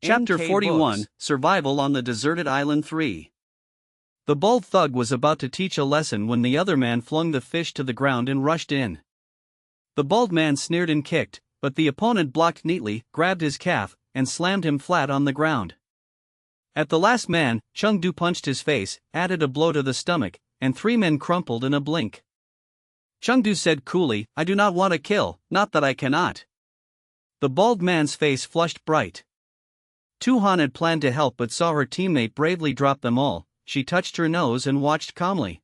Chapter NK 41, Books. Survival on the Deserted Island 3. The bald thug was about to teach a lesson when the other man flung the fish to the ground and rushed in. The bald man sneered and kicked, but the opponent blocked neatly, grabbed his calf, and slammed him flat on the ground. At the last man, Chengdu punched his face, added a blow to the stomach, and three men crumpled in a blink. Chengdu said coolly, "I do not want to kill, not that I cannot." The bald man's face flushed bright. Tu-Han had planned to help but saw her teammate bravely drop them all. She touched her nose and watched calmly.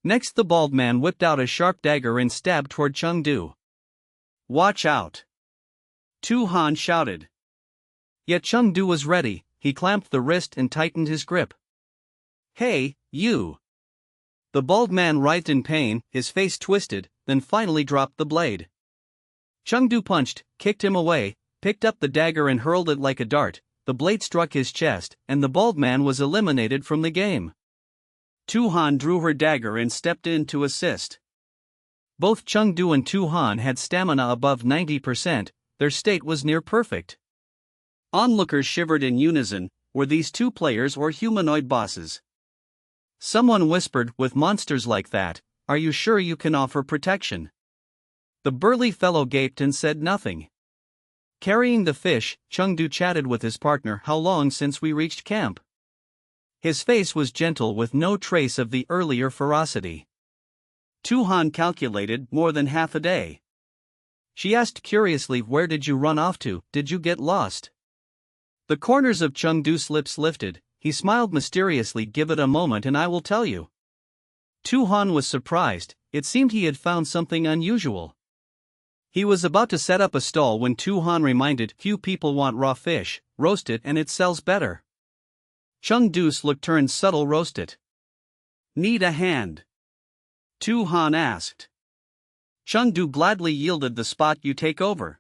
Next, the bald man whipped out a sharp dagger and stabbed toward Chengdu. "Watch out!" Tu-Han shouted. Yet Chengdu was ready. He clamped the wrist and tightened his grip. "Hey, you!" The bald man writhed in pain, his face twisted, then finally dropped the blade. Chengdu punched, kicked him away, picked up the dagger and hurled it like a dart. The blade struck his chest, and the bald man was eliminated from the game. Tu-Han drew her dagger and stepped in to assist. Both Chengdu and Tu-Han had stamina above 90%, their state was near perfect. Onlookers shivered in unison. Were these two players or humanoid bosses? Someone whispered, "With monsters like that, are you sure you can offer protection?" The burly fellow gaped and said nothing. Carrying the fish, Chengdu chatted with his partner. "How long since we reached camp?" His face was gentle with no trace of the earlier ferocity. Tu-Han calculated, more than half a day. She asked curiously, "Where did you run off to? Did you get lost?" The corners of Chengdu's lips lifted. He smiled mysteriously. "Give it a moment and I will tell you." Tu-Han was surprised. It seemed he had found something unusual. He was about to set up a stall when Tu-Han reminded, "Few people want raw fish, roast it and it sells better." Chengdu's look turned subtle. "Roast it? Need a hand?" Tu-Han asked. Chengdu gladly yielded the spot. "You take over."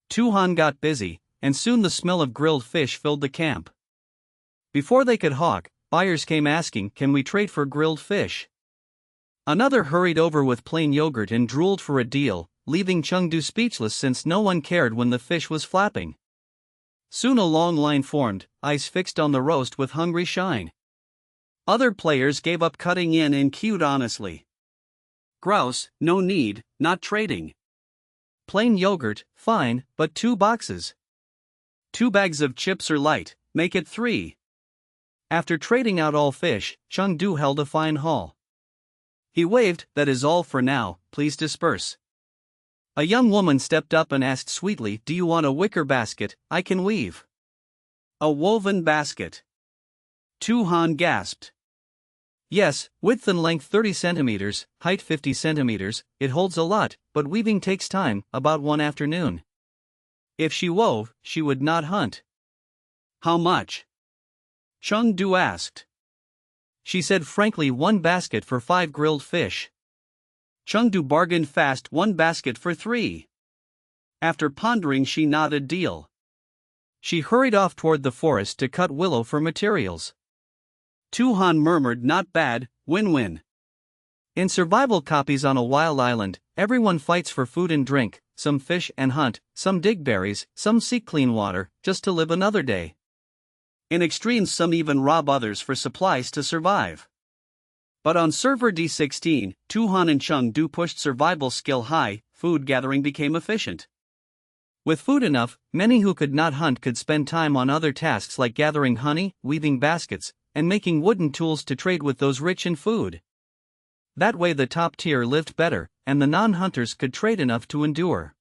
Tu-Han got busy, and soon the smell of grilled fish filled the camp. Before they could hawk, buyers came asking, "Can we trade for grilled fish?" Another hurried over with plain yogurt and drooled for a deal, leaving Chengdu speechless since no one cared when the fish was flapping. Soon a long line formed, eyes fixed on the roast with hungry shine. Other players gave up cutting in and queued honestly. Grouse, no need, not trading. Plain yogurt, fine, but 2 boxes. 2 bags of chips are light, make it 3. After trading out all fish, Chengdu held a fine haul. He waved, "That is all for now, please disperse." A young woman stepped up and asked sweetly, "Do you want a wicker basket? I can weave." "A woven basket?" Tu-Han gasped. "Yes, width and length 30 centimeters, height 50 centimeters, it holds a lot, but weaving takes time, about 1 afternoon. If she wove, she would not hunt." "How much?" Chengdu asked. She said frankly, 1 basket for 5 grilled fish. Chengdu bargained fast, 1 basket for 3. After pondering, she nodded deal. She hurried off toward the forest to cut willow for materials. Tu-Han murmured, "Not bad, win-win." In survival copies on a wild island, everyone fights for food and drink, some fish and hunt, some dig berries, some seek clean water, just to live another day. In extremes, some even rob others for supplies to survive. But on server D16, Tu-Han and Chengdu pushed survival skill high. Food gathering became efficient. With food enough, many who could not hunt could spend time on other tasks like gathering honey, weaving baskets, and making wooden tools to trade with those rich in food. That way the top tier lived better, and the non-hunters could trade enough to endure.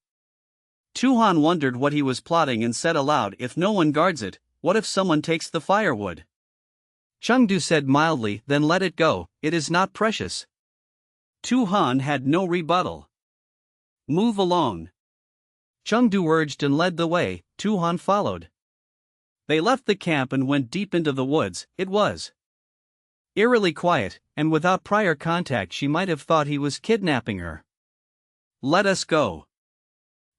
Tu-Han wondered what he was plotting and said aloud, "If no one guards it, what if someone takes the firewood?" Chengdu said mildly, "Then let it go, it is not precious." Tu-Han had no rebuttal. "Move along." Chengdu urged and led the way. Tu-Han followed. They left the camp and went deep into the woods. It was eerily quiet, and without prior contact she might have thought he was kidnapping her. "Let us go."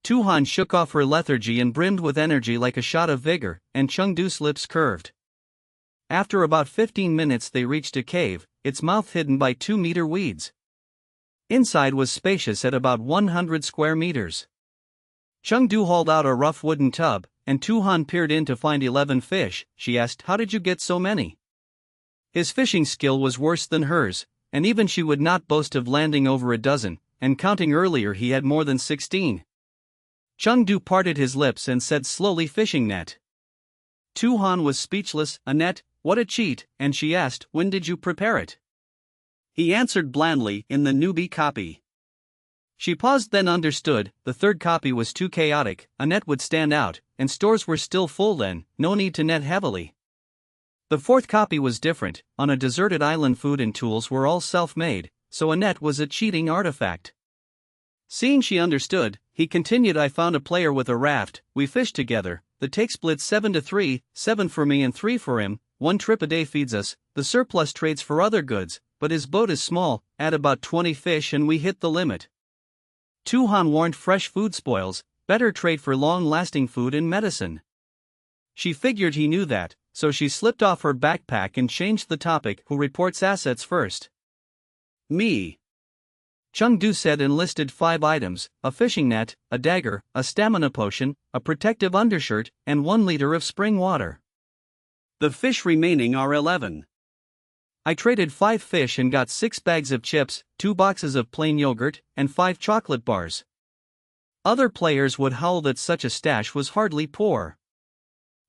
Tu-Han shook off her lethargy and brimmed with energy like a shot of vigor, and Chengdu's lips curved. After about 15 minutes they reached a cave, its mouth hidden by 2-meter weeds. Inside was spacious at about 100 square meters. Chengdu hauled out a rough wooden tub, and Tu-Han peered in to find 11 fish. She asked, "How did you get so many?" His fishing skill was worse than hers, and even she would not boast of landing over a dozen, and counting earlier he had more than 16. Chengdu parted his lips and said slowly, "Fishing net." Tu-Han was speechless. "A net? What a cheat," and she asked, "When did you prepare it?" He answered blandly, "In the newbie copy." She paused, then understood. The third copy was too chaotic, a net would stand out, and stores were still full then, no need to net heavily. The fourth copy was different. On a deserted island food and tools were all self-made, so a net was a cheating artifact. Seeing she understood, he continued, "I found a player with a raft, we fished together, the take split 7-3, 7 for me and 3 for him, 1 trip a day feeds us, the surplus trades for other goods, but his boat is small, add about 20 fish and we hit the limit." Tu-Han warned, "Fresh food spoils, better trade for long-lasting food and medicine." She figured he knew that, so she slipped off her backpack and changed the topic. "Who reports assets first?" "Me." Chengdu said, and listed 5 items: a fishing net, a dagger, a stamina potion, a protective undershirt, and 1 liter of spring water. "The fish remaining are 11. I traded 5 fish and got 6 bags of chips, 2 boxes of plain yogurt, and 5 chocolate bars." Other players would howl that such a stash was hardly poor.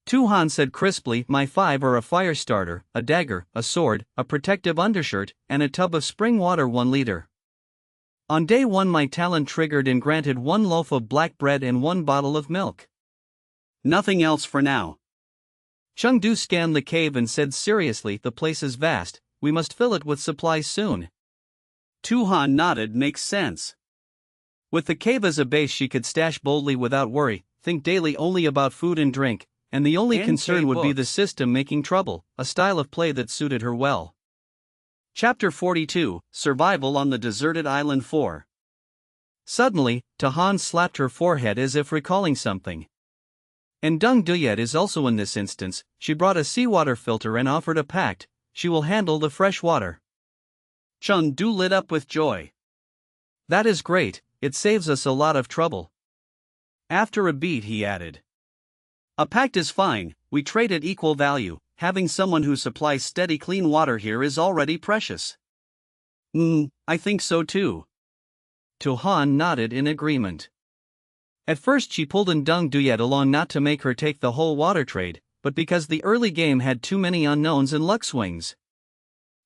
Tu-Han said crisply, "My 5 are a fire starter, a dagger, a sword, a protective undershirt, and a tub of spring water 1 liter. On day 1 my talent triggered and granted 1 loaf of black bread and 1 bottle of milk. Nothing else for now." Chengdu scanned the cave and said seriously, "The place is vast, we must fill it with supplies soon." Tu-Han nodded, "Makes sense." With the cave as a base she could stash boldly without worry, think daily only about food and drink, and the only concern would be the system making trouble, a style of play that suited her well. Chapter 42, Survival on the Deserted Island 4. Suddenly, Tu-Han slapped her forehead as if recalling something. "And Dung Duyet is also in this instance." She brought a seawater filter and offered a pact. "She will handle the fresh water." Chengdu lit up with joy. "That is great, it saves us a lot of trouble." After a beat he added, "A pact is fine, we trade at equal value, having someone who supplies steady clean water here is already precious." I think so too." Tu-Han nodded in agreement. At first she pulled in Dung Duyet along not to make her take the whole water trade, but because the early game had too many unknowns and luck swings.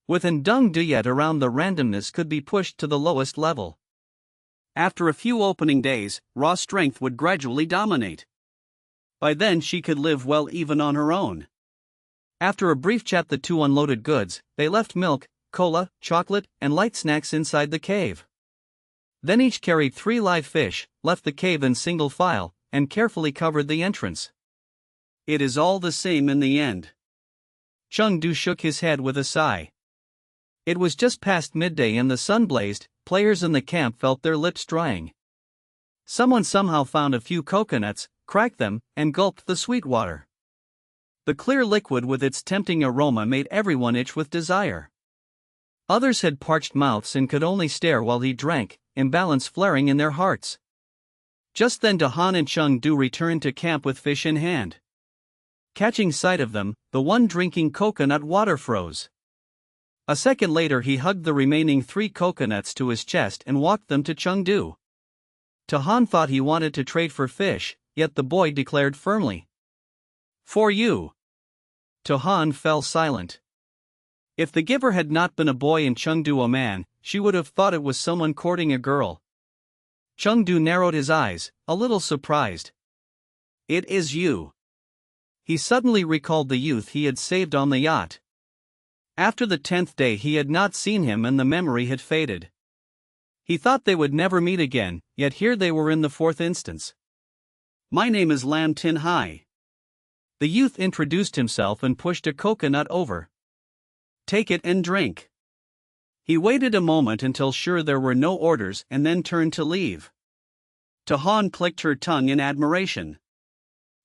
With an Dung Duyet around, the randomness could be pushed to the lowest level. After a few opening days, raw strength would gradually dominate. By then she could live well even on her own. After a brief chat the two unloaded goods. They left milk, cola, chocolate, and light snacks inside the cave. Then each carried 3 live fish, left the cave in single file, and carefully covered the entrance. "It is all the same in the end." Chengdu shook his head with a sigh. It was just past midday and the sun blazed. Players in the camp felt their lips drying. Someone somehow found a few coconuts, cracked them, and gulped the sweet water. The clear liquid with its tempting aroma made everyone itch with desire. Others had parched mouths and could only stare while he drank, imbalance flaring in their hearts. Just then Tu-Han and Chengdu returned to camp with fish in hand. Catching sight of them, the one drinking coconut water froze. A second later he hugged the remaining 3 coconuts to his chest and walked them to Chengdu. Tu-Han thought he wanted to trade for fish, yet the boy declared firmly, "For you." Tu-Han fell silent. If the giver had not been a boy and Chengdu a man, she would have thought it was someone courting a girl. Chengdu narrowed his eyes, a little surprised. "It is you." He suddenly recalled the youth he had saved on the yacht. After the 10th day he had not seen him and the memory had faded. He thought they would never meet again, yet here they were in the 4th instance. "My name is Lam Tin Hai." The youth introduced himself and pushed a coconut over. "Take it and drink." He waited a moment until sure there were no orders and then turned to leave. Tu-Han clicked her tongue in admiration.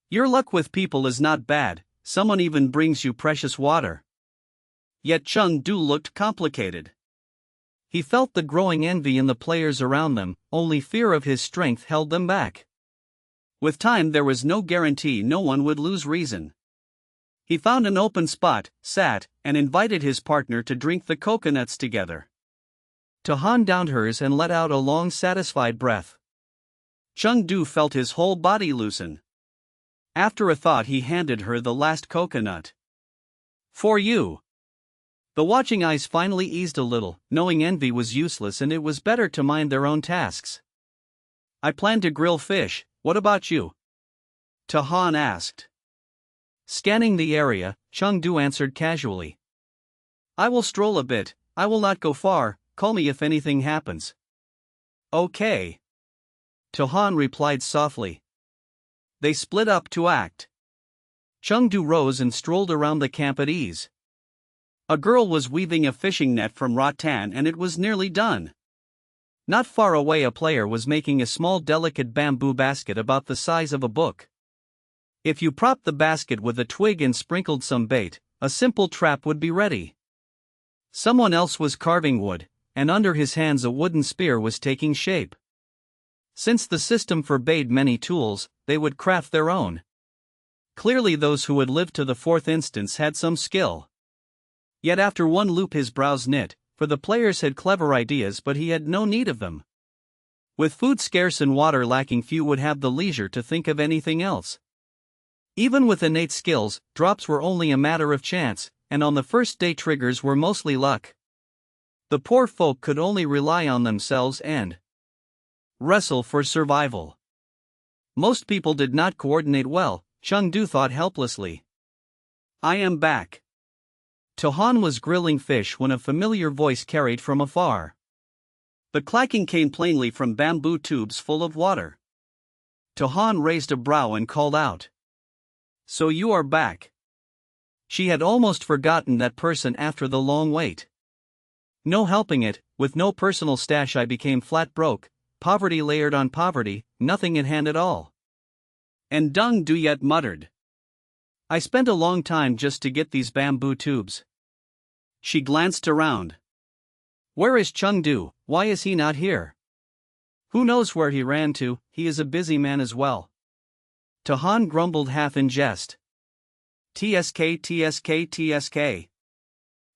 "Your luck with people is not bad, someone even brings you precious water." Yet Chengdu looked complicated. He felt the growing envy in the players around them, only fear of his strength held them back. With time there was no guarantee no one would lose reason. He found an open spot, sat, and invited his partner to drink the coconuts together. Tahan downed hers and let out a long satisfied breath. Chengdu felt his whole body loosen. After a thought he handed her the last coconut. For you. The watching eyes finally eased a little, knowing envy was useless and it was better to mind their own tasks. I plan to grill fish, what about you? Tahan asked. Scanning the area, Chengdu answered casually. I will stroll a bit, I will not go far, call me if anything happens. Okay. Tahan replied softly. They split up to act. Chengdu rose and strolled around the camp at ease. A girl was weaving a fishing net from rattan and it was nearly done. Not far away a player was making a small delicate bamboo basket about the size of a book. If you propped the basket with a twig and sprinkled some bait, a simple trap would be ready. Someone else was carving wood, and under his hands a wooden spear was taking shape. Since the system forbade many tools, they would craft their own. Clearly those who had lived to the fourth instance had some skill. Yet after one loop his brows knit, for the players had clever ideas but he had no need of them. With food scarce and water lacking, few would have the leisure to think of anything else. Even with innate skills, drops were only a matter of chance, and on the first day triggers were mostly luck. The poor folk could only rely on themselves and wrestle for survival. Most people did not coordinate well, Chengdu thought helplessly. I am back. Tahan was grilling fish when a familiar voice carried from afar. The clacking came plainly from bamboo tubes full of water. Tahan raised a brow and called out. So you are back. She had almost forgotten that person after the long wait. No helping it, with no personal stash I became flat broke, poverty layered on poverty, nothing in hand at all. And Dung Duyet muttered. I spent a long time just to get these bamboo tubes. She glanced around. Where is Chengdu? Why is he not here? Who knows where he ran to, he is a busy man as well. Tahan grumbled half in jest. TSK TSK TSK.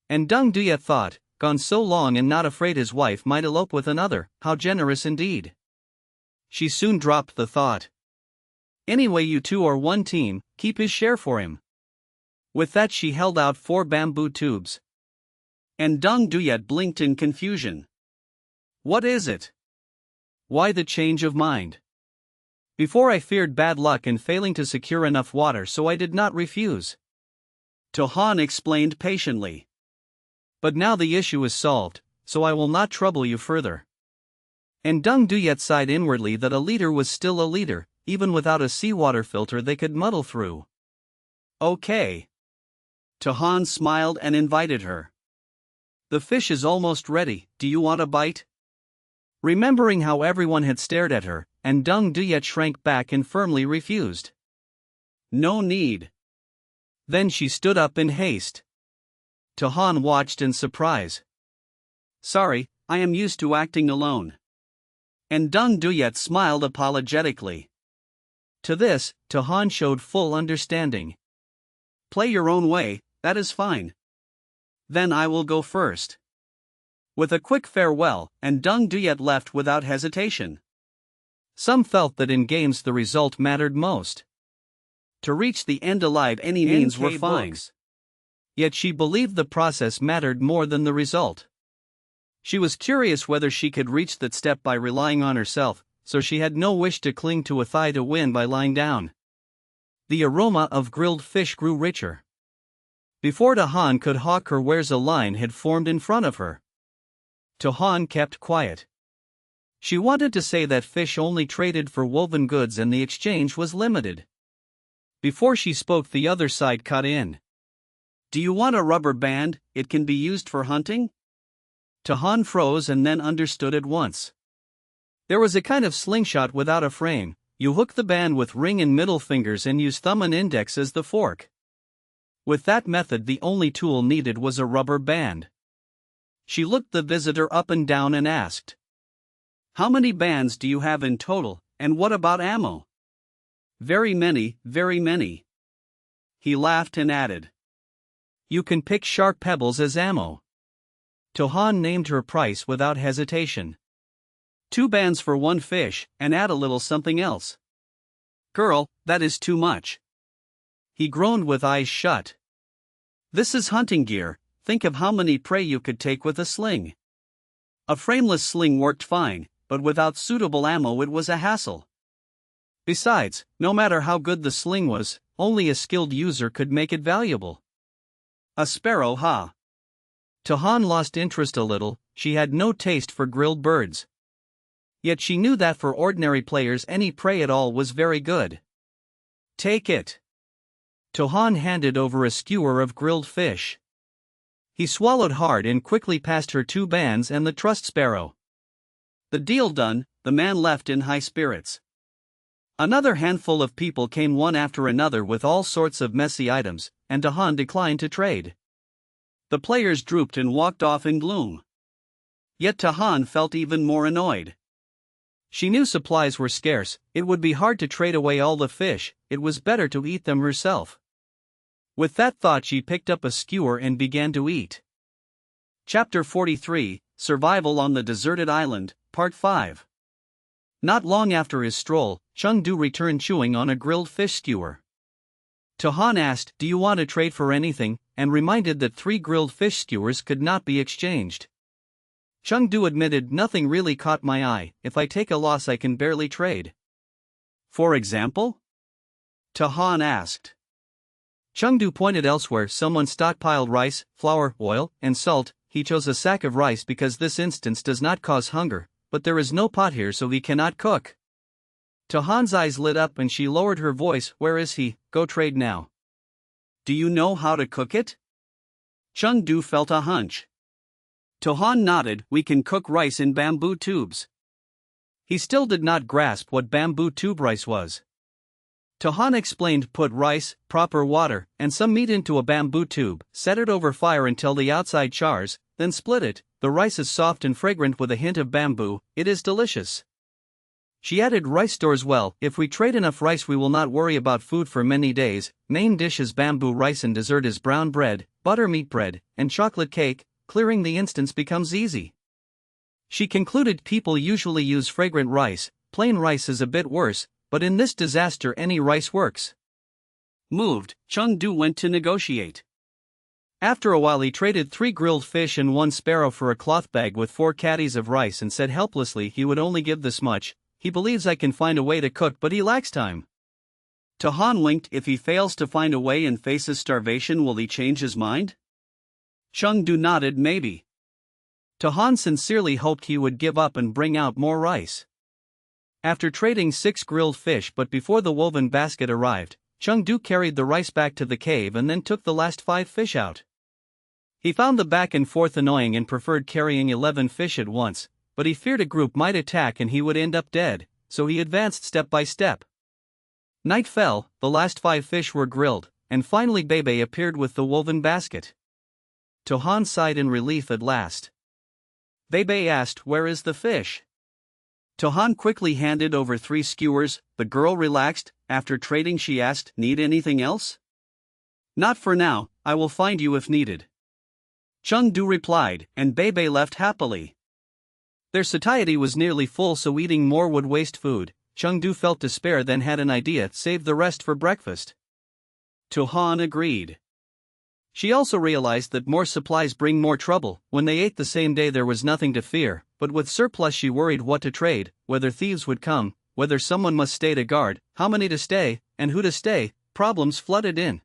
And Dung Duyet thought, gone so long and not afraid his wife might elope with another, how generous indeed. She soon dropped the thought. Anyway, you two are one team, keep his share for him. With that she held out 4 bamboo tubes. And Dung Duyet blinked in confusion. What is it? Why the change of mind? Before I feared bad luck in failing to secure enough water, so I did not refuse. Tahan explained patiently. But now the issue is solved, so I will not trouble you further. And Dung Duyet sighed inwardly that a leader was still a leader, even without a seawater filter they could muddle through. Okay. Tahan smiled and invited her. The fish is almost ready, do you want a bite? Remembering how everyone had stared at her, and Dung Duyet shrank back and firmly refused. No need. Then she stood up in haste. Tahan watched in surprise. Sorry, I am used to acting alone. And Dung Duyet smiled apologetically. To this, Tahan showed full understanding. Play your own way, that is fine. Then I will go first. With a quick farewell, and Dung Duyet left without hesitation. Some felt that in games the result mattered most. To reach the end alive any means were fine. Yet she believed the process mattered more than the result. She was curious whether she could reach that step by relying on herself, so she had no wish to cling to a thigh to win by lying down. The aroma of grilled fish grew richer. Before Tahan could hawk her wares, a line had formed in front of her. Tahan kept quiet. She wanted to say that fish only traded for woven goods and the exchange was limited. Before she spoke, the other side cut in. Do you want a rubber band? It can be used for hunting? Tahan froze and then understood at once. There was a kind of slingshot without a frame. You hook the band with ring and middle fingers and use thumb and index as the fork. With that method, the only tool needed was a rubber band. She looked the visitor up and down and asked, How many bands do you have in total, and what about ammo? very many, very many. He laughed and added. You can pick sharp pebbles as ammo. Tohan named her price without hesitation. 2 bands for 1 fish, and add a little something else. Girl, that is too much. He groaned with eyes shut. This is hunting gear, think of how many prey you could take with a sling. A frameless sling worked fine, but without suitable ammo it was a hassle. Besides, no matter how good the sling was, only a skilled user could make it valuable. A sparrow, ha! Tohan lost interest a little, she had no taste for grilled birds. Yet she knew that for ordinary players any prey at all was very good. Take it. Tohan handed over a skewer of grilled fish. He swallowed hard and quickly passed her 2 bands and the trust sparrow. The deal done, the man left in high spirits. Another handful of people came one after another with all sorts of messy items, and Tohan declined to trade. The players drooped and walked off in gloom. Yet Tohan felt even more annoyed. She knew supplies were scarce, it would be hard to trade away all the fish, it was better to eat them herself. With that thought she picked up a skewer and began to eat. Chapter 43, Survival on the Deserted Island, Part 5. Not long after his stroll, Chengdu returned chewing on a grilled fish skewer. Tohan asked, do you want to trade for anything, and reminded that 3 grilled fish skewers could not be exchanged. Chengdu admitted, nothing really caught my eye, if I take a loss I can barely trade. For example? Tohan asked. Chengdu pointed elsewhere, someone stockpiled rice, flour, oil, and salt. He chose a sack of rice because this instance does not cause hunger, but there is no pot here so he cannot cook. Tohan's eyes lit up and she lowered her voice, where is he? Go trade now. Do you know how to cook it? Chengdu felt a hunch. Tohan nodded, we can cook rice in bamboo tubes. He still did not grasp what bamboo tube rice was. Tohan explained, put rice, proper water, and some meat into a bamboo tube, set it over fire until the outside chars, then split it. The rice is soft and fragrant with a hint of bamboo, it is delicious. She added, rice stores well, if we trade enough rice we will not worry about food for many days. Main dish is bamboo rice and dessert is brown bread, buttermeat bread, and chocolate cake. Clearing the instance becomes easy. She concluded people usually use fragrant rice, plain rice is a bit worse, but in this disaster any rice works. Moved, Chengdu went to negotiate. After a while he traded 3 grilled fish and 1 sparrow for a cloth bag with 4 caddies of rice and said helplessly he would only give this much. He believes I can find a way to cook but he lacks time. Tohan winked, if he fails to find a way and faces starvation will he change his mind? Chengdu nodded, maybe. Tohan sincerely hoped he would give up and bring out more rice. After trading 6 grilled fish but before the woven basket arrived, Chengdu carried the rice back to the cave and then took the last 5 fish out. He found the back and forth annoying and preferred carrying 11 fish at once, but he feared a group might attack and he would end up dead, so he advanced step by step. Night fell, the last 5 fish were grilled, and finally Bebe appeared with the woven basket. Tohan sighed in relief at last. Bebe asked, where is the fish? Tohan quickly handed over 3 skewers, the girl relaxed. After trading she asked, need anything else? Not for now, I will find you if needed. Chengdu replied, and Bebe left happily. Their satiety was nearly full so eating more would waste food. Chengdu felt despair then had an idea, save the rest for breakfast. Tohan agreed. She also realized that more supplies bring more trouble. When they ate the same day there was nothing to fear, but with surplus she worried what to trade, whether thieves would come, whether someone must stay to guard, how many to stay, and who to stay. Problems flooded in.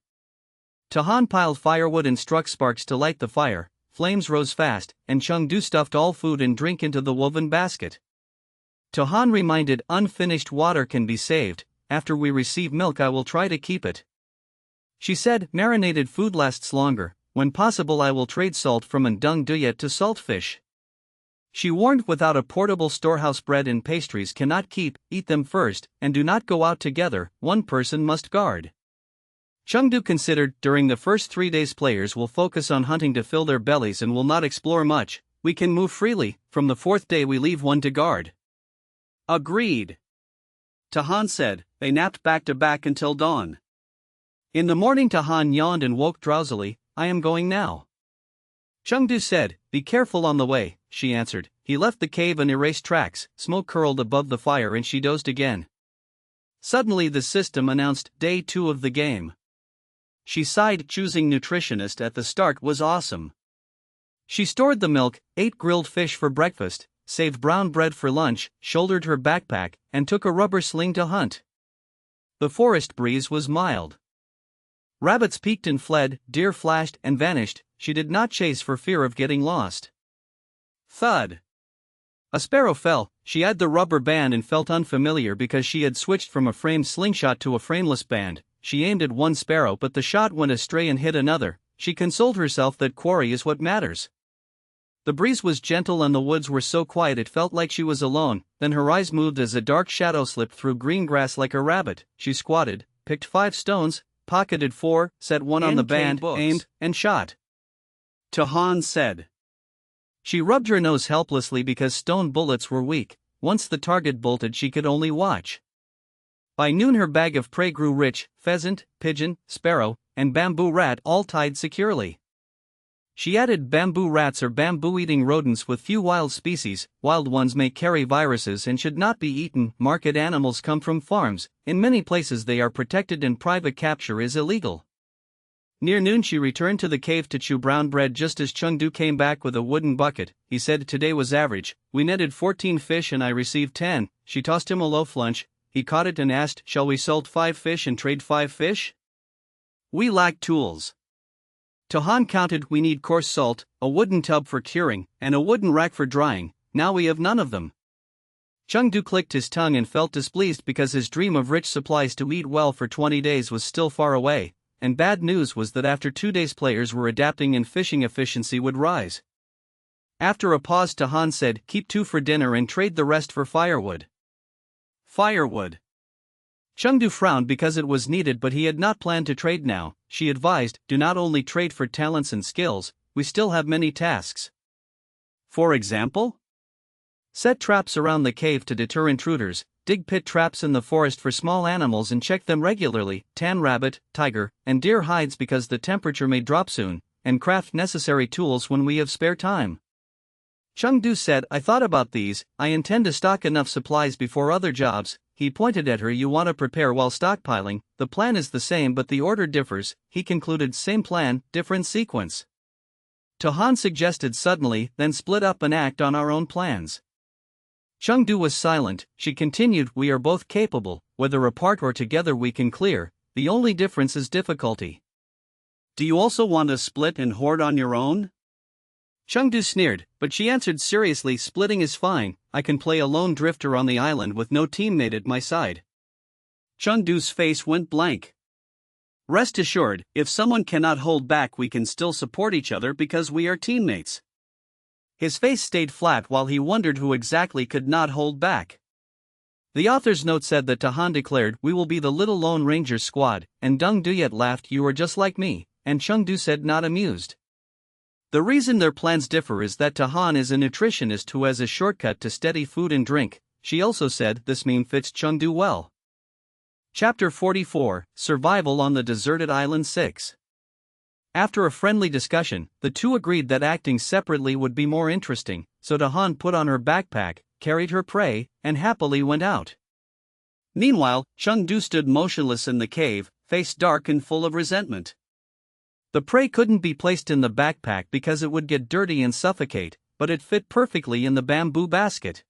Tohan piled firewood and struck sparks to light the fire. Flames rose fast, and Chengdu stuffed all food and drink into the woven basket. Tohan reminded, unfinished water can be saved, after we receive milk I will try to keep it. She said, marinated food lasts longer, when possible I will trade salt from Ndung Duyet to saltfish. She warned, without a portable storehouse bread and pastries cannot keep, eat them first, and do not go out together, one person must guard. Chengdu considered, during the first 3 days players will focus on hunting to fill their bellies and will not explore much, we can move freely, from the 4th day we leave one to guard. Agreed. Tahan said. They napped back to back until dawn. In the morning Tahan yawned and woke drowsily. I am going now. Chengdu said. Be careful on the way, she answered. He left the cave and erased tracks. Smoke curled above the fire and she dozed again. Suddenly the system announced Day 2 of the game. She sighed. Choosing nutritionist at the start was awesome. She stored the milk, ate grilled fish for breakfast, saved brown bread for lunch, shouldered her backpack, and took a rubber sling to hunt. The forest breeze was mild. Rabbits peeked and fled, deer flashed and vanished. She did not chase for fear of getting lost. Thud. A sparrow fell. She had the rubber band and felt unfamiliar because she had switched from a framed slingshot to a frameless band. She aimed at one sparrow but the shot went astray and hit another. She consoled herself that quarry is what matters. The breeze was gentle and the woods were so quiet it felt like she was alone. Then her eyes moved as a dark shadow slipped through green grass like a rabbit. She squatted, picked 5 stones, pocketed 4, set one on the band, aimed, and shot. Tahan said. She rubbed her nose helplessly because stone bullets were weak. Once the target bolted she could only watch. By noon her bag of prey grew rich: pheasant, pigeon, sparrow, and bamboo rat all tied securely. She added bamboo rats are bamboo-eating rodents with few wild species. Wild ones may carry viruses and should not be eaten. Market animals come from farms. In many places they are protected and private capture is illegal. Near noon she returned to the cave to chew brown bread just as Chengdu came back with a wooden bucket. He said today was average. We netted 14 fish and I received 10. She tossed him a loaf lunch. He caught it and asked, shall we salt 5 fish and trade 5 fish? We lack tools. Tahan counted. We need coarse salt, a wooden tub for curing, and a wooden rack for drying. Now we have none of them. Chengdu clicked his tongue and felt displeased because his dream of rich supplies to eat well for 20 days was still far away, and bad news was that after 2 days players were adapting and fishing efficiency would rise. After a pause Tahan said, keep 2 for dinner and trade the rest for firewood. Firewood. Chengdu frowned because it was needed but he had not planned to trade now. She advised, do not only trade for talents and skills, we still have many tasks. For example? Set traps around the cave to deter intruders, dig pit traps in the forest for small animals and check them regularly, tan rabbit, tiger, and deer hides because the temperature may drop soon, and craft necessary tools when we have spare time. Chengdu said, I thought about these. I intend to stock enough supplies before other jobs. He pointed at her. You want to prepare while stockpiling. The plan is the same but the order differs. He concluded, same plan, different sequence. Tahan suggested suddenly, then split up and act on our own plans. Chengdu was silent. She continued, we are both capable, whether apart or together we can clear, the only difference is difficulty. Do you also want to split and hoard on your own? Chengdu sneered, but she answered seriously, splitting is fine. I can play a lone drifter on the island with no teammate at my side. Chengdu's face went blank. Rest assured, if someone cannot hold back we can still support each other because we are teammates. His face stayed flat while he wondered who exactly could not hold back. The author's note said that Tahan declared, we will be the little Lone Ranger squad, and Deng Duyet laughed, you are just like me, and Chengdu said, not amused. The reason their plans differ is that Tahan is a nutritionist who has a shortcut to steady food and drink. She also said this meme fits Chengdu well. Chapter 44, Survival on the Deserted Island 6. After a friendly discussion, the two agreed that acting separately would be more interesting, so Tahan put on her backpack, carried her prey, and happily went out. Meanwhile, Chengdu stood motionless in the cave, face dark and full of resentment. The prey couldn't be placed in the backpack because it would get dirty and suffocate, but it fit perfectly in the bamboo basket.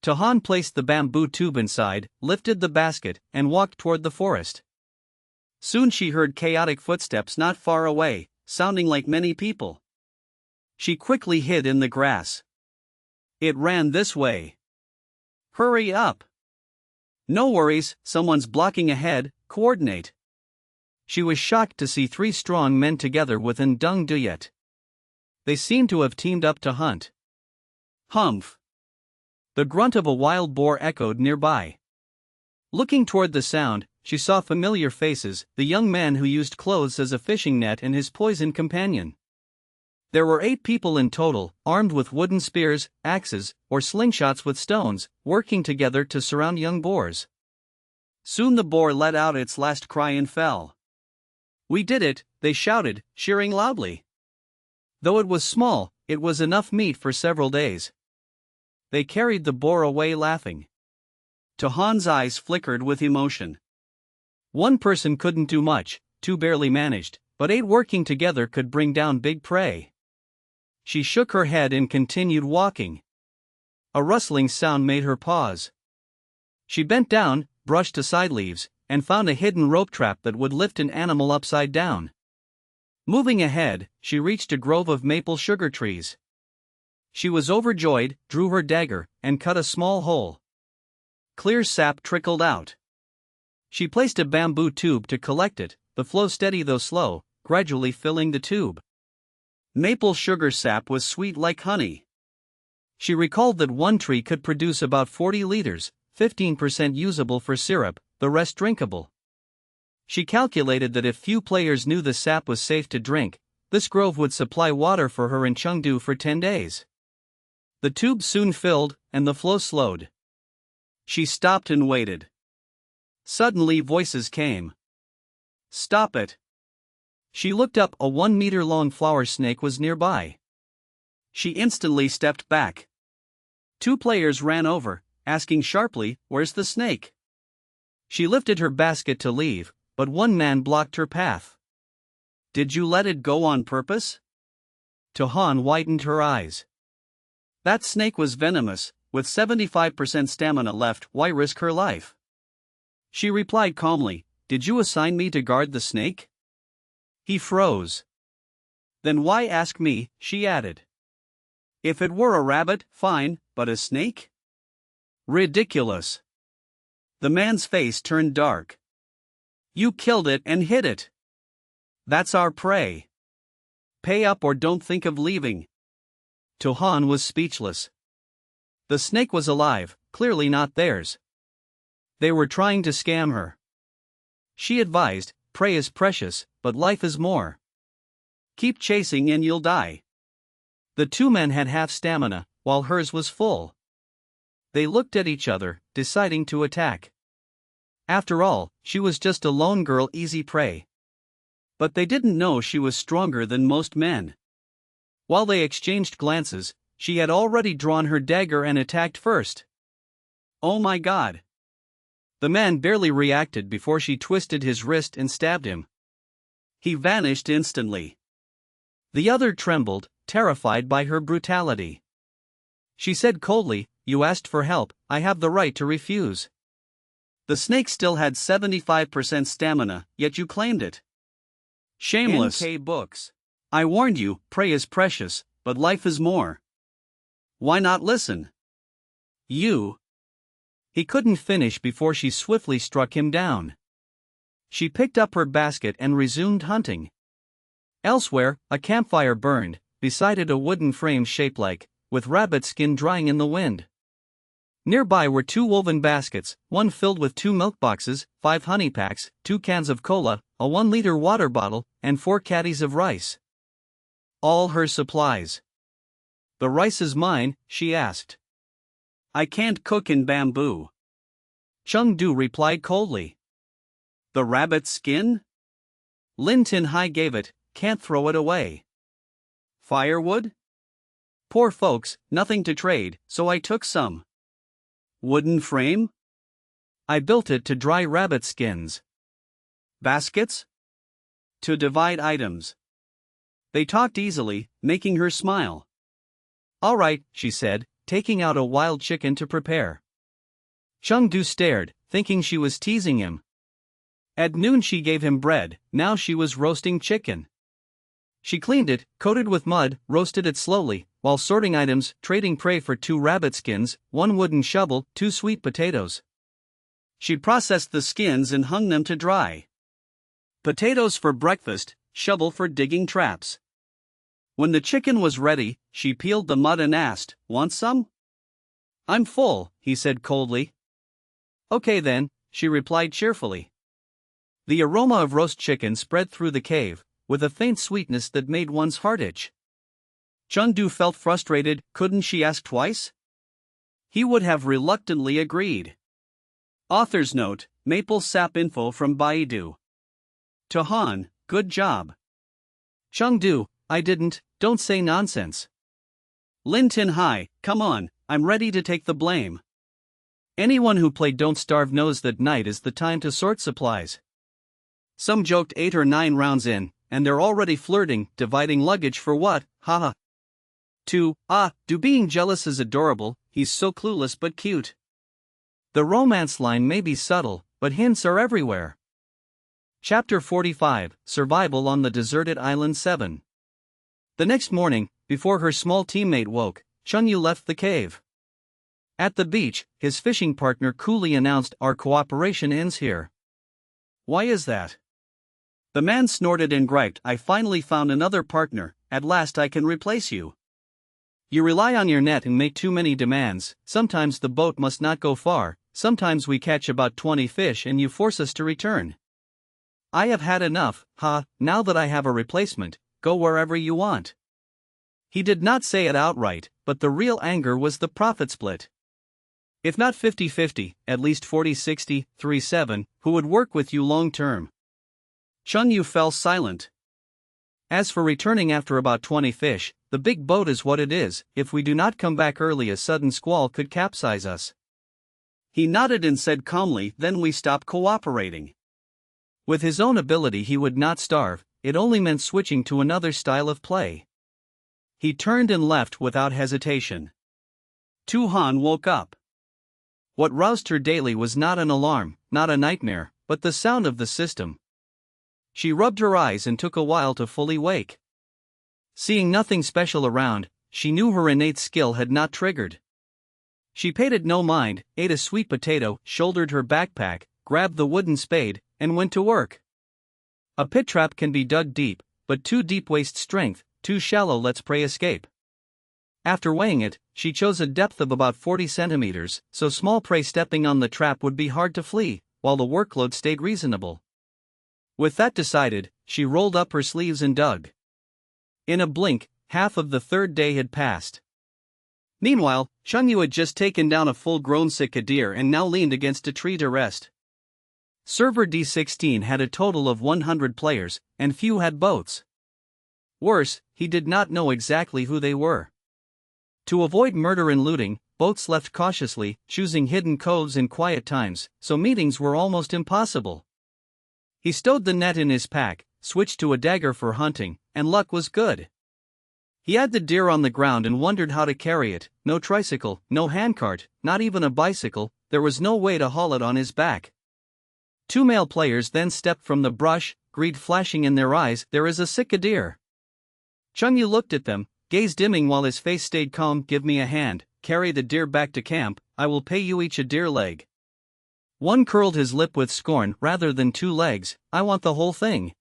Tahan placed the bamboo tube inside, lifted the basket, and walked toward the forest. Soon she heard chaotic footsteps not far away, sounding like many people. She quickly hid in the grass. It ran this way. Hurry up! No worries, someone's blocking ahead, coordinate. She was shocked to see 3 strong men together within Deng Duyet. They seemed to have teamed up to hunt. Humph! The grunt of a wild boar echoed nearby. Looking toward the sound, she saw familiar faces, the young man who used clothes as a fishing net and his poisoned companion. There were 8 people in total, armed with wooden spears, axes, or slingshots with stones, working together to surround young boars. Soon the boar let out its last cry and fell. "We did it," they shouted, cheering loudly. Though it was small, it was enough meat for several days. They carried the boar away laughing. Tohan's eyes flickered with emotion. One person couldn't do much, two barely managed, but 8 working together could bring down big prey. She shook her head and continued walking. A rustling sound made her pause. She bent down, brushed aside leaves, and found a hidden rope trap that would lift an animal upside down. Moving ahead, she reached a grove of maple sugar trees. She was overjoyed, drew her dagger, and cut a small hole. Clear sap trickled out. She placed a bamboo tube to collect it, the flow steady though slow, gradually filling the tube. Maple sugar sap was sweet like honey. She recalled that one tree could produce about 40 liters, 15% usable for syrup, the rest drinkable. She calculated that if few players knew the sap was safe to drink, this grove would supply water for her in Chengdu for 10 days. The tube soon filled, and the flow slowed. She stopped and waited. Suddenly voices came. "Stop it." She looked up. A 1-meter-long flower snake was nearby. She instantly stepped back. 2 players ran over, asking sharply, "Where's the snake?" She lifted her basket to leave, but one man blocked her path. "Did you let it go on purpose?" Tohan widened her eyes. "That snake was venomous, with 75% stamina left, why risk her life?" She replied calmly, "Did you assign me to guard the snake?" He froze. "Then why ask me?" she added. "If it were a rabbit, fine, but a snake? Ridiculous." The man's face turned dark. "You killed it and hid it. That's our prey. Pay up or don't think of leaving." Tohan was speechless. The snake was alive, clearly not theirs. They were trying to scam her. She advised, "Prey is precious, but life is more. Keep chasing and you'll die." The 2 men had half stamina, while hers was full. They looked at each other, deciding to attack. After all, she was just a lone girl, easy prey. But they didn't know she was stronger than most men. While they exchanged glances, she had already drawn her dagger and attacked first. "Oh my God!" The man barely reacted before she twisted his wrist and stabbed him. He vanished instantly. The other trembled, terrified by her brutality. She said coldly, "You asked for help, I have the right to refuse. The snake still had 75% stamina, yet you claimed it. Shameless." NK Books. "I warned you, prey is precious, but life is more. Why not listen? You." He couldn't finish before she swiftly struck him down. She picked up her basket and resumed hunting. Elsewhere, a campfire burned, beside it a wooden frame shaped like, with rabbit skin drying in the wind. Nearby were 2 woven baskets, one filled with 2 milk boxes, 5 honey packs, 2 cans of cola, a 1-liter water bottle, and 4 caddies of rice. All her supplies. "The rice is mine?" she asked. "I can't cook in bamboo." Chengdu replied coldly. "The rabbit skin?" Lin Tin Hai gave it, "Can't throw it away." "Firewood?" "Poor folks, nothing to trade, so I took some." "Wooden frame?" "I built it to dry rabbit skins." "Baskets?" "To divide items." They talked easily, making her smile. "All right," she said, taking out a wild chicken to prepare. Chengdu stared, thinking she was teasing him. At noon she gave him bread, now she was roasting chicken. She cleaned it, coated with mud, roasted it slowly, while sorting items, trading prey for 2 rabbit skins, 1 wooden shovel, 2 sweet potatoes. She processed the skins and hung them to dry. Potatoes for breakfast, shovel for digging traps. When the chicken was ready, she peeled the mud and asked, "Want some?" "I'm full," he said coldly. "Okay then," she replied cheerfully. The aroma of roast chicken spread through the cave, with a faint sweetness that made one's heart itch. Chengdu felt frustrated. Couldn't she ask twice? He would have reluctantly agreed. Author's note: maple sap info from Baidu. To Han, good job. Chengdu, I didn't, don't say nonsense. Lin Tin Hai, come on, I'm ready to take the blame. Anyone who played Don't Starve knows that night is the time to sort supplies. Some joked 8 or 9 rounds in, and they're already flirting, dividing luggage for what, haha. 2. Do being jealous is adorable, he's so clueless but cute. The romance line may be subtle, but hints are everywhere. Chapter 45, Survival on the Deserted Island 7. The next morning, before her small teammate woke, Chunyu left the cave. At the beach, his fishing partner coolly announced, "Our cooperation ends here." "Why is that?" The man snorted and griped, "I finally found another partner, at last I can replace you. You rely on your net and make too many demands, sometimes the boat must not go far, sometimes we catch about 20 fish and you force us to return. I have had enough, now that I have a replacement, go wherever you want." He did not say it outright, but the real anger was the profit split. If not 50-50, at least 40-60, 3-7, who would work with you long term? Chunyu fell silent. As for returning after about 20 fish, the big boat is what it is, if we do not come back early a sudden squall could capsize us. He nodded and said calmly, "Then we stop cooperating." With his own ability he would not starve, it only meant switching to another style of play. He turned and left without hesitation. Tu Han woke up. What roused her daily was not an alarm, not a nightmare, but the sound of the system. She rubbed her eyes and took a while to fully wake. Seeing nothing special around, she knew her innate skill had not triggered. She paid it no mind, ate a sweet potato, shouldered her backpack, grabbed the wooden spade, and went to work. A pit trap can be dug deep, but too deep wastes strength, too shallow lets prey escape. After weighing it, she chose a depth of about 40 centimeters, so small prey stepping on the trap would be hard to flee, while the workload stayed reasonable. With that decided, she rolled up her sleeves and dug. In a blink, half of the third day had passed. Meanwhile, Chunyu had just taken down a full-grown cicadere and now leaned against a tree to rest. Server D16 had a total of 100 players, and few had boats. Worse, he did not know exactly who they were. To avoid murder and looting, boats left cautiously, choosing hidden coves and quiet times, so meetings were almost impossible. He stowed the net in his pack, switched to a dagger for hunting, and luck was good. He had the deer on the ground and wondered how to carry it, no tricycle, no handcart, not even a bicycle, there was no way to haul it on his back. 2 male players then stepped from the brush, greed flashing in their eyes, "There is a cicadere." Chunyu looked at them, gaze dimming while his face stayed calm. "Give me a hand, carry the deer back to camp, I will pay you each a deer leg." One curled his lip with scorn, "Rather than 2 legs, I want the whole thing."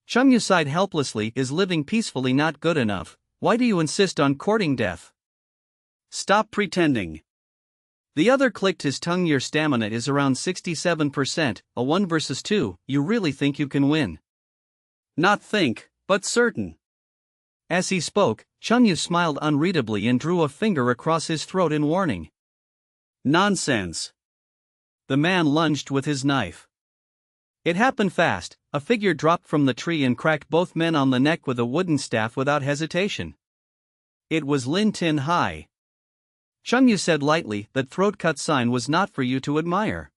Chunyu sighed helplessly, "Is living peacefully not good enough? Why do you insist on courting death? Stop pretending." The other clicked his tongue. "Your stamina is around 67%, a 1 versus 2, you really think you can win?" "Not think, but certain." As he spoke, Chunyu smiled unreadably and drew a finger across his throat in warning. "Nonsense." The man lunged with his knife. It happened fast, a figure dropped from the tree and cracked both men on the neck with a wooden staff without hesitation. It was Lin Tin Hai. Chunyu said lightly, "That throat-cut sign was not for you to admire."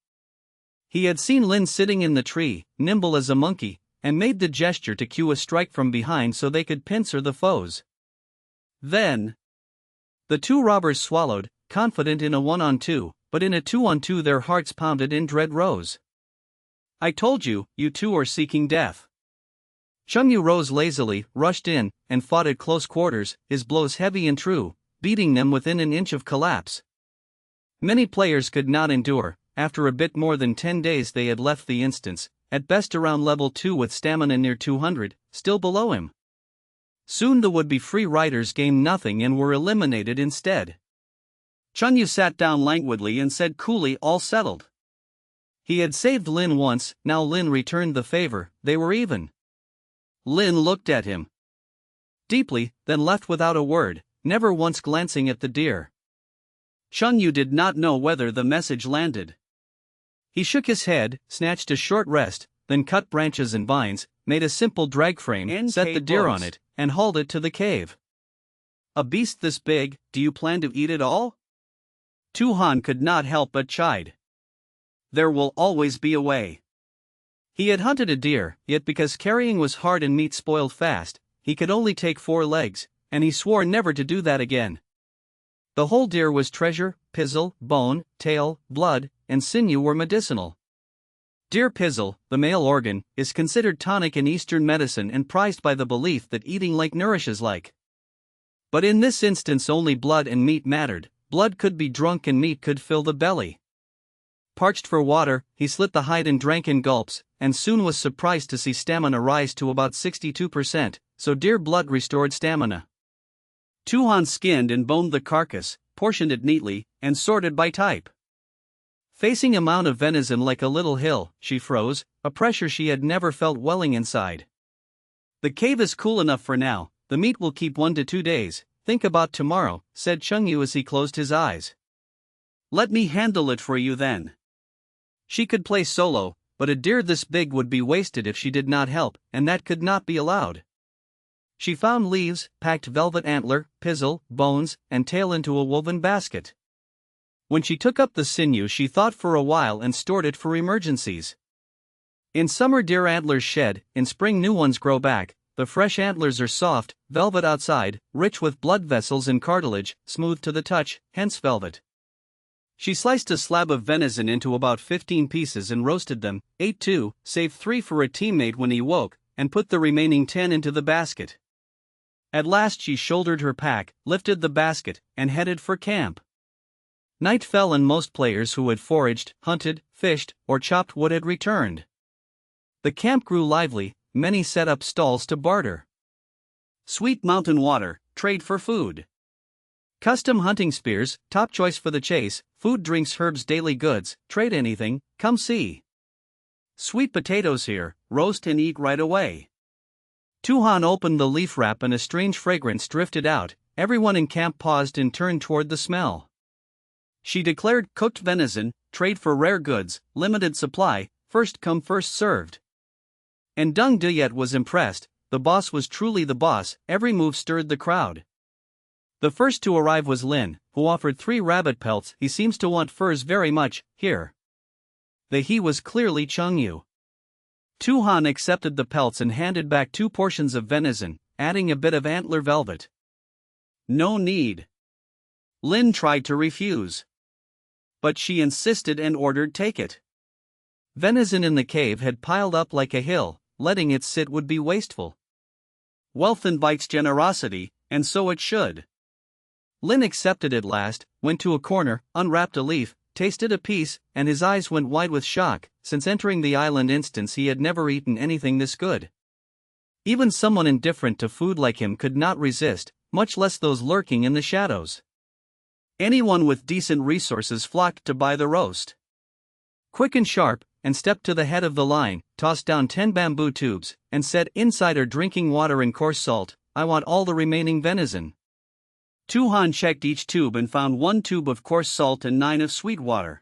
He had seen Lin sitting in the tree, nimble as a monkey, and made the gesture to cue a strike from behind so they could pincer the foes. Then, the 2 robbers swallowed, confident in a 1-on-2, but in a 2-on-2 their hearts pounded in dread rows. "I told you, you 2 are seeking death." Chunyu rose lazily, rushed in, and fought at close quarters, his blows heavy and true, beating them within an inch of collapse. Many players could not endure. After a bit more than 10 days they had left the instance, at best around level 2 with stamina near 200, still below him. Soon the would-be free riders gained nothing and were eliminated instead. Chunyu sat down languidly and said coolly, "All settled." He had saved Lin once, now Lin returned the favor, they were even. Lin looked at him deeply, then left without a word, never once glancing at the deer. Chunyu did not know whether the message landed. He shook his head, snatched a short rest, then cut branches and vines, made a simple drag frame, set the deer on it, and hauled it to the cave. A beast this big, do you plan to eat it all? Tuhan could not help but chide. There will always be a way. He had hunted a deer, yet because carrying was hard and meat spoiled fast, he could only take 4 legs, and he swore never to do that again. The whole deer was treasure, pizzle, bone, tail, blood, and sinew were medicinal. Deer pizzle, the male organ, is considered tonic in Eastern medicine and prized by the belief that eating like nourishes like. But in this instance only blood and meat mattered. Blood could be drunk and meat could fill the belly. Parched for water, he slit the hide and drank in gulps, and soon was surprised to see stamina rise to about 62%, so deer blood restored stamina. Tuhan skinned and boned the carcass, portioned it neatly, and sorted by type. Facing a mound of venison like a little hill, she froze, a pressure she had never felt welling inside. The cave is cool enough for now, the meat will keep 1 to 2 days, think about tomorrow, said Chengyu as he closed his eyes. Let me handle it for you then. She could play solo, but a deer this big would be wasted if she did not help, and that could not be allowed. She found leaves, packed velvet antler, pizzle, bones, and tail into a woven basket. When she took up the sinew she thought for a while and stored it for emergencies. In summer deer antlers shed, in spring new ones grow back. The fresh antlers are soft, velvet outside, rich with blood vessels and cartilage, smooth to the touch, hence velvet. She sliced a slab of venison into about 15 pieces and roasted them, ate 2, saved 3 for a teammate when he woke, and put the remaining 10 into the basket. At last she shouldered her pack, lifted the basket, and headed for camp. Night fell and most players who had foraged, hunted, fished, or chopped wood had returned. The camp grew lively, many set up stalls to barter. Sweet mountain water, trade for food. Custom hunting spears, top choice for the chase, food, drinks, herbs, daily goods, trade anything, come see. Sweet potatoes here, roast and eat right away. Tuhan opened the leaf wrap and a strange fragrance drifted out, everyone in camp paused and turned toward the smell. She declared cooked venison, trade for rare goods, limited supply, first come first served. And Dung Duyet was impressed, the boss was truly the boss, every move stirred the crowd. The first to arrive was Lin, who offered 3 rabbit pelts. He seems to want furs very much, here. The he was clearly Chengyu. Tuhan accepted the pelts and handed back 2 portions of venison, adding a bit of antler velvet. No need. Lin tried to refuse. But she insisted and ordered take it. Venison in the cave had piled up like a hill, letting it sit would be wasteful. Wealth invites generosity, and so it should. Lin accepted at last, went to a corner, unwrapped a leaf, tasted a piece, and his eyes went wide with shock. Since entering the island instance he had never eaten anything this good. Even someone indifferent to food like him could not resist, much less those lurking in the shadows. Anyone with decent resources flocked to buy the roast. Quick and sharp, and stepped to the head of the line, tossed down 10 bamboo tubes, and said, inside are drinking water and coarse salt, I want all the remaining venison. Tuhan checked each tube and found 1 tube of coarse salt and 9 of sweet water.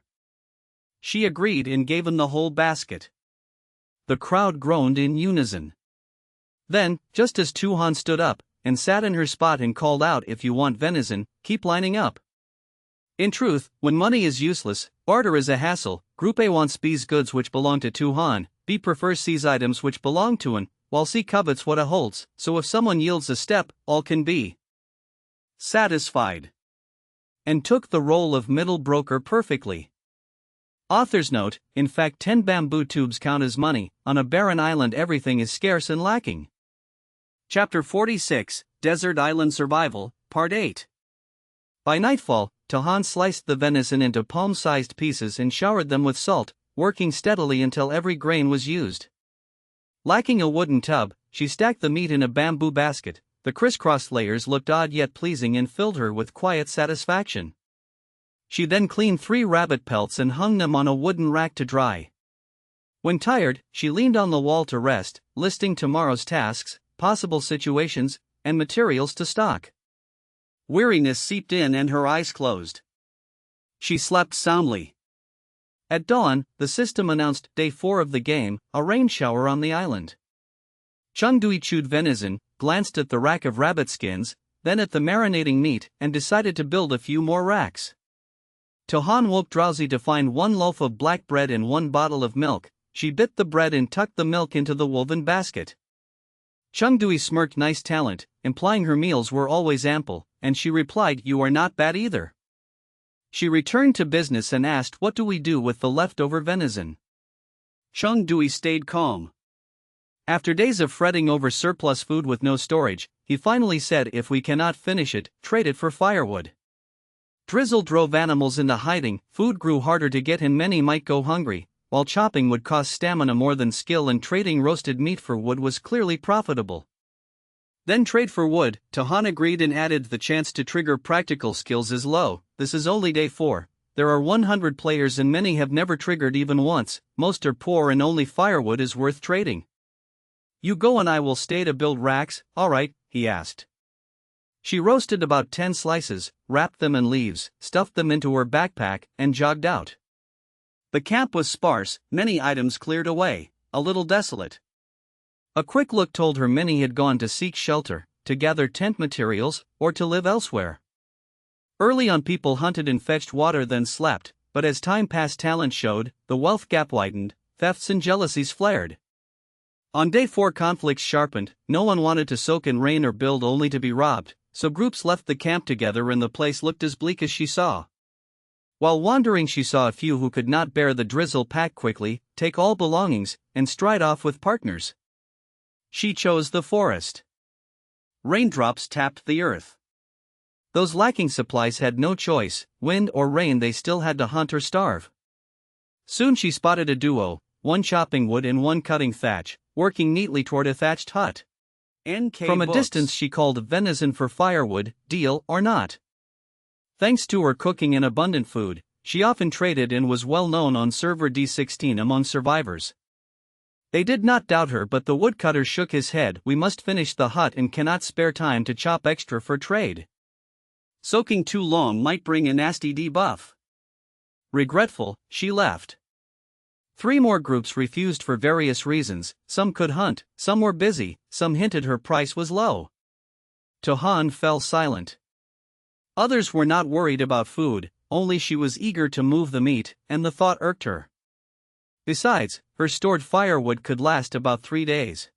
She agreed and gave him the whole basket. The crowd groaned in unison. Then, just as Tuhan stood up, and sat in her spot and called out, if you want venison, keep lining up. In truth, when money is useless, barter is a hassle. Group A wants B's goods which belong to Tuhan, B prefers C's items which belong to him, while C covets what A holds, so if someone yields a step, all can be satisfied. And took the role of middle broker perfectly. Author's note, in fact 10 bamboo tubes count as money, on a barren island everything is scarce and lacking. Chapter 46, Desert Island Survival, Part 8. By nightfall, Tuhan sliced the venison into palm-sized pieces and showered them with salt, working steadily until every grain was used. Lacking a wooden tub, she stacked the meat in a bamboo basket. The crisscrossed layers looked odd yet pleasing and filled her with quiet satisfaction. She then cleaned 3 rabbit pelts and hung them on a wooden rack to dry. When tired, she leaned on the wall to rest, listing tomorrow's tasks, possible situations, and materials to stock. Weariness seeped in and her eyes closed. She slept soundly. At dawn, the system announced day 4 of the game, a rain shower on the island. Chengdui chewed venison, glanced at the rack of rabbit skins, then at the marinating meat, and decided to build a few more racks. Tohan woke drowsy to find 1 loaf of black bread and 1 bottle of milk. She bit the bread and tucked the milk into the woven basket. Chengdui smirked, nice talent, implying her meals were always ample, and she replied, you are not bad either. She returned to business and asked, what do we do with the leftover venison? Chengdui stayed calm. After days of fretting over surplus food with no storage, he finally said, if we cannot finish it, trade it for firewood. Drizzle drove animals into hiding, food grew harder to get and many might go hungry, while chopping would cost stamina more than skill and trading roasted meat for wood was clearly profitable. Then trade for wood, Tohan agreed and added, the chance to trigger practical skills is low, this is only day 4, there are 100 players and many have never triggered even once, most are poor and only firewood is worth trading. You go and I will stay to build racks, alright, he asked. She roasted about 10 slices, wrapped them in leaves, stuffed them into her backpack, and jogged out. The camp was sparse, many items cleared away, a little desolate. A quick look told her many had gone to seek shelter, to gather tent materials, or to live elsewhere. Early on people hunted and fetched water then slept, but as time passed talent showed, the wealth gap widened, thefts and jealousies flared. On day 4 conflicts sharpened, no one wanted to soak in rain or build only to be robbed, so groups left the camp together and the place looked as bleak as she saw. While wandering she saw a few who could not bear the drizzle pack quickly, take all belongings, and stride off with partners. She chose the forest. Raindrops tapped the earth. Those lacking supplies had no choice, wind or rain they still had to hunt or starve. Soon she spotted a duo, one chopping wood and one cutting thatch, working neatly toward a thatched hut. From a distance she called venison for firewood, deal or not. Thanks to her cooking and abundant food, she often traded and was well known on server D16 among survivors. They did not doubt her, but the woodcutter shook his head, we must finish the hut and cannot spare time to chop extra for trade. Soaking too long might bring a nasty debuff. Regretful, she left. 3 more groups refused for various reasons, some could hunt, some were busy, some hinted her price was low. Tohan fell silent. Others were not worried about food, only she was eager to move the meat, and the thought irked her. Besides, her stored firewood could last about 3 days.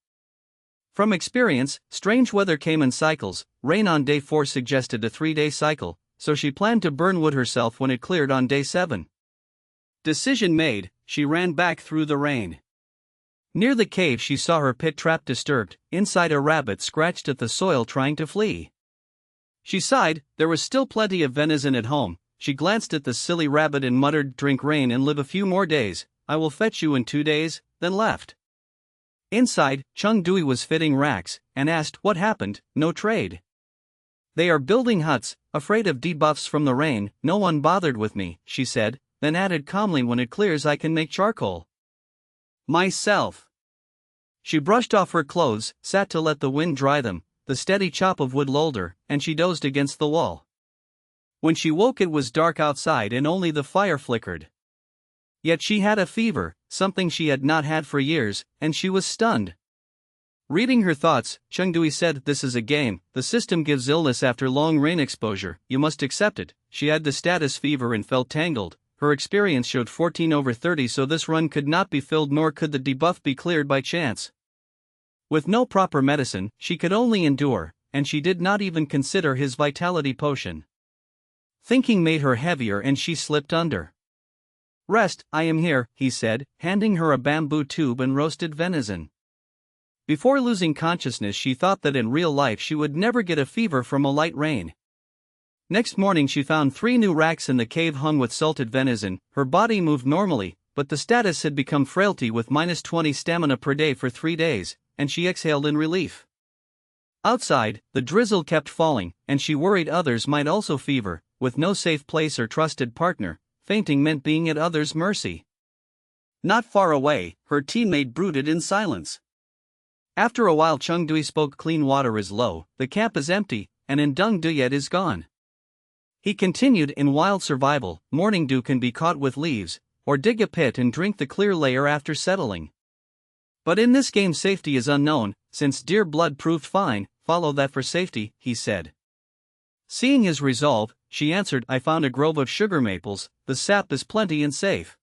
From experience, strange weather came in cycles, rain on day 4 suggested a 3-day cycle, so she planned to burn wood herself when it cleared on day 7. Decision made, she ran back through the rain. Near the cave she saw her pit trap disturbed, inside a rabbit scratched at the soil trying to flee. She sighed, there was still plenty of venison at home. She glanced at the silly rabbit and muttered, drink rain and live a few more days, I will fetch you in 2 days, then left. Inside, Chengdui was fitting racks, and asked what happened, no trade. They are building huts, afraid of debuffs from the rain, no one bothered with me, she said, then added calmly, when it clears I can make charcoal. Myself. She brushed off her clothes, sat to let the wind dry them, the steady chop of wood lulled her, and she dozed against the wall. When she woke it was dark outside and only the fire flickered. Yet she had a fever, something she had not had for years, and she was stunned. Reading her thoughts, Chengdui said, this is a game, the system gives illness after long rain exposure, you must accept it. She had the status fever and felt tangled. Her experience showed 14/30, so this run could not be filled nor could the debuff be cleared by chance. With no proper medicine, she could only endure, and she did not even consider his vitality potion. Thinking made her heavier and she slipped under. Rest, I am here, he said, handing her a bamboo tube and roasted venison. Before losing consciousness she thought that in real life she would never get a fever from a light rain. Next morning she found 3 new racks in the cave hung with salted venison. Her body moved normally, but the status had become frailty with -20 stamina per day for 3 days, and she exhaled in relief. Outside, the drizzle kept falling, and she worried others might also fever. With no safe place or trusted partner, fainting meant being at others' mercy. Not far away, her teammate brooded in silence. After a while Chengdui spoke, clean water is low, the camp is empty, and Indung Duyet is gone. He continued, in wild survival, morning dew can be caught with leaves, or dig a pit and drink the clear layer after settling. But in this game safety is unknown, since dear blood proved fine, follow that for safety, he said. Seeing his resolve, she answered, I found a grove of sugar maples, the sap is plenty and safe.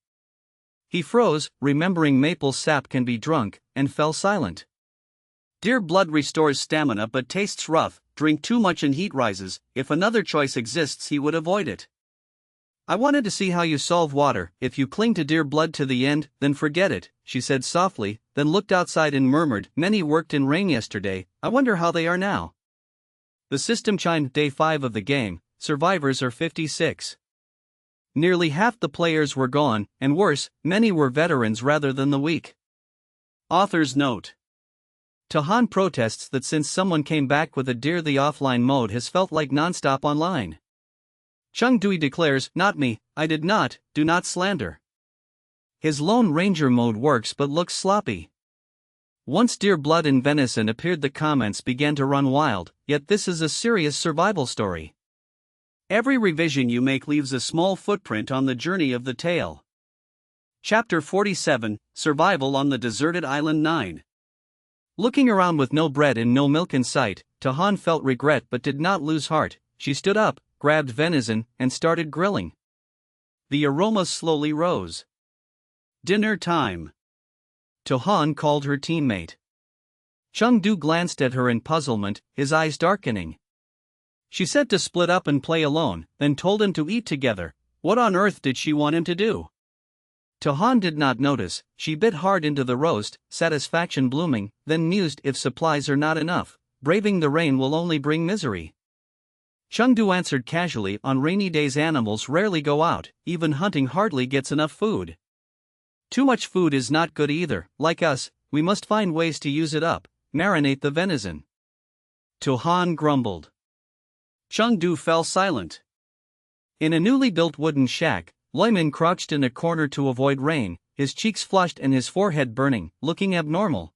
He froze, remembering maple sap can be drunk, and fell silent. Dear blood restores stamina but tastes rough, drink too much and heat rises, if another choice exists he would avoid it. I wanted to see how you solve water, if you cling to dear blood to the end, then forget it, she said softly, then looked outside and murmured, many worked in rain yesterday, I wonder how they are now. The system chimed day 5 of the game, survivors are 56. Nearly half the players were gone, and worse, many were veterans rather than the weak. Author's note. Tahan protests that since someone came back with a Dear the offline mode has felt like non-stop online. Chung Dui declares, not me, I did not, do not slander. His Lone Ranger mode works but looks sloppy. Once Dear Blood and Venison appeared the comments began to run wild, yet this is a serious survival story. Every revision you make leaves a small footprint on the journey of the tale. Chapter 47, Survival on the Deserted Island 9. Looking around with no bread and no milk in sight, Tahan felt regret but did not lose heart. She stood up, grabbed venison, and started grilling. The aroma slowly rose. Dinner time. Tahan called her teammate. Chung Du glanced at her in puzzlement, his eyes darkening. She said to split up and play alone, then told him to eat together. What on earth did she want him to do? Tahan did not notice. She bit hard into the roast, satisfaction blooming, then mused, if supplies are not enough, braving the rain will only bring misery. Chengdu answered casually, on rainy days animals rarely go out, even hunting hardly gets enough food. Too much food is not good either, like us, we must find ways to use it up, marinate the venison. Tahan grumbled. Chengdu fell silent. In a newly built wooden shack, Loimin crouched in a corner to avoid rain, his cheeks flushed and his forehead burning, looking abnormal.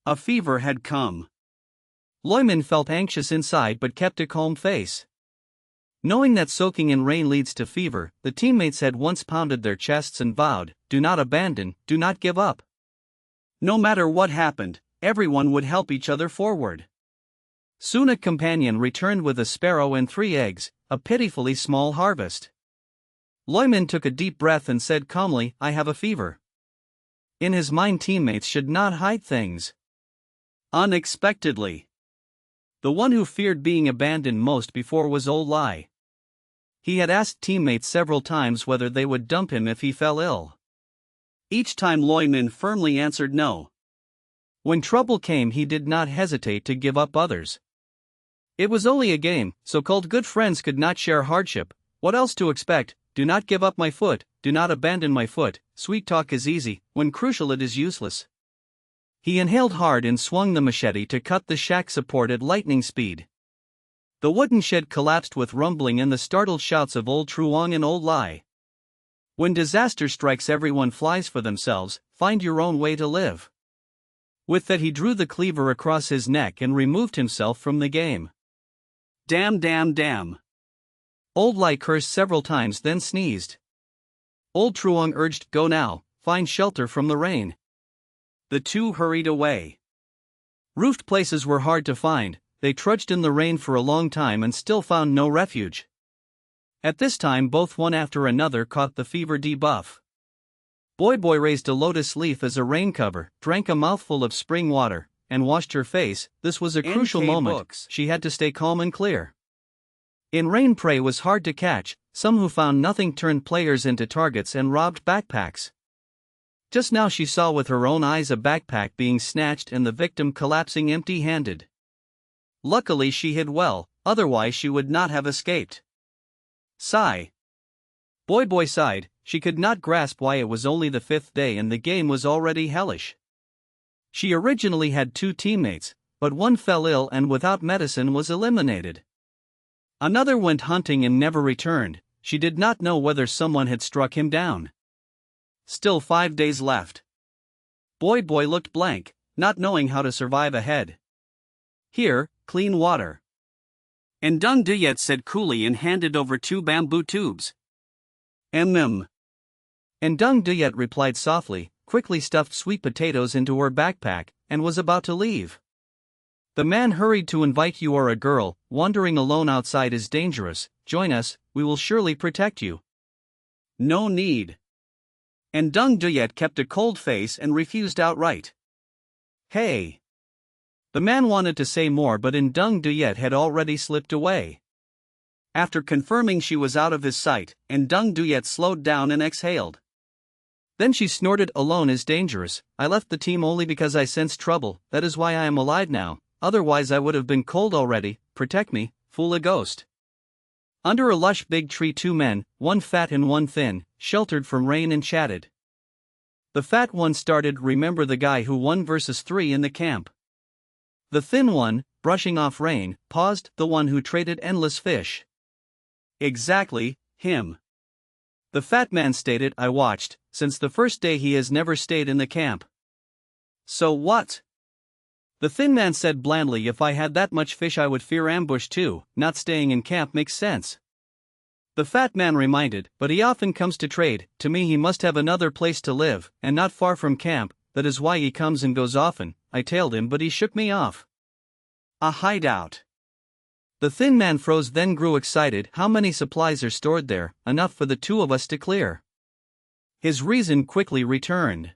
A fever had come. Loimin felt anxious inside but kept a calm face. Knowing that soaking in rain leads to fever, the teammates had once pounded their chests and vowed, do not abandon, do not give up. No matter what happened, everyone would help each other forward. Soon a companion returned with a sparrow and 3 eggs, a pitifully small harvest. Loimin took a deep breath and said calmly, I have a fever. In his mind, teammates should not hide things. Unexpectedly. The one who feared being abandoned most before was Old Lai. He had asked teammates several times whether they would dump him if he fell ill. Each time Loimin firmly answered no. When trouble came, he did not hesitate to give up others. It was only a game, so-called good friends could not share hardship. What else to expect? Do not give up my foot, do not abandon my foot. Sweet talk is easy, when crucial it is useless. He inhaled hard and swung the machete to cut the shack support at lightning speed. The wooden shed collapsed with rumbling and the startled shouts of Old Truong and Old Lai. When disaster strikes, everyone flies for themselves, find your own way to live. With that, he drew the cleaver across his neck and removed himself from the game. Damn, damn, damn. Old Lai cursed several times, then sneezed. Old Truong urged, go now, find shelter from the rain. The two hurried away. Roofed places were hard to find, they trudged in the rain for a long time and still found no refuge. At this time, both one after another caught the fever debuff. Boy raised a lotus leaf as a rain cover, drank a mouthful of spring water, and washed her face. This was a crucial moment. She had to stay calm and clear. In rain, prey was hard to catch. Some who found nothing turned players into targets and robbed backpacks. Just now she saw with her own eyes a backpack being snatched and the victim collapsing empty-handed. Luckily she hid well, otherwise she would not have escaped. Sigh. Boy sighed. She could not grasp why it was only the 5th day and the game was already hellish. She originally had 2 teammates, but one fell ill and without medicine was eliminated. Another went hunting and never returned. She did not know whether someone had struck him down. Still 5 days left. Boy looked blank, not knowing how to survive ahead. Here, clean water. And Dung Duyet said coolly and handed over 2 bamboo tubes. And Dung Duyet replied softly, quickly stuffed sweet potatoes into her backpack, and was about to leave. The man hurried to invite. You are a girl, wandering alone outside is dangerous, join us, we will surely protect you. No need. And Dung Duyet kept a cold face and refused outright. Hey. The man wanted to say more, but Dung Duyet had already slipped away. After confirming she was out of his sight, Dung Duyet slowed down and exhaled. Then she snorted, alone is dangerous, I left the team only because I sensed trouble, that is why I am alive now, otherwise I would have been cold already, protect me, fool a ghost. Under a lush big tree 2 men, one fat and one thin, sheltered from rain and chatted. The fat one started, remember the guy who won versus 3 in the camp. The thin one, brushing off rain, paused, the one who traded endless fish. Exactly, him. The fat man stated, I watched, since the first day he has never stayed in the camp. So what? The thin man said blandly, if I had that much fish I would fear ambush too, not staying in camp makes sense. The fat man reminded, but he often comes to trade, to me he must have another place to live, and not far from camp, that is why he comes and goes often. I tailed him but he shook me off. A hideout. The thin man froze, then grew excited. How many supplies are stored there? Enough for the 2 of us to clear. His reason quickly returned.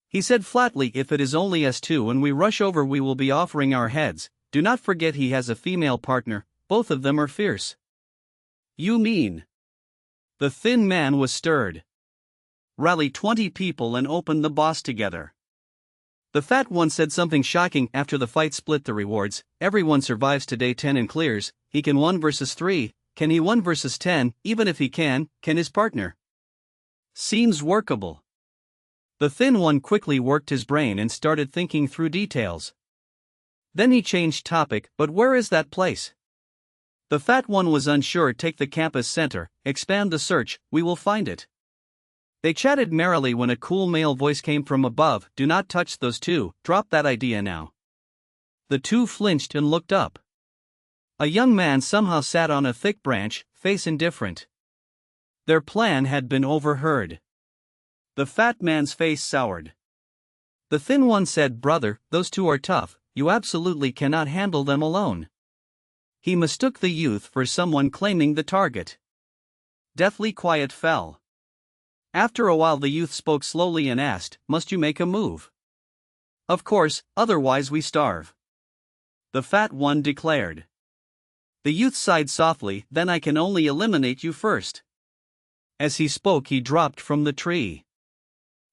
He said flatly, if it is only us 2 and we rush over we will be offering our heads, do not forget he has a female partner, both of them are fierce. You mean? The thin man was stirred. Rally 20 people and open the boss together. The fat one said something shocking, after the fight split the rewards, everyone survives to day 10 and clears, he can 1 versus 3, can he 1 versus 10, even if he can his partner? Seems workable. The thin one quickly worked his brain and started thinking through details. Then he changed topic, but where is that place? The fat one was unsure. Take the campus center, expand the search, we will find it. They chatted merrily when a cool male voice came from above, do not touch those 2, drop that idea now. The 2 flinched and looked up. A young man somehow sat on a thick branch, face indifferent. Their plan had been overheard. The fat man's face soured. The thin one said, brother, those 2 are tough, you absolutely cannot handle them alone. He mistook the youth for someone claiming the target. Deathly quiet fell. After a while the youth spoke slowly and asked, must you make a move? Of course, otherwise we starve. The fat one declared. The youth sighed softly, then I can only eliminate you first. As he spoke he dropped from the tree.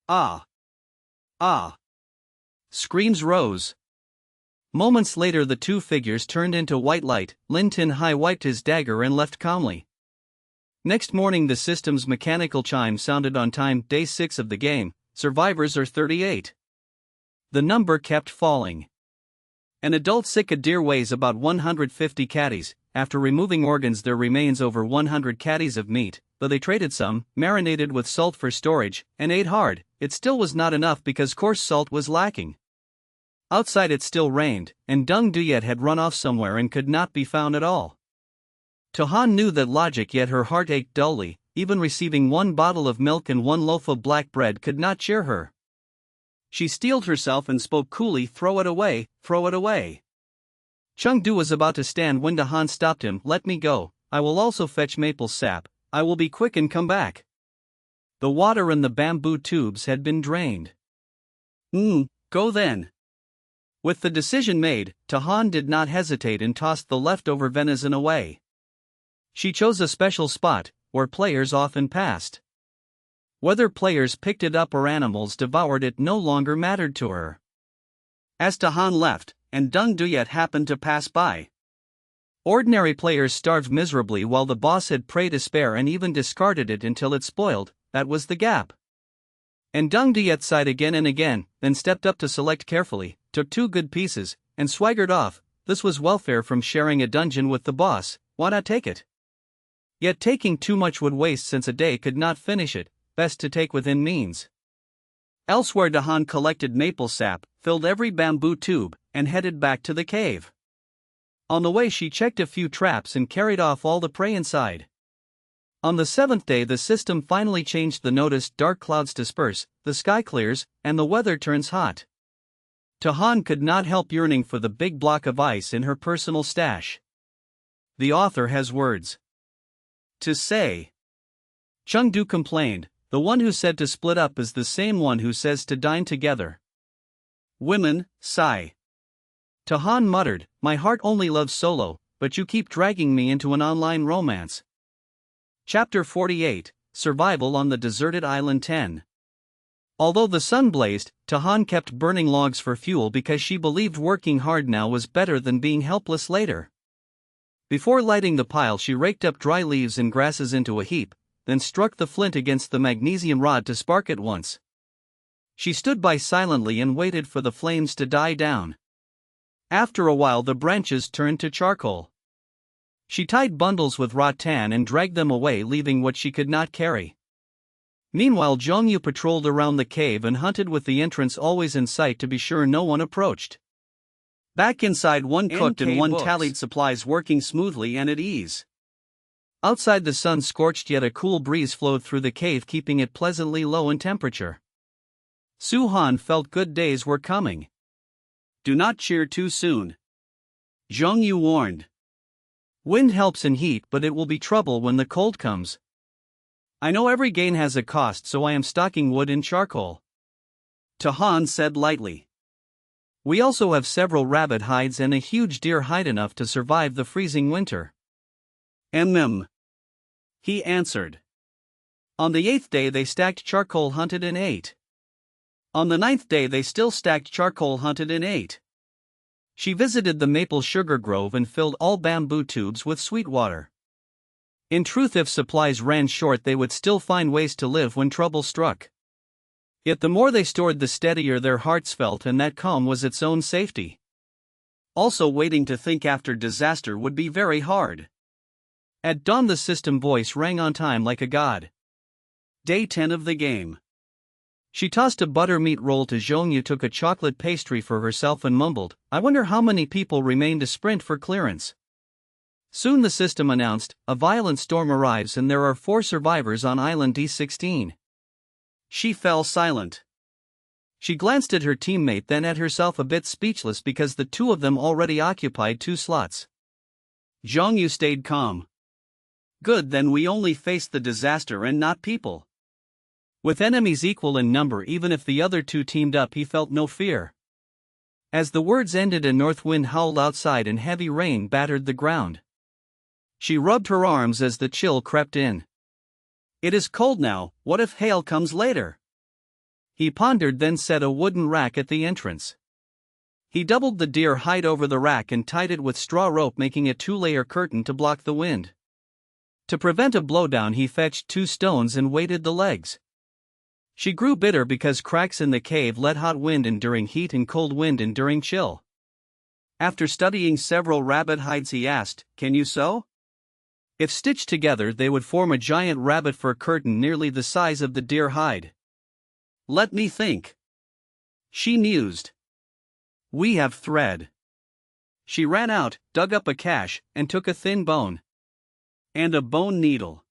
Ah! Ah! Screams rose. Moments later the 2 figures turned into white light. Lin Tin Hai wiped his dagger and left calmly. Next morning the system's mechanical chime sounded on time. Day 6 of the game, survivors are 38. The number kept falling. An adult cicadeer weighs about 150 catties. After removing organs there remains over 100 catties of meat, though they traded some, marinated with salt for storage, and ate hard, it still was not enough because coarse salt was lacking. Outside it still rained, and Dung Duyet had run off somewhere and could not be found at all. Tohan knew that logic, yet her heart ached dully. Even receiving 1 bottle of milk and 1 loaf of black bread could not cheer her. She steeled herself and spoke coolly, throw it away, throw it away. Chengdu was about to stand when Tohan stopped him, let me go, I will also fetch maple sap, I will be quick and come back. The water in the bamboo tubes had been drained. Go then. With the decision made, Tohan did not hesitate and tossed the leftover venison away. She chose a special spot, where players often passed. Whether players picked it up or animals devoured it no longer mattered to her. As Tohan left, and Dung Duyet happened to pass by. Ordinary players starved miserably while the boss had prey to spare and even discarded it until it spoiled, that was the gap. And Dung Duyet sighed again and again, then stepped up to select carefully, took 2 good pieces, and swaggered off. This was welfare from sharing a dungeon with the boss, why not take it? Yet taking too much would waste since a day could not finish it, best to take within means. Elsewhere Dahan collected maple sap, filled every bamboo tube, and headed back to the cave. On the way she checked a few traps and carried off all the prey inside. On the seventh day, the system finally changed the notice. Dark clouds disperse, the sky clears, and the weather turns hot. Tahan could not help yearning for the big block of ice in her personal stash. The author has words to say. Chengdu complained, the one who said to split up is the same one who says to dine together. Women, sigh. Tahan muttered, my heart only loves solo, but you keep dragging me into an online romance. Chapter 48, Survival on the Deserted Island 10. Although the sun blazed, Tahan kept burning logs for fuel because she believed working hard now was better than being helpless later. Before lighting the pile, she raked up dry leaves and grasses into a heap, then struck the flint against the magnesium rod to spark it once. She stood by silently and waited for the flames to die down. After a while, the branches turned to charcoal. She tied bundles with rattan and dragged them away, leaving what she could not carry. Meanwhile, Zhongyu patrolled around the cave and hunted with the entrance always in sight to be sure no one approached. Back inside, one cooked and one tallied supplies, working smoothly and at ease. Outside, the sun scorched, yet a cool breeze flowed through the cave, keeping it pleasantly low in temperature. Su Han felt good days were coming. Do not cheer too soon, Zhongyu warned. Wind helps in heat, but it will be trouble when the cold comes. I know every gain has a cost, so I am stocking wood and charcoal, Tahan said lightly. We also have several rabbit hides and a huge deer hide, enough to survive the freezing winter. He answered. On the 8th day they stacked charcoal, hunted and ate. On the 9th day they still stacked charcoal, hunted and ate. She visited the maple sugar grove and filled all bamboo tubes with sweet water. In truth, if supplies ran short, they would still find ways to live when trouble struck. Yet the more they stored, the steadier their hearts felt, and that calm was its own safety. Also, waiting to think after disaster would be very hard. At dawn, the system voice rang on time like a god. Day 10 of the game. She tossed a buttermeat roll to Zhongyu, took a chocolate pastry for herself and mumbled, I wonder how many people remain to sprint for clearance. Soon the system announced, a violent storm arrives and there are 4 survivors on island D16. She fell silent. She glanced at her teammate, then at herself, a bit speechless because the two of them already occupied 2 slots. Zhongyu stayed calm. Good, then we only faced the disaster and not people. With enemies equal in number, even if the other 2 teamed up, he felt no fear. As the words ended, a north wind howled outside and heavy rain battered the ground. She rubbed her arms as the chill crept in. It is cold now, what if hail comes later? He pondered, then set a wooden rack at the entrance. He doubled the deer hide over the rack and tied it with straw rope, making a 2-layer curtain to block the wind. To prevent a blowdown, he fetched 2 stones and weighted the legs. She grew bitter because cracks in the cave let hot wind in during heat and cold wind in during chill. After studying several rabbit hides, he asked, can you sew? If stitched together, they would form a giant rabbit fur curtain nearly the size of the deer hide. Let me think. She mused. We have thread. She ran out, dug up a cache, and took a thin bone. And a bone needle.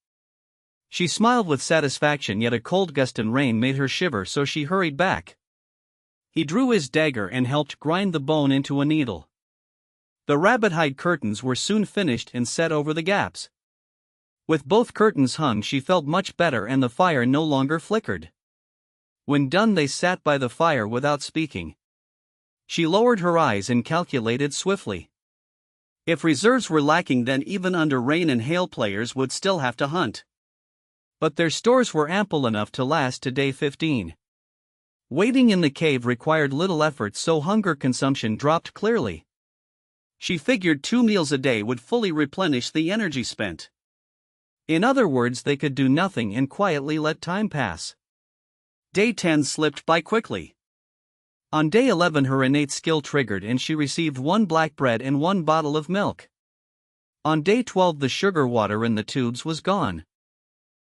She smiled with satisfaction, yet a cold gust and rain made her shiver, so she hurried back. He drew his dagger and helped grind the bone into a needle. The rabbit hide curtains were soon finished and set over the gaps. With both curtains hung, she felt much better and the fire no longer flickered. When done, they sat by the fire without speaking. She lowered her eyes and calculated swiftly. If reserves were lacking, then even under rain and hail players would still have to hunt. But their stores were ample enough to last to day 15. Waiting in the cave required little effort, so hunger consumption dropped clearly. She figured 2 meals a day would fully replenish the energy spent. In other words, they could do nothing and quietly let time pass. Day 10 slipped by quickly. On day 11, her innate skill triggered and she received 1 black bread and 1 bottle of milk. On day 12, the sugar water in the tubes was gone.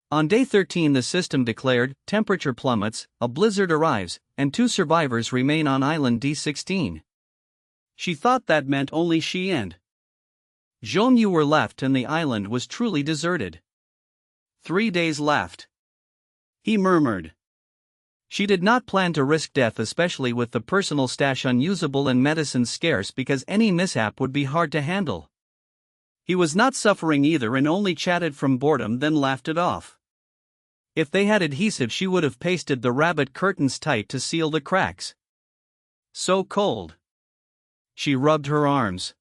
On day 13, the system declared, temperature plummets, a blizzard arrives, and 2 survivors remain on island D16. She thought that meant only she and Zhongyu were left and the island was truly deserted. 3 days left. He murmured. She did not plan to risk death, especially with the personal stash unusable and medicines scarce, because any mishap would be hard to handle. He was not suffering either and only chatted from boredom, then laughed it off. If they had adhesive, she would have pasted the rabbit curtains tight to seal the cracks. So cold. She rubbed her arms.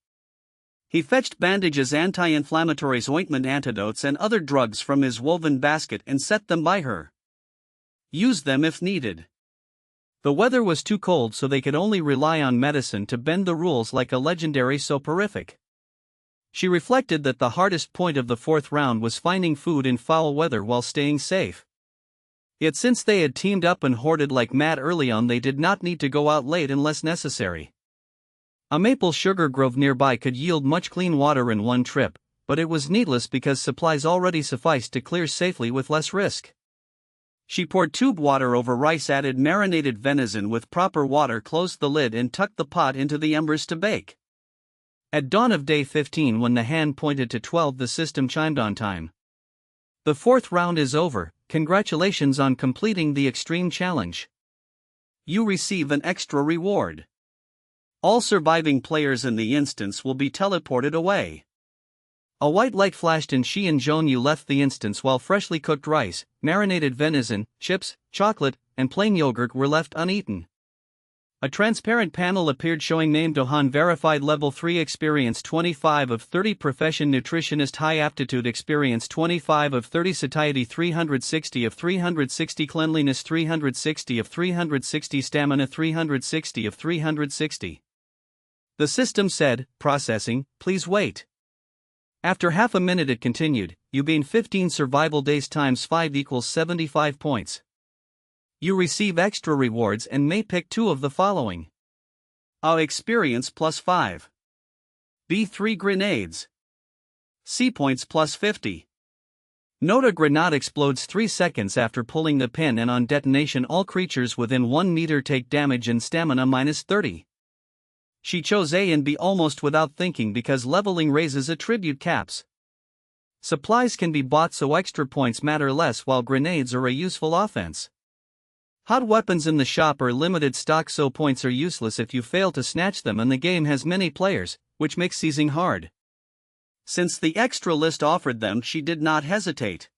He fetched bandages, anti-inflammatories, ointment, antidotes, and other drugs from his woven basket and set them by her. Use them if needed. The weather was too cold, so they could only rely on medicine to bend the rules like a legendary soporific. She reflected that the hardest point of the fourth round was finding food in foul weather while staying safe. Yet since they had teamed up and hoarded like mad early on, they did not need to go out late unless necessary. A maple sugar grove nearby could yield much clean water in one trip, but it was needless because supplies already sufficed to clear safely with less risk. She poured tube water over rice, added marinated venison with proper water, closed the lid, and tucked the pot into the embers to bake. At dawn of day 15, when the hand pointed to 12, the system chimed on time. The fourth round is over. Congratulations on completing the extreme challenge. You receive an extra reward. All surviving players in the instance will be teleported away. A white light flashed and she and Jonyu left the instance while freshly cooked rice, marinated venison, chips, chocolate, and plain yogurt were left uneaten. A transparent panel appeared showing name Dohan verified level 3 experience 25 of 30 profession nutritionist high aptitude experience 25 of 30 satiety 360 of 360 cleanliness 360 of 360 stamina 360 of 360. The system said, processing, please wait. After half a minute it continued, you gain 15 survival days times 5 equals 75 points. You receive extra rewards and may pick 2 of the following. A experience plus 5. B 3 grenades. C points plus 50. Note: a grenade explodes 3 seconds after pulling the pin, and on detonation all creatures within 1 meter take damage and stamina minus 30. She chose A and B almost without thinking because leveling raises attribute caps. Supplies can be bought so extra points matter less, while grenades are a useful offense. Hot weapons in the shop are limited stock, so points are useless if you fail to snatch them, and the game has many players, which makes seizing hard. Since the extra list offered them, she did not hesitate.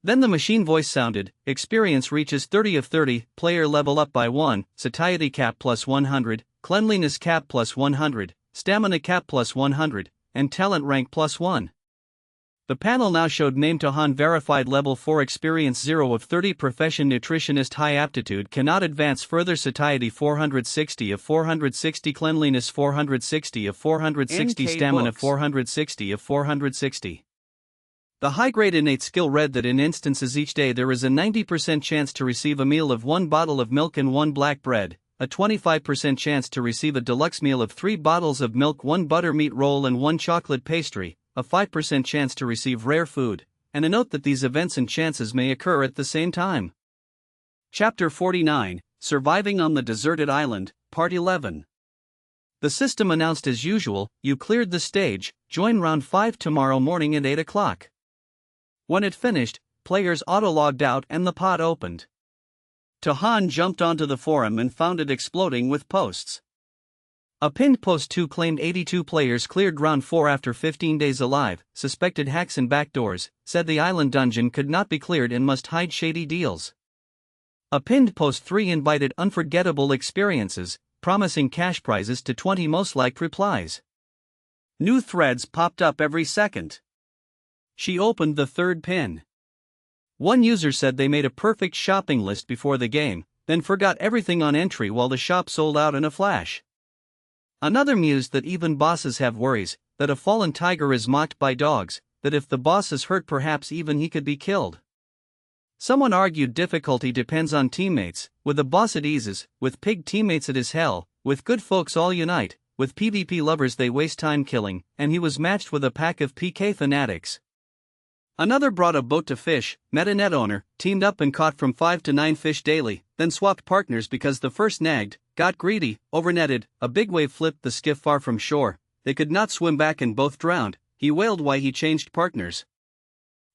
Then the machine voice sounded, experience reaches 30 of 30, player level up by 1, satiety cap plus 100, cleanliness cap plus 100, stamina cap plus 100, and talent rank plus 1. The panel now showed name Tohan verified level 4 experience 0 of 30 profession nutritionist high aptitude cannot advance further satiety 460 of 460 cleanliness 460 of 460 stamina 460 of 460. The high-grade innate skill read that in instances each day there is a 90% chance to receive a meal of 1 bottle of milk and 1 black bread, a 25% chance to receive a deluxe meal of 3 bottles of milk, 1 buttermeat roll and 1 chocolate pastry, a 5% chance to receive rare food, and a note that these events and chances may occur at the same time. Chapter 49, Surviving on the Deserted Island, Part 11. The system announced as usual, you cleared the stage, join round 5 tomorrow morning at 8 o'clock. When it finished, players auto-logged out and the pod opened. Tohan jumped onto the forum and found it exploding with posts. A pinned post 2 claimed 82 players cleared round 4 after 15 days alive, suspected hacks and backdoors, said the island dungeon could not be cleared and must hide shady deals. A pinned post 3 invited unforgettable experiences, promising cash prizes to 20 most liked replies. New threads popped up every second. She opened the third pin. One user said they made a perfect shopping list before the game, then forgot everything on entry while the shop sold out in a flash. Another mused that even bosses have worries, that a fallen tiger is mocked by dogs, that if the boss is hurt perhaps even he could be killed. Someone argued difficulty depends on teammates, with a boss it eases, with pig teammates it is hell, with good folks all unite, with PvP lovers they waste time killing, and he was matched with a pack of PK fanatics. Another brought a boat to fish, met a net owner, teamed up and caught from 5 to 9 fish daily, then swapped partners because the first nagged, got greedy, overnetted, a big wave flipped the skiff far from shore, they could not swim back and both drowned, he wailed why he changed partners.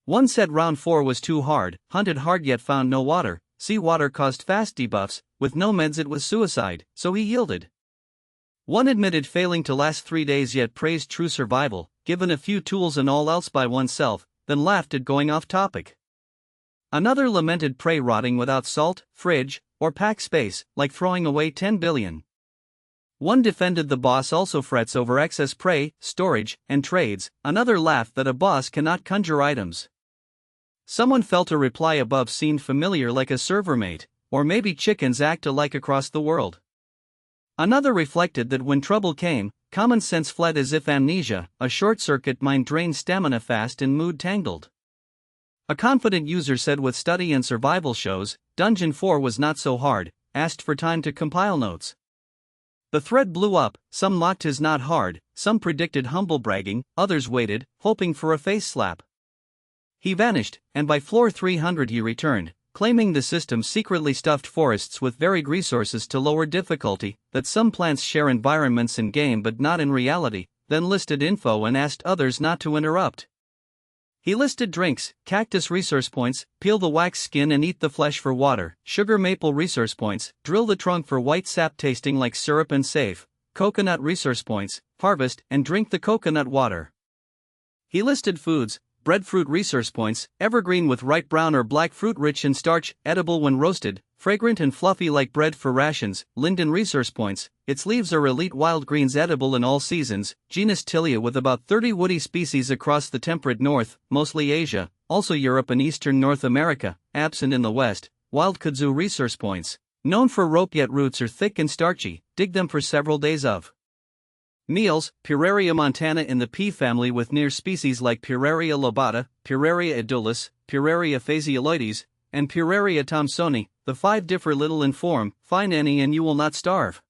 One said round 4 was too hard, hunted hard yet found no water, sea water caused fast debuffs, with no meds it was suicide, so he yielded. One admitted failing to last 3 days yet praised true survival, given a few tools and all else by oneself, then laughed at going off topic. Another lamented prey rotting without salt, fridge, or pack space, like throwing away 10 billion. One defended the boss also frets over excess prey, storage, and trades, another laughed that a boss cannot conjure items. Someone felt a reply above seemed familiar like a server mate, or maybe chickens act alike across the world. Another reflected that when trouble came, common sense fled as if amnesia, a short-circuit mind drained stamina fast and mood tangled. A confident user said with study and survival shows, Dungeon 4 was not so hard, asked for time to compile notes. The thread blew up, some mocked his not hard, some predicted humble bragging, others waited, hoping for a face slap. He vanished, and by floor 300 he returned, claiming the system secretly stuffed forests with varied resources to lower difficulty, that some plants share environments in game but not in reality, then listed info and asked others not to interrupt. He listed drinks, cactus resource points, peel the wax skin and eat the flesh for water, sugar maple resource points, drill the trunk for white sap tasting like syrup and safe, coconut resource points, harvest and drink the coconut water. He listed foods, breadfruit resource points, evergreen with ripe brown or black fruit rich in starch, edible when roasted, fragrant and fluffy like bread for rations, linden resource points, its leaves are elite wild greens edible in all seasons, genus Tilia with about 30 woody species across the temperate north, mostly Asia, also Europe and eastern North America, absent in the west, wild kudzu resource points, known for rope yet roots are thick and starchy, dig them for several days of. Meals, Puraria montana in the pea family with near species like Puraria lobata, Puraria edulis, Puraria phaseoloides, and Puraria thomsoni, the 5 differ little in form, find any and you will not starve.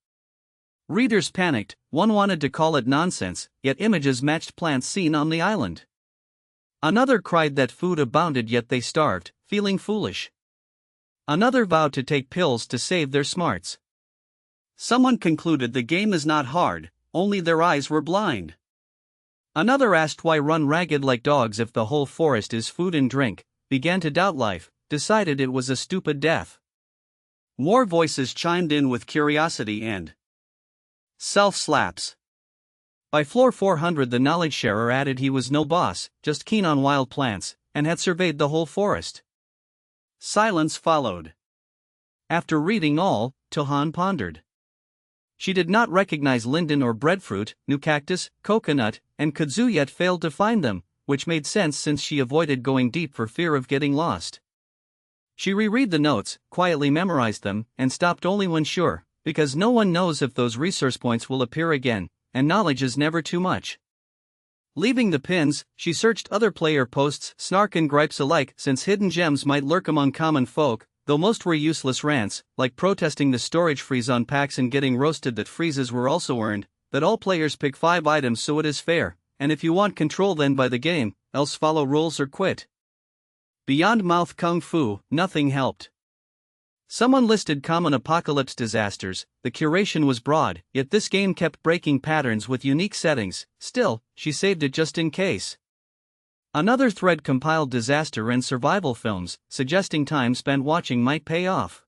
Readers panicked, one wanted to call it nonsense, yet images matched plants seen on the island. Another cried that food abounded yet they starved, feeling foolish. Another vowed to take pills to save their smarts. Someone concluded the game is not hard, only their eyes were blind. Another asked why run ragged like dogs if the whole forest is food and drink, began to doubt life, decided it was a stupid death. More voices chimed in with curiosity and self-slaps. By floor 400 the knowledge sharer added he was no boss, just keen on wild plants, and had surveyed the whole forest. Silence followed. After reading all, Tohan pondered. She did not recognize linden or breadfruit, new cactus, coconut, and kudzu yet failed to find them, which made sense since she avoided going deep for fear of getting lost. She reread the notes, quietly memorized them, and stopped only when sure, because no one knows if those resource points will appear again, and knowledge is never too much. Leaving the pins, she searched other player posts, snark and gripes alike, since hidden gems might lurk among common folk, though most were useless rants, like protesting the storage freeze on packs and getting roasted that freezes were also earned, that all players pick 5 items so it is fair, and if you want control then buy the game, else follow rules or quit. Beyond mouth kung fu, nothing helped. Someone listed common apocalypse disasters, the curation was broad, yet this game kept breaking patterns with unique settings, still, she saved it just in case. Another thread compiled disaster and survival films, suggesting time spent watching might pay off.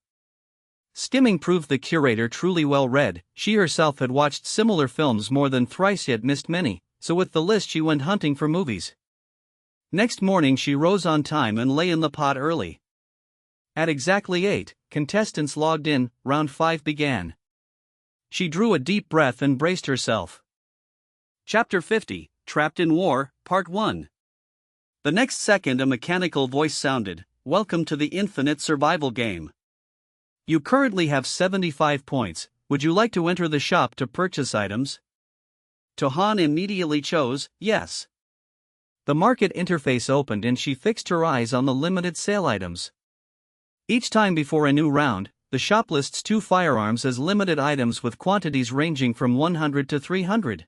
Skimming proved the curator truly well read, she herself had watched similar films more than thrice yet missed many, so with the list she went hunting for movies. Next morning she rose on time and lay in the pot early. At exactly 8, contestants logged in, round 5 began. She drew a deep breath and braced herself. Chapter 50, Trapped in War, Part 1. The next second a mechanical voice sounded, "Welcome to the infinite survival game. You currently have 75 points, would you like to enter the shop to purchase items?" Tohan immediately chose, yes. The market interface opened and she fixed her eyes on the limited sale items. Each time before a new round, the shop lists 2 firearms as limited items with quantities ranging from 100 to 300.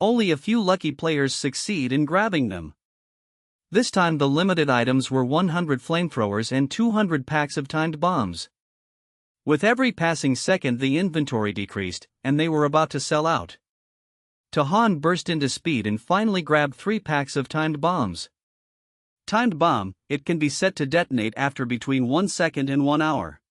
Only a few lucky players succeed in grabbing them. This time the limited items were 100 flamethrowers and 200 packs of timed bombs. With every passing second the inventory decreased, and they were about to sell out. Tohan burst into speed and finally grabbed 3 packs of timed bombs. Timed bomb, it can be set to detonate after between 1 second and 1 hour.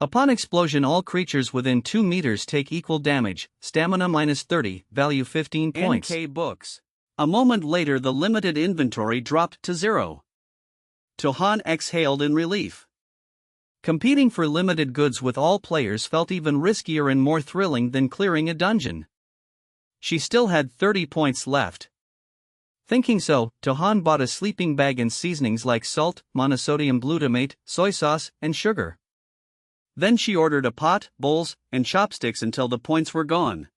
Upon explosion, all creatures within 2 meters take equal damage, stamina -30, value 15 points. NK books. A moment later, the limited inventory dropped to 0. Tohan exhaled in relief. Competing for limited goods with all players felt even riskier and more thrilling than clearing a dungeon. She still had 30 points left. Thinking so, Tohan bought a sleeping bag and seasonings like salt, monosodium glutamate, soy sauce, and sugar. Then she ordered a pot, bowls, and chopsticks until the points were gone.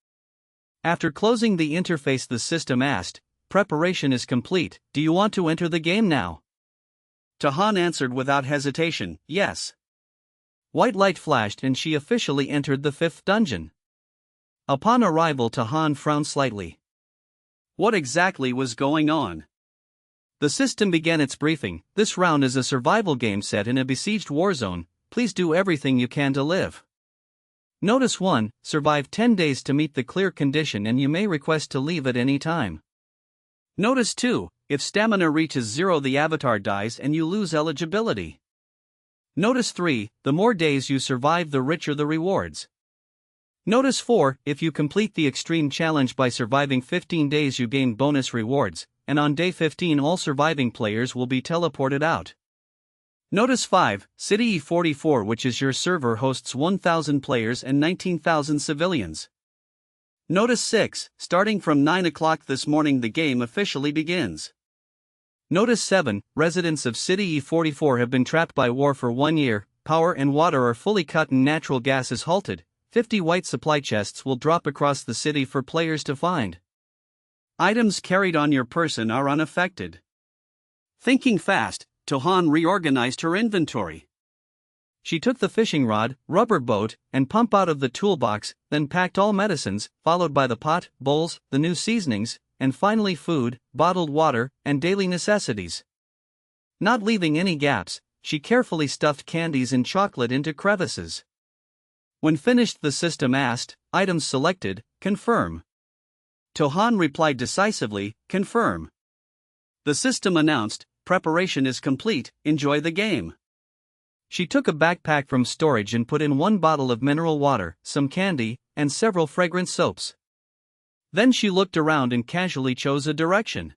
After closing the interface, the system asked, "Preparation is complete, do you want to enter the game now?" Tohan answered without hesitation, "Yes." White light flashed and she officially entered the 5th dungeon. Upon arrival, Tohan frowned slightly. What exactly was going on? The system began its briefing. "This round is a survival game set in a besieged war zone. Please do everything you can to live. Notice 1, survive 10 days to meet the clear condition and you may request to leave at any time. Notice 2, if stamina reaches 0 the avatar dies and you lose eligibility. Notice 3, the more days you survive the richer the rewards. Notice 4, if you complete the extreme challenge by surviving 15 days you gain bonus rewards, and on day 15 all surviving players will be teleported out. Notice 5, City E44, which is your server, hosts 1,000 players and 19,000 civilians. Notice 6, starting from 9 o'clock this morning the game officially begins. Notice 7, residents of City E44 have been trapped by war for 1 year, power and water are fully cut and natural gas is halted. 50 white supply chests will drop across the city for players to find. Items carried on your person are unaffected." Thinking fast, Tohan reorganized her inventory. She took the fishing rod, rubber boat, and pump out of the toolbox, then packed all medicines, followed by the pot, bowls, the new seasonings, and finally food, bottled water, and daily necessities. Not leaving any gaps, she carefully stuffed candies and chocolate into crevices. When finished, the system asked, "Items selected, confirm." Tohan replied decisively, "Confirm." The system announced, "Preparation is complete, enjoy the game." She took a backpack from storage and put in 1 bottle of mineral water, some candy, and several fragrant soaps. Then she looked around and casually chose a direction.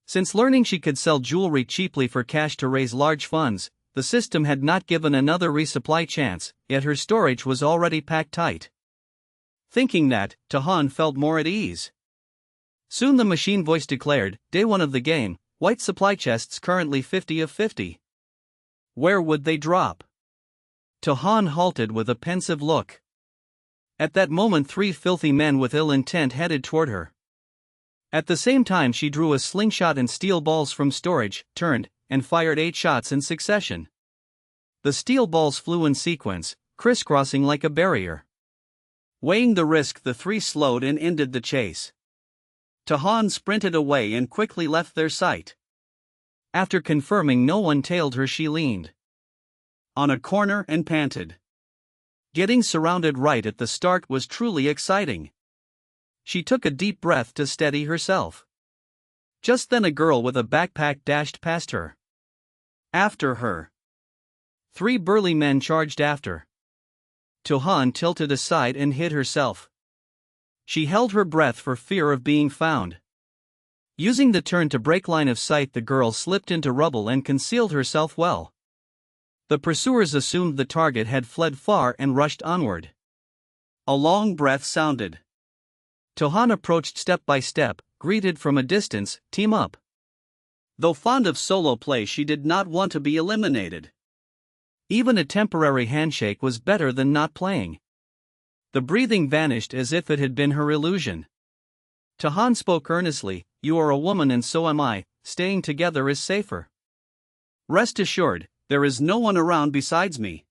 Since learning she could sell jewelry cheaply for cash to raise large funds, the system had not given another resupply chance, yet her storage was already packed tight. Thinking that, Tohan felt more at ease. Soon the machine voice declared, "Day 1 of the game, white supply chests currently 50 of 50. Where would they drop?" Tohan halted with a pensive look. At that moment 3 filthy men with ill intent headed toward her. At the same time she drew a slingshot and steel balls from storage, turned, and fired 8 shots in succession. The steel balls flew in sequence, crisscrossing like a barrier. Weighing the risk, the 3 slowed and ended the chase. Tohan sprinted away and quickly left their sight. After confirming no one tailed her, she leaned on a corner and panted. Getting surrounded right at the start was truly exciting. She took a deep breath to steady herself. Just then a girl with a backpack dashed past her. After her, 3 burly men charged after. Tohan tilted aside and hid herself. She held her breath for fear of being found. Using the turn to break line of sight, the girl slipped into rubble and concealed herself well. The pursuers assumed the target had fled far and rushed onward. A long breath sounded. Tohan approached step by step, greeted from a distance, "Team up." Though fond of solo play, she did not want to be eliminated. Even a temporary handshake was better than not playing. The breathing vanished as if it had been her illusion. Tohan spoke earnestly, "You are a woman and so am I, staying together is safer. Rest assured, there is no one around besides me.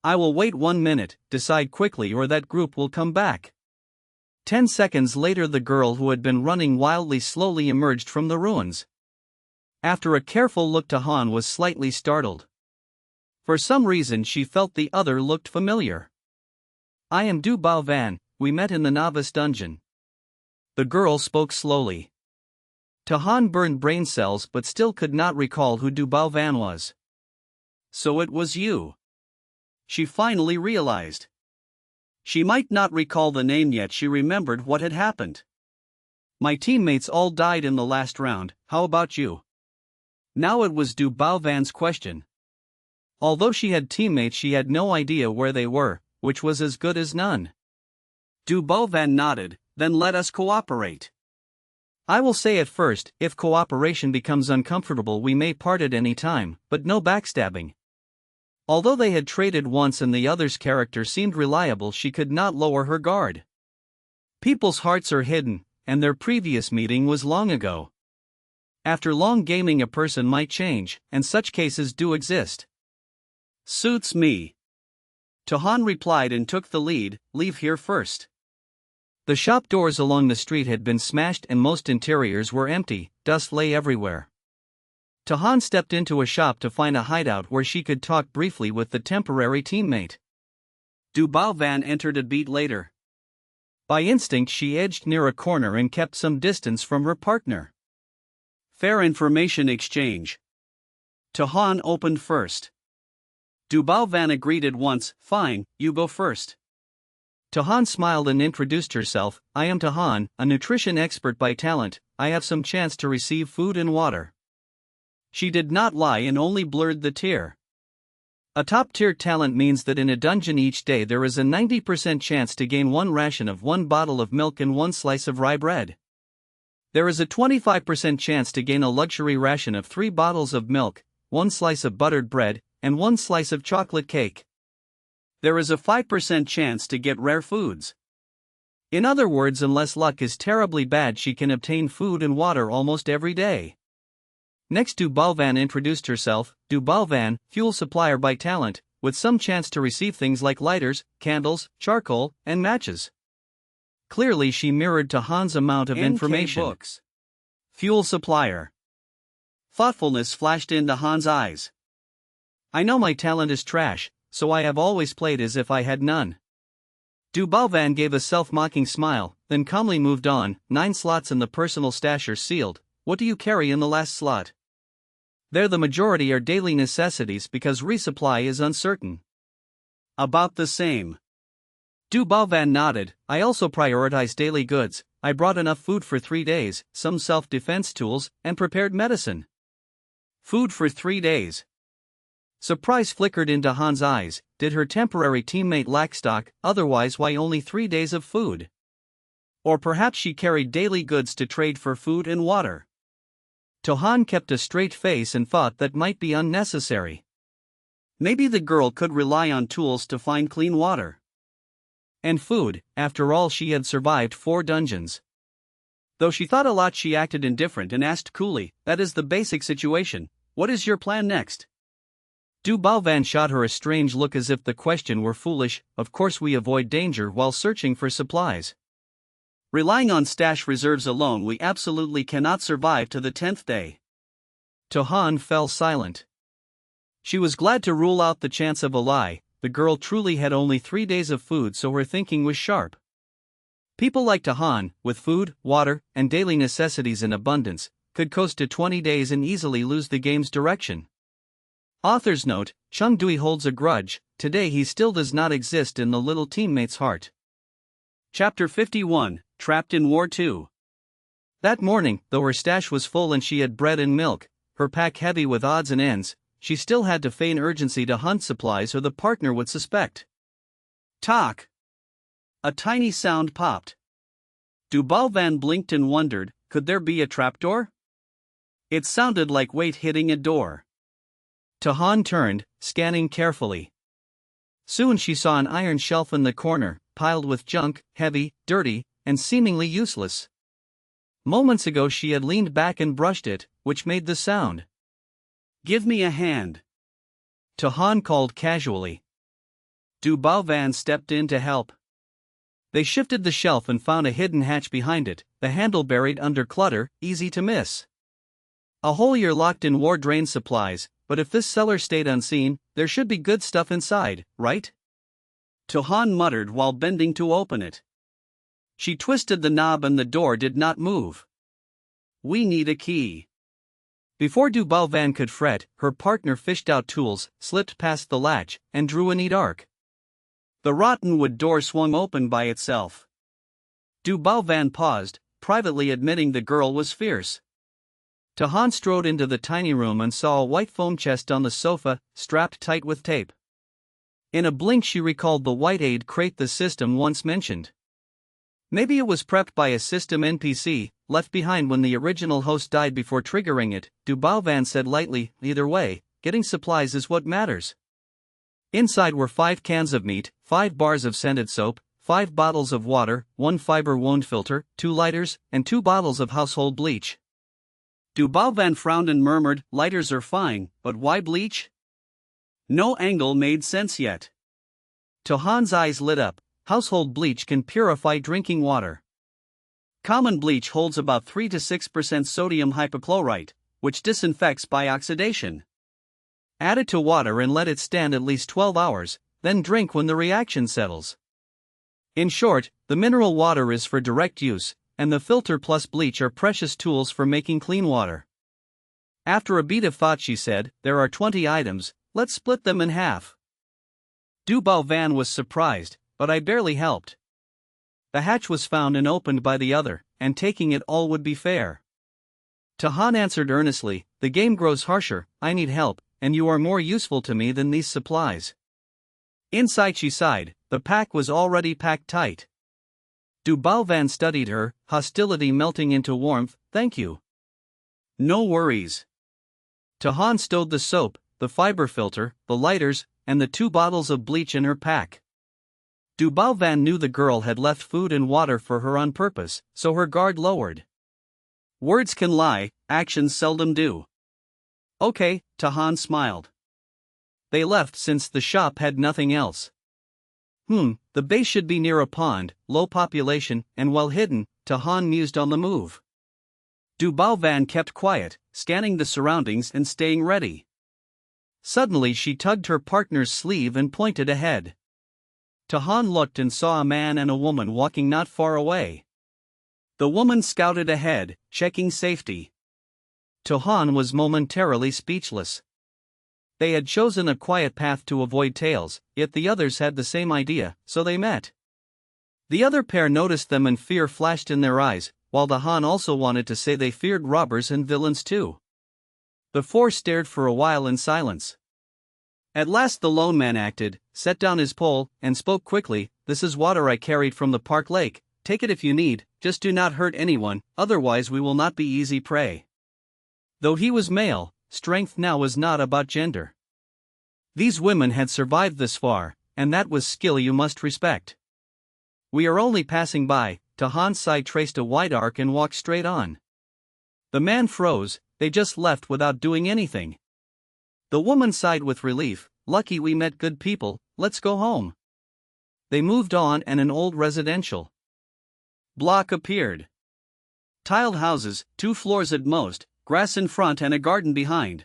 I will wait 1 minute, decide quickly or that group will come back." 10 seconds later the girl who had been running wildly slowly emerged from the ruins. After a careful look, Tohan was slightly startled. For some reason she felt the other looked familiar. "I am Du Bao Van, we met in the novice dungeon." The girl spoke slowly. Tahan burned brain cells but still could not recall who Du Van was. So it was you. She finally realized. She might not recall the name yet, she remembered what had happened. My teammates all died in the last round, how about you? Now it was Du Van's question. Although she had teammates, she had no idea where they were, which was as good as none. Du Van nodded, then let us cooperate. I will say at first, if cooperation becomes uncomfortable we may part at any time, but no backstabbing. Although they had traded once and the other's character seemed reliable, she could not lower her guard. People's hearts are hidden, and their previous meeting was long ago. After long gaming a person might change, and such cases do exist. Suits me. Tahan replied and took the lead, leave here first. The shop doors along the street had been smashed and most interiors were empty, dust lay everywhere. Tahan stepped into a shop to find a hideout where she could talk briefly with the temporary teammate. Du Van entered a beat later. By instinct she edged near a corner and kept some distance from her partner. Fair information exchange. Tahan opened first. Du Van agreed at once, fine, you go first. Tahan smiled and introduced herself, I am Tahan, a nutrition expert by talent, I have some chance to receive food and water. She did not lie and only blurred the tier. A top-tier talent means that in a dungeon each day there is a 90% chance to gain one ration of 1 bottle of milk and 1 slice of rye bread. There is a 25% chance to gain a luxury ration of 3 bottles of milk, 1 slice of buttered bread, and 1 slice of chocolate cake. There is a 5% chance to get rare foods. In other words, unless luck is terribly bad, she can obtain food and water almost every day. Next, Du Van introduced herself, Du Van, fuel supplier by talent, with some chance to receive things like lighters, candles, charcoal, and matches. Clearly she mirrored Tahan's amount of information. Books. Fuel supplier. Thoughtfulness flashed in Tahan's eyes. I know my talent is trash, so I have always played as if I had none. Du Van gave a self-mocking smile, then calmly moved on, 9 slots in the personal stash are sealed, what do you carry in the last slot? There the majority are daily necessities because resupply is uncertain. About the same. Du Van nodded, I also prioritize daily goods, I brought enough food for 3 days, some self-defense tools, and prepared medicine. Food for 3 days. Surprise flickered in Tahan's eyes, did her temporary teammate lack stock, otherwise why only 3 days of food? Or perhaps she carried daily goods to trade for food and water. Tahan kept a straight face and thought that might be unnecessary. Maybe the girl could rely on tools to find clean water. And food, after all she had survived 4 dungeons. Though she thought a lot she acted indifferent and asked coolly, that is the basic situation, what is your plan next? Du Van shot her a strange look as if the question were foolish, of course we avoid danger while searching for supplies. Relying on stash reserves alone we absolutely cannot survive to the 10th day. Tahan fell silent. She was glad to rule out the chance of a lie, the girl truly had only 3 days of food so her thinking was sharp. People like Tahan, with food, water, and daily necessities in abundance, could coast to 20 days and easily lose the game's direction. Author's note, Chung Dui holds a grudge, today he still does not exist in the little teammate's heart. Chapter 51, Trapped in War 2. That morning, though her stash was full and she had bread and milk, her pack heavy with odds and ends, she still had to feign urgency to hunt supplies or the partner would suspect. Talk. A tiny sound popped. Du Van blinked and wondered, could there be a trapdoor? It sounded like weight hitting a door. Tahan turned, scanning carefully. Soon she saw an iron shelf in the corner, piled with junk, heavy, dirty, and seemingly useless. Moments ago she had leaned back and brushed it, which made the sound. Give me a hand. Tahan called casually. Du Van stepped in to help. They shifted the shelf and found a hidden hatch behind it, the handle buried under clutter, easy to miss. A whole year locked in war drained supplies, but if this cellar stayed unseen, there should be good stuff inside, right? Tahan muttered while bending to open it. She twisted the knob and the door did not move. we need a key. Before Duval Van could fret, her partner fished out tools, slipped past the latch, and drew a neat arc. The rotten wood door swung open by itself. Duval Van paused, privately admitting the girl was fierce. Tahan strode into the tiny room and saw a white foam chest on the sofa, strapped tight with tape. In a blink she recalled the white aid crate the system once mentioned. Maybe it was prepped by a system NPC, left behind when the original host died before triggering it, Duval Van said lightly. Either way, getting supplies is what matters. Inside were 5 cans of meat, 5 bars of scented soap, 5 bottles of water, 1 fiber wound filter, 2 lighters, and 2 bottles of household bleach. Duval Van frowned and murmured, lighters are fine, but why bleach? No angle made sense yet. Tahan's eyes lit up. Household bleach can purify drinking water. Common bleach holds about 3 to 6% sodium hypochlorite, which disinfects by oxidation. Add it to water and let it stand at least 12 hours, then drink when the reaction settles. In short, the mineral water is for direct use, and the filter plus bleach are precious tools for making clean water. After a beat of thought she said, there are 20 items, let's split them in half. Duval Van was surprised, but I barely helped. The hatch was found and opened by the other, and taking it all would be fair. Tahan answered earnestly, the game grows harsher, I need help, and you are more useful to me than these supplies. Inside she sighed, the pack was already packed tight. Duval Van studied her, hostility melting into warmth. Thank you. No worries. Tahan stowed the soap, the fiber filter, the lighters, and the 2 bottles of bleach in her pack. Duval Van knew the girl had left food and water for her on purpose, so her guard lowered. Words can lie, actions seldom do. Okay, Tahan smiled. They left since the shop had nothing else. The base should be near a pond, low population, and well hidden, Tahan mused on the move. Duval Van kept quiet, scanning the surroundings and staying ready. Suddenly she tugged her partner's sleeve and pointed ahead. Tahan looked and saw a man and a woman walking not far away. The woman scouted ahead, checking safety. Tahan was momentarily speechless. They had chosen a quiet path to avoid tails, yet the others had the same idea, so they met. The other pair noticed them and fear flashed in their eyes, while Tahan also wanted to say they feared robbers and villains too. The 4 stared for a while in silence. At last the lone man acted, set down his pole, and spoke quickly, this is water I carried from the park lake, take it if you need, just do not hurt anyone, otherwise we will not be easy prey. Though he was male, strength now was not about gender. These women had survived this far, and that was skill you must respect. We are only passing by, Tahan's side traced a wide arc and walked straight on. The man froze, they just left without doing anything. The woman sighed with relief, lucky we met good people, let's go home. They moved on and an old residential block appeared. Tiled houses, 2 floors at most, grass in front and a garden behind.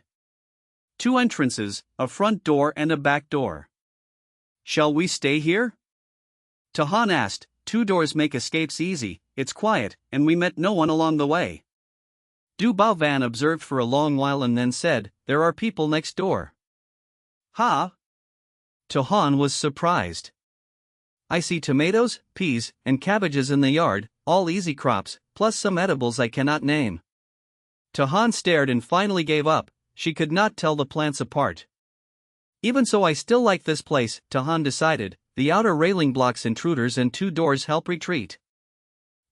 2 entrances, a front door and a back door. Shall we stay here? Tahan asked, 2 doors make escapes easy, it's quiet, and we met no one along the way. Duval Van observed for a long while and then said, there are people next door. Ha? Tahan was surprised. I see tomatoes, peas, and cabbages in the yard, all easy crops, plus some edibles I cannot name. Tahan stared and finally gave up, she could not tell the plants apart. Even so I still like this place, Tahan decided, the outer railing blocks intruders and 2 doors help retreat.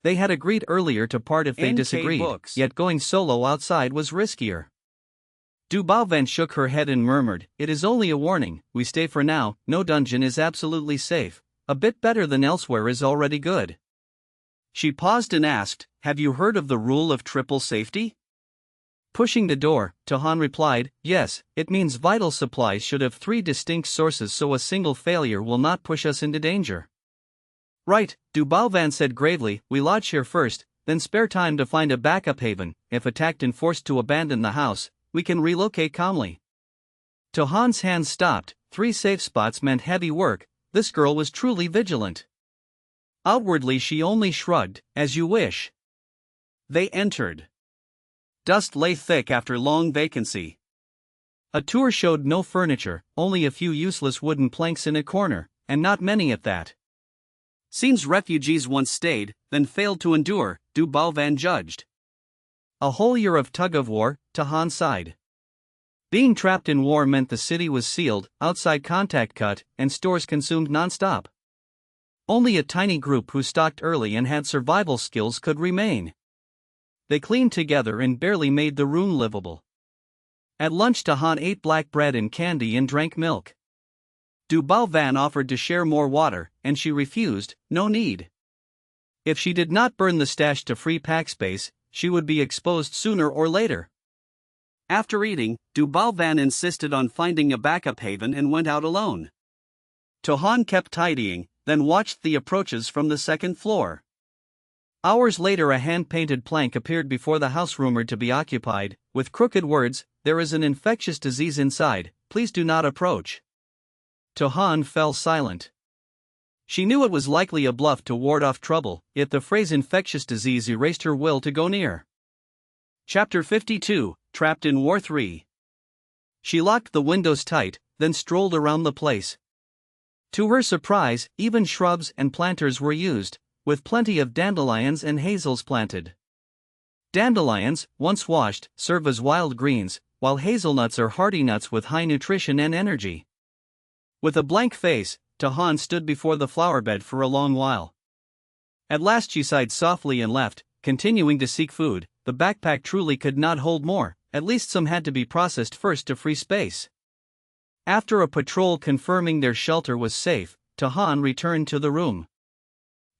They had agreed earlier to part if they disagreed, yet going solo outside was riskier. Duval Van shook her head and murmured, it is only a warning, we stay for now, no dungeon is absolutely safe, a bit better than elsewhere is already good. She paused and asked, have you heard of the rule of triple safety? Pushing the door, Tahan replied, yes, it means vital supplies should have 3 distinct sources so a single failure will not push us into danger. Right, Duval Van said gravely, we lodge here first, then spare time to find a backup haven, if attacked and forced to abandon the house, we can relocate calmly. Tahan's hands stopped, 3 safe spots meant heavy work, this girl was truly vigilant. Outwardly she only shrugged, as you wish. They entered. Dust lay thick after long vacancy. A tour showed no furniture, only a few useless wooden planks in a corner, and not many at that. Seems refugees once stayed, then failed to endure, Du Balvan judged. A whole year of tug-of-war, Tahan sighed. Being trapped in war meant the city was sealed, outside contact cut, and stores consumed non-stop. Only a tiny group who stocked early and had survival skills could remain. They cleaned together and barely made the room livable. At lunch Tahan ate black bread and candy and drank milk. Du Balvan offered to share more water, and she refused, no need. If she did not burn the stash to free pack space, she would be exposed sooner or later. After eating, Du Balvan insisted on finding a backup haven and went out alone. Tahan kept tidying, then watched the approaches from the second floor. Hours later a hand-painted plank appeared before the house rumored to be occupied, with crooked words, "There is an infectious disease inside, please do not approach." Tahan fell silent. She knew it was likely a bluff to ward off trouble, yet the phrase infectious disease erased her will to go near. Chapter 52, Trapped in War 3. She locked the windows tight, then strolled around the place. To her surprise, even shrubs and planters were used, with plenty of dandelions and hazels planted. Dandelions, once washed, serve as wild greens, while hazelnuts are hardy nuts with high nutrition and energy. With a blank face, Tahan stood before the flowerbed for a long while. At last she sighed softly and left, continuing to seek food. The backpack truly could not hold more, at least some had to be processed first to free space. After a patrol confirming their shelter was safe, Tahan returned to the room.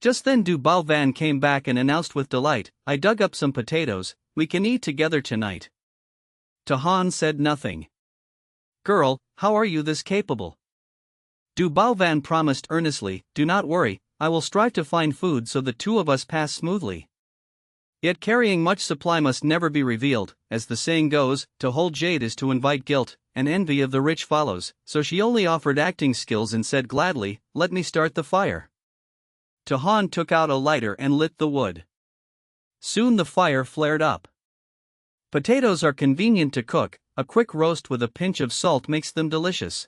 Just then Du Balvan came back and announced with delight, "I dug up some potatoes, we can eat together tonight." Tahan said nothing. "Girl, how are you this capable?" Du Balvan promised earnestly, "Do not worry, I will strive to find food so the two of us pass smoothly." Yet carrying much supply must never be revealed, as the saying goes, to hold jade is to invite guilt, and envy of the rich follows, so she only offered acting skills and said gladly, "Let me start the fire." Tahan took out a lighter and lit the wood. Soon the fire flared up. Potatoes are convenient to cook, a quick roast with a pinch of salt makes them delicious.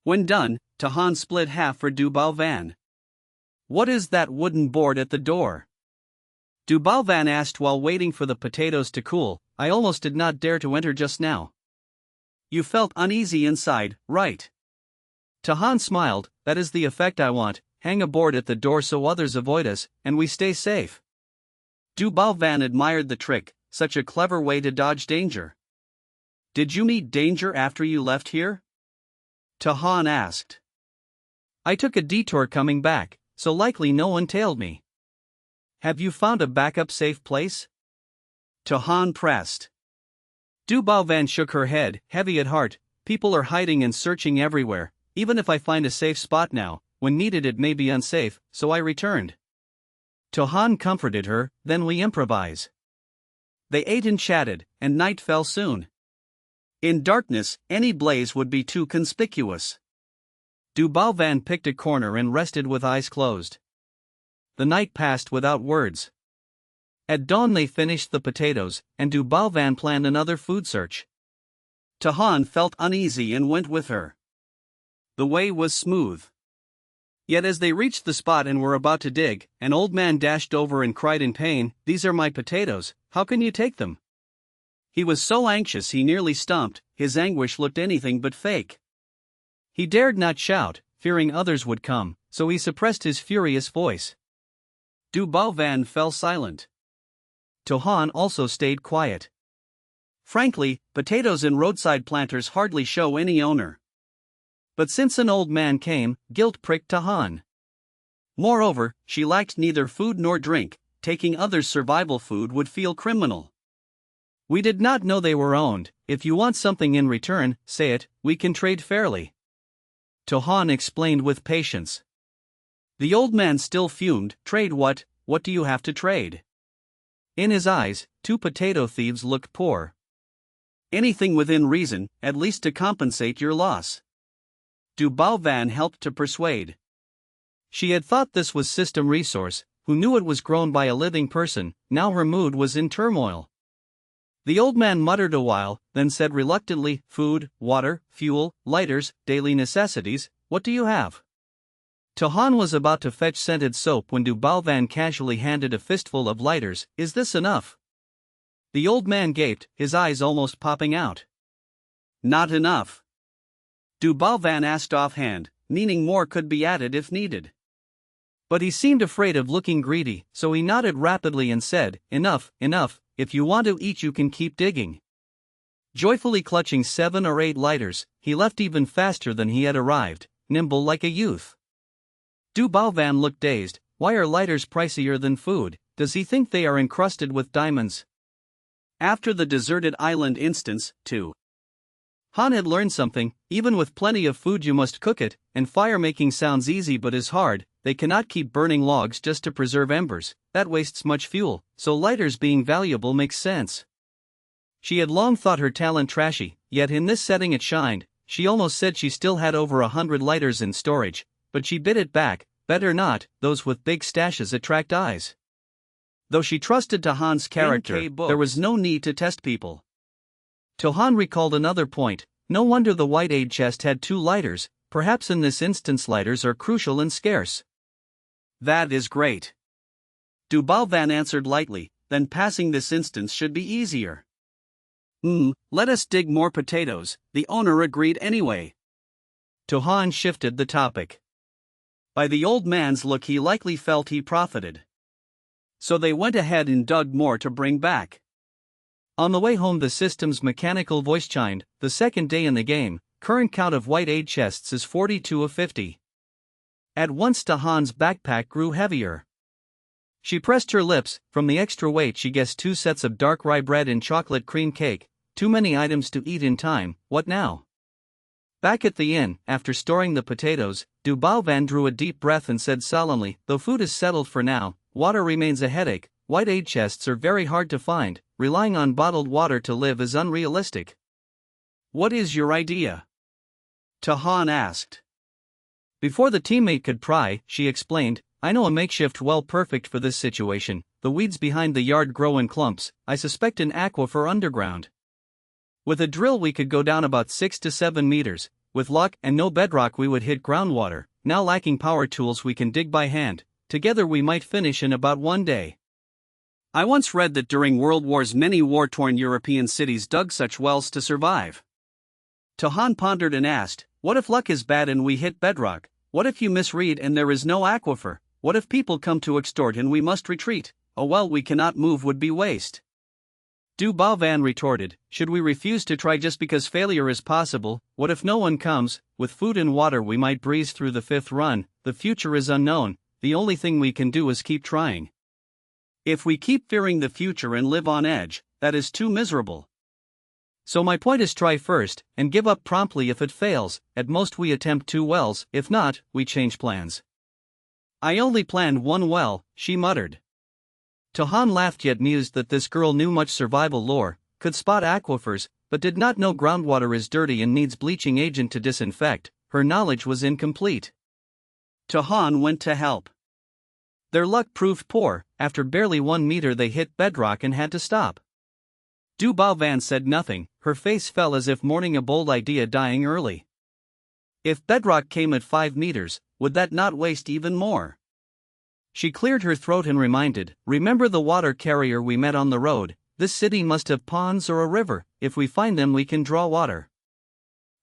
When done, Tahan split half for Du Balvan. "What is that wooden board at the door?" Du Balvan asked while waiting for the potatoes to cool. "I almost did not dare to enter just now." "You felt uneasy inside, right?" Tahan smiled, "That is the effect I want, hang a board at the door so others avoid us, and we stay safe." Du Balvan admired the trick, such a clever way to dodge danger. "Did you meet danger after you left here?" Tahan asked. "I took a detour coming back, so likely no one tailed me." "Have you found a backup safe place?" Tahan pressed. Du Balvan shook her head, heavy at heart. "People are hiding and searching everywhere. Even if I find a safe spot now, when needed it may be unsafe, so I returned." Tahan comforted her, "Then we improvise." They ate and chatted, and night fell soon. In darkness, any blaze would be too conspicuous. Du Balvan picked a corner and rested with eyes closed. The night passed without words. At dawn they finished the potatoes, and Du Balvan planned another food search. Tahan felt uneasy and went with her. The way was smooth. Yet as they reached the spot and were about to dig, an old man dashed over and cried in pain, "These are my potatoes, how can you take them?" He was so anxious he nearly stomped, his anguish looked anything but fake. He dared not shout, fearing others would come, so he suppressed his furious voice. Du Balvan fell silent. Tahan also stayed quiet. Frankly, potatoes in roadside planters hardly show any owner. But since an old man came, guilt pricked Tahan. Moreover, she lacked neither food nor drink, taking others' survival food would feel criminal. "We did not know they were owned, if you want something in return, say it, we can trade fairly." Tahan explained with patience. The old man still fumed, "Trade what? What do you have to trade?" In his eyes, two potato thieves looked poor. "Anything within reason, at least to compensate your loss." Du Balvan helped to persuade. She had thought this was system resource, who knew it was grown by a living person, now her mood was in turmoil. The old man muttered a while, then said reluctantly, "Food, water, fuel, lighters, daily necessities, what do you have?" Tohan was about to fetch scented soap when Dubalvan casually handed a fistful of lighters. "Is this enough?" The old man gaped, his eyes almost popping out. "Not enough," Dubalvan asked offhand, meaning more could be added if needed. But he seemed afraid of looking greedy, so he nodded rapidly and said, "Enough, enough, if you want to eat you can keep digging." Joyfully clutching 7 or 8 lighters, he left even faster than he had arrived, nimble like a youth. Dubalvan looked dazed. Why are lighters pricier than food? Does he think they are encrusted with diamonds? After the deserted island instance, too, Han had learned something. Even with plenty of food you must cook it, and fire making sounds easy but is hard. They cannot keep burning logs just to preserve embers, that wastes much fuel, so lighters being valuable makes sense. She had long thought her talent trashy, yet in this setting it shined. She almost said she still had over 100 lighters in storage, but she bit it back. Better not, those with big stashes attract eyes. Though she trusted Tohan's character, there was no need to test people. Tohan recalled another point. No wonder the white aid chest had 2 lighters. Perhaps in this instance lighters are crucial and scarce. "That is great," Dubalvan answered lightly, "then passing this instance should be easier." Let us dig more potatoes," the owner agreed anyway. Tohan shifted the topic. By the old man's look he likely felt he profited. So they went ahead and dug more to bring back. On the way home the system's mechanical voice chimed, "The second day in the game, current count of white aid chests is 42 of 50. At once Tohan's backpack grew heavier. She pressed her lips. From the extra weight she guessed 2 sets of dark rye bread and chocolate cream cake. Too many items to eat in time. What now? Back at the inn, after storing the potatoes, Dubalvan drew a deep breath and said solemnly, "Though food is settled for now, water remains a headache. White aid chests are very hard to find. Relying on bottled water to live is unrealistic." "What is your idea?" Tohan asked. Before the teammate could pry, she explained, "I know a makeshift well perfect for this situation. The weeds behind the yard grow in clumps. I suspect an aquifer underground. With a drill we could go down about 6 to 7 meters. With luck and no bedrock we would hit groundwater. Now lacking power tools we can dig by hand. Together we might finish in about 1 day. I once read that during World Wars many war-torn European cities dug such wells to survive." Tohan pondered and asked, "What if luck is bad and we hit bedrock? What if you misread and there is no aquifer? What if people come to extort and we must retreat? A well we cannot move would be waste." Dubalvan retorted, "Should we refuse to try just because failure is possible? What if no one comes? With food and water we might breeze through the 5th run. The future is unknown. The only thing we can do is keep trying. If we keep fearing the future and live on edge, that is too miserable. So my point is try first, and give up promptly if it fails. At most we attempt 2 wells, if not, we change plans." "I only planned 1 well," she muttered. Tohan laughed yet mused that this girl knew much survival lore, could spot aquifers, but did not know groundwater is dirty and needs bleaching agent to disinfect. Her knowledge was incomplete. Tohan went to help. Their luck proved poor. After barely 1 meter they hit bedrock and had to stop. Dubalvan said nothing. Her face fell as if mourning a bold idea dying early. If bedrock came at 5 meters, would that not waste even more? She cleared her throat and reminded, "Remember the water carrier we met on the road? This city must have ponds or a river. If we find them we can draw water.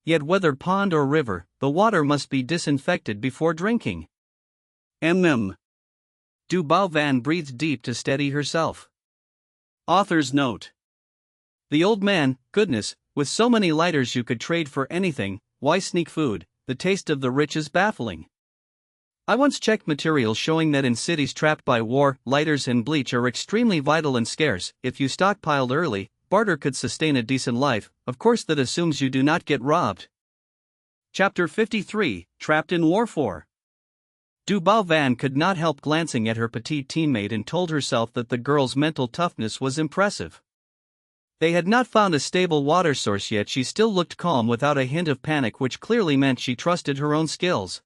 Yet whether pond or river, the water must be disinfected before drinking." Dubalvan breathed deep to steady herself. Author's note. The old man, goodness, with so many lighters you could trade for anything, why sneak food? The taste of the rich is baffling. I once checked materials showing that in cities trapped by war, lighters and bleach are extremely vital and scarce. If you stockpiled early, barter could sustain a decent life. Of course that assumes you do not get robbed. Chapter 53, Trapped in War 4. Dubalvan could not help glancing at her petite teammate and told herself that the girl's mental toughness was impressive. They had not found a stable water source yet. She still looked calm without a hint of panic, which clearly meant she trusted her own skills.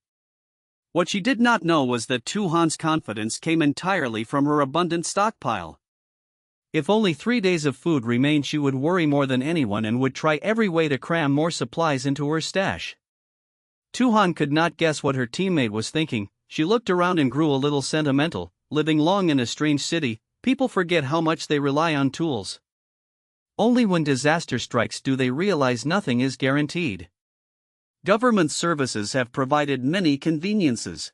What she did not know was that Tohan's confidence came entirely from her abundant stockpile. If only 3 days of food remained, she would worry more than anyone and would try every way to cram more supplies into her stash. Tu-Han could not guess what her teammate was thinking. She looked around and grew a little sentimental. Living long in a strange city, people forget how much they rely on tools. Only when disaster strikes do they realize nothing is guaranteed. Government services have provided many conveniences.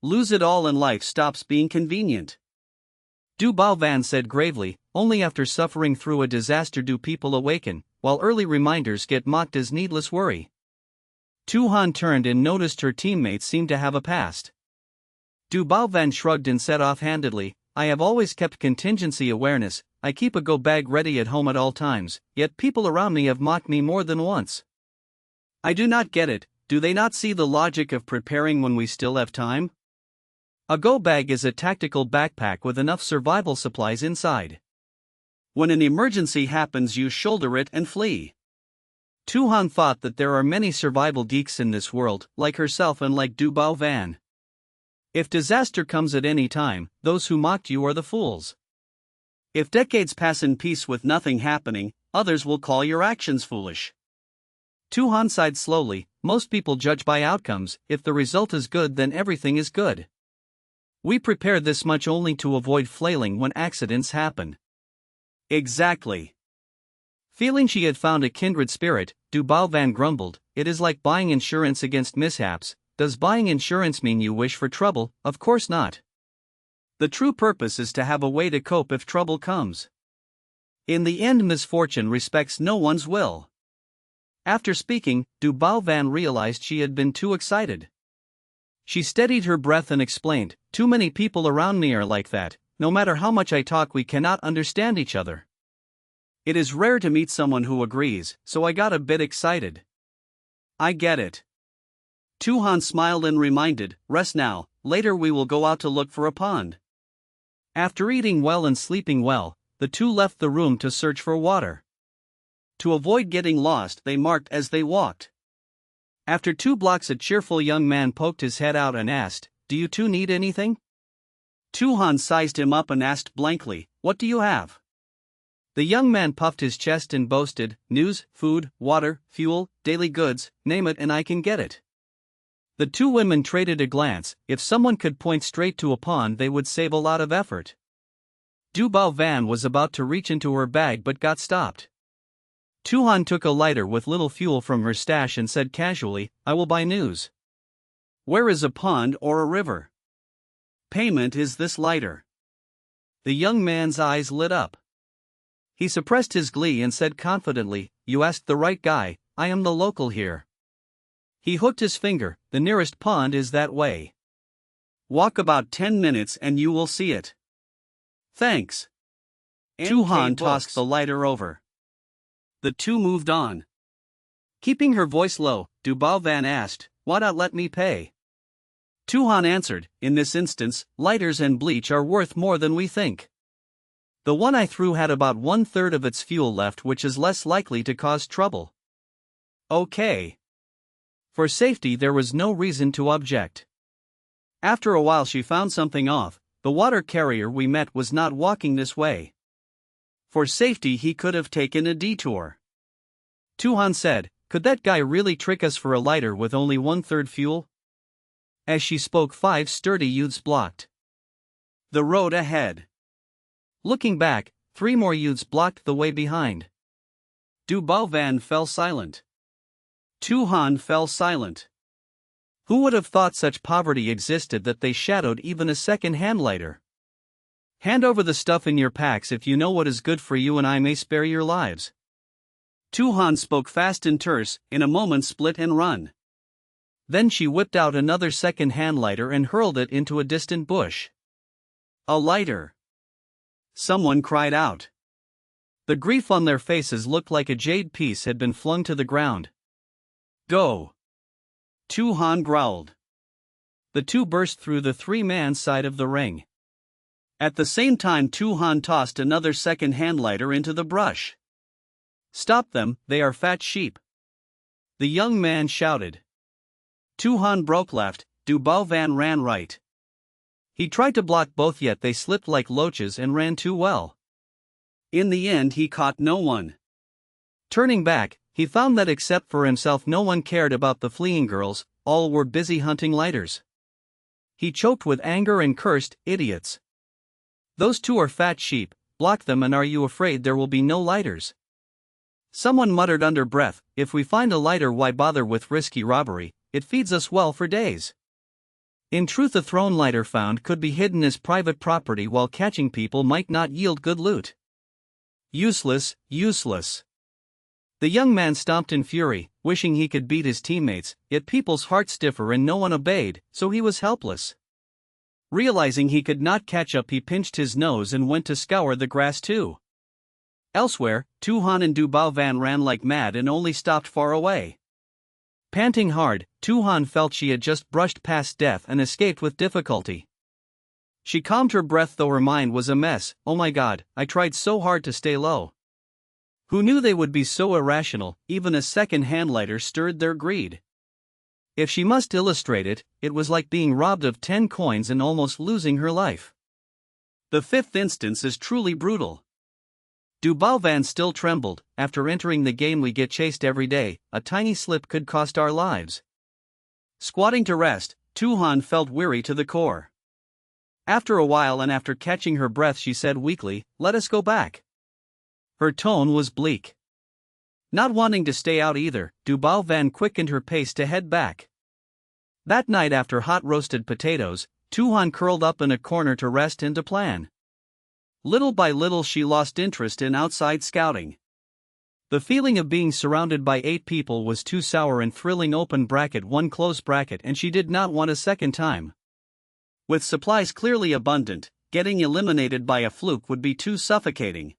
Lose it all and life stops being convenient. Du Bao Van said gravely, only after suffering through a disaster do people awaken, while early reminders get mocked as needless worry. Tu-Han turned and noticed her teammates seemed to have a past. Du Bao Van shrugged and said offhandedly, I have always kept contingency awareness, I keep a go bag ready at home at all times, yet people around me have mocked me more than once. I do not get it, do they not see the logic of preparing when we still have time? A go bag is a tactical backpack with enough survival supplies inside. When an emergency happens, you shoulder it and flee. Tu-Han thought that there are many survival geeks in this world, like herself and like Du Bao Van. If disaster comes at any time, those who mocked you are the fools. If decades pass in peace with nothing happening, others will call your actions foolish. Tu-Han sighed slowly, most people judge by outcomes, if the result is good then everything is good. We prepare this much only to avoid flailing when accidents happen. Exactly. Feeling she had found a kindred spirit, Du Bao Van grumbled, it is like buying insurance against mishaps. Does buying insurance mean you wish for trouble? Of course not. The true purpose is to have a way to cope if trouble comes. In the end, misfortune respects no one's will. After speaking, Du Bao Van realized she had been too excited. She steadied her breath and explained, too many people around me are like that, no matter how much I talk we cannot understand each other. It is rare to meet someone who agrees, so I got a bit excited. I get it. Tu-Han smiled and reminded, rest now, later we will go out to look for a pond. After eating well and sleeping well, the two left the room to search for water. To avoid getting lost, they marked as they walked. After 2 blocks, a cheerful young man poked his head out and asked, do you two need anything? Tu-Han sized him up and asked blankly, what do you have? The young man puffed his chest and boasted, news, food, water, fuel, daily goods, name it and I can get it. The two women traded a glance. If someone could point straight to a pond, they would save a lot of effort. Du Bao Van was about to reach into her bag but got stopped. Tu-Han took a lighter with little fuel from her stash and said casually, I will buy news. Where is a pond or a river? Payment is this lighter. The young man's eyes lit up. He suppressed his glee and said confidently, you asked the right guy, I am the local here. He hooked his finger, the nearest pond is that way. Walk about 10 minutes and you will see it. Thanks. Tu-Han tossed the lighter over. The two moved on. Keeping her voice low, Du Bao Van asked, why not let me pay? Tu-Han answered, in this instance, lighters and bleach are worth more than we think. The one I threw had about 1/3 of its fuel left, which is less likely to cause trouble. Okay. For safety there was no reason to object. After a while she found something off, the water carrier we met was not walking this way. For safety he could have taken a detour. Tu-Han said, could that guy really trick us for a lighter with only 1/3 fuel? As she spoke 5 sturdy youths blocked the road ahead. Looking back, 3 more youths blocked the way behind. Du Bao Van fell silent. Tu-Han fell silent. Who would have thought such poverty existed that they shadowed even a second-hand lighter? Hand over the stuff in your packs if you know what is good for you and I may spare your lives. Tu-Han spoke fast and terse, in a moment split and run. Then she whipped out another second-hand lighter and hurled it into a distant bush. A lighter! Someone cried out. The grief on their faces looked like a jade piece had been flung to the ground. Go! Tu-Han growled. The two burst through the 3-man side of the ring. At the same time Tu-Han tossed another second-hand lighter into the brush. Stop them, they are fat sheep. The young man shouted. Tu-Han broke left, Du Bao Van ran right. He tried to block both yet they slipped like loaches and ran too well. In the end, he caught no one. Turning back, he found that except for himself, no one cared about the fleeing girls, all were busy hunting lighters. He choked with anger and cursed, "Idiots. Those two are fat sheep, block them, and are you afraid there will be no lighters?" Someone muttered under breath, "If we find a lighter, why bother with risky robbery? It feeds us well for days." In truth, a thrown lighter found could be hidden as private property, while catching people might not yield good loot. Useless, useless. The young man stomped in fury, wishing he could beat his teammates, yet people's hearts differ and no one obeyed, so he was helpless. Realizing he could not catch up, he pinched his nose and went to scour the grass too. Elsewhere, Tu-Han and Du Bao Van ran like mad and only stopped far away. Panting hard, Tu-Han felt she had just brushed past death and escaped with difficulty. She calmed her breath, though her mind was a mess. "Oh my God, I tried so hard to stay low. Who knew they would be so irrational?" Even a second-hand lighter stirred their greed. If she must illustrate it, it was like being robbed of 10 coins and almost losing her life. The fifth instance is truly brutal. Du Bao Van still trembled. "After entering the game, we get chased every day. A tiny slip could cost our lives." Squatting to rest, Tu-Han felt weary to the core. After a while, and after catching her breath, she said weakly, "Let us go back." Her tone was bleak. Not wanting to stay out either, Du Bao Van quickened her pace to head back. That night, after hot roasted potatoes, Tu-Han curled up in a corner to rest and to plan. Little by little, she lost interest in outside scouting. The feeling of being surrounded by 8 people was too sour and thrilling, open bracket 1 close bracket, and she did not want a second time. With supplies clearly abundant, getting eliminated by a fluke would be too suffocating.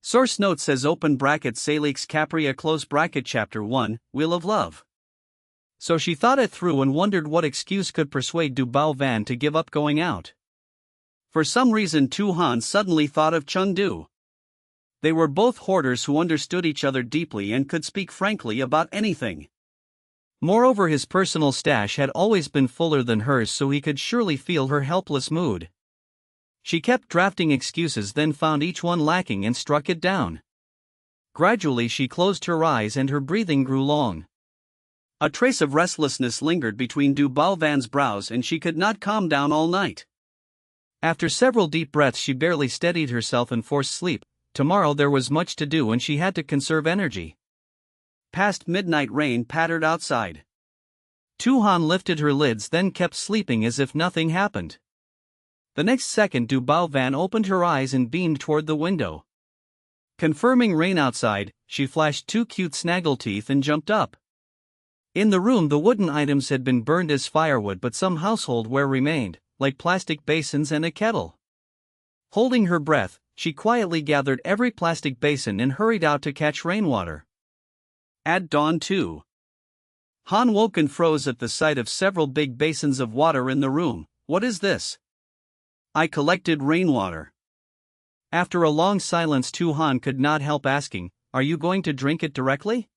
Source note says open bracket Salix Capria close bracket Chapter 1, Wheel of Love. So she thought it through and wondered what excuse could persuade Du Bao Van to give up going out. For some reason, Tu-Han suddenly thought of Chengdu. They were both hoarders who understood each other deeply and could speak frankly about anything. Moreover, his personal stash had always been fuller than hers, so he could surely feel her helpless mood. She kept drafting excuses, then found each one lacking and struck it down. Gradually she closed her eyes and her breathing grew long. A trace of restlessness lingered between Du Bao Van's brows, and she could not calm down all night. After several deep breaths, she barely steadied herself and forced sleep. Tomorrow there was much to do and she had to conserve energy. Past midnight, rain pattered outside. Tu-Han lifted her lids, then kept sleeping as if nothing happened. The next second, Du Bao Van opened her eyes and beamed toward the window. Confirming rain outside, she flashed 2 cute snaggle teeth and jumped up. In the room, the wooden items had been burned as firewood, but some household ware remained, like plastic basins and a kettle. Holding her breath, she quietly gathered every plastic basin and hurried out to catch rainwater. At dawn, Tu-Han woke and froze at the sight of several big basins of water in the room. "What is this?" "I collected rainwater." After a long silence, Tu-Han could not help asking, "Are you going to drink it directly?"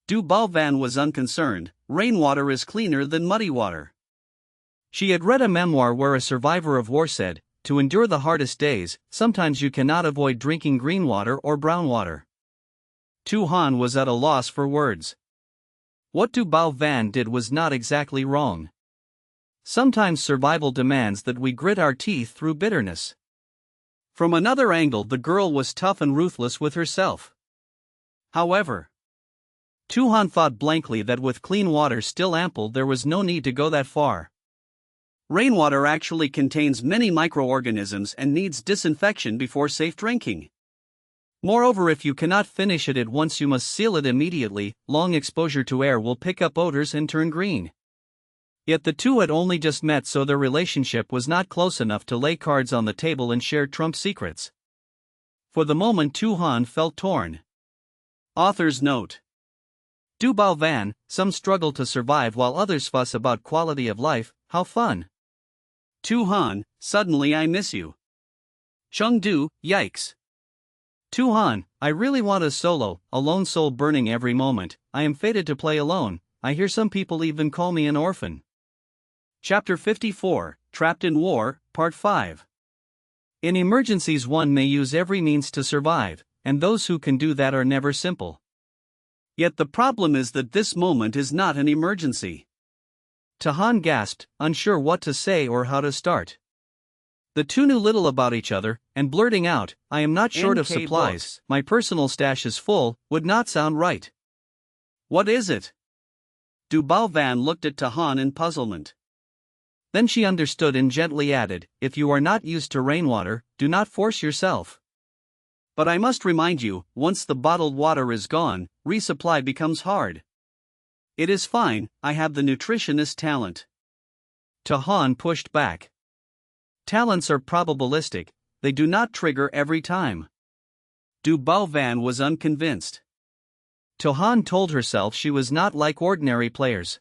Du Bao Van was unconcerned. "Rainwater is cleaner than muddy water." She had read a memoir where a survivor of war said, "To endure the hardest days, sometimes you cannot avoid drinking green water or brown water." Tu-Han was at a loss for words. What Du Bao Van did was not exactly wrong. Sometimes survival demands that we grit our teeth through bitterness. From another angle, the girl was tough and ruthless with herself. However, Tu-Han thought blankly that with clean water still ample, there was no need to go that far. Rainwater actually contains many microorganisms and needs disinfection before safe drinking. Moreover, if you cannot finish it at once, you must seal it immediately. Long exposure to air will pick up odors and turn green. Yet the two had only just met, so their relationship was not close enough to lay cards on the table and share Trump secrets. For the moment, Tu-Han felt torn. Author's note. Du Bao Van, some struggle to survive while others fuss about quality of life. How fun. Tu-Han, suddenly I miss you. Chengdu, yikes. Tu-Han, I really want a solo, a lone soul burning every moment. I am fated to play alone. I hear some people even call me an orphan. Chapter 54, Trapped in War, Part 5. In emergencies one may use every means to survive, and those who can do that are never simple. Yet the problem is that this moment is not an emergency. Tahan gasped, unsure what to say or how to start. The two knew little about each other, and blurting out, "I am not short of supplies, my personal stash is full," would not sound right. "What is it?" Du Van looked at Tahan in puzzlement. Then she understood and gently added, "If you are not used to rainwater, do not force yourself. But I must remind you, once the bottled water is gone, resupply becomes hard. It is fine, I have the nutritionist talent." Tahan pushed back. Talents are probabilistic, they do not trigger every time. Du Van was unconvinced. Tahan told herself she was not like ordinary players.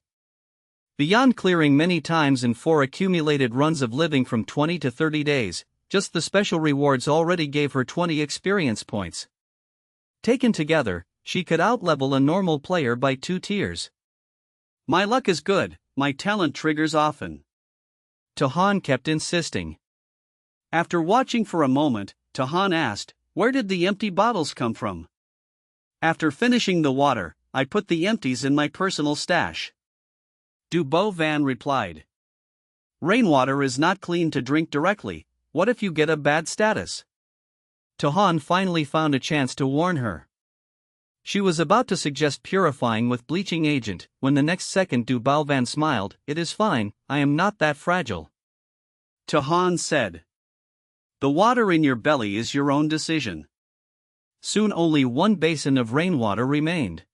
Beyond clearing many times in 4 accumulated runs of living from 20 to 30 days, just the special rewards already gave her 20 experience points. Taken together, she could outlevel a normal player by 2 tiers. "My luck is good, my talent triggers often," Tahan kept insisting. After watching for a moment, Tahan asked, "Where did the empty bottles come from?" "After finishing the water, I put the empties in my personal stash," Du Van replied. "Rainwater is not clean to drink directly. What if you get a bad status?" Tahan finally found a chance to warn her. She was about to suggest purifying with bleaching agent, when the next second Du Van smiled, "It is fine, I am not that fragile." Tahan said, "The water in your belly is your own decision." Soon only 1 basin of rainwater remained.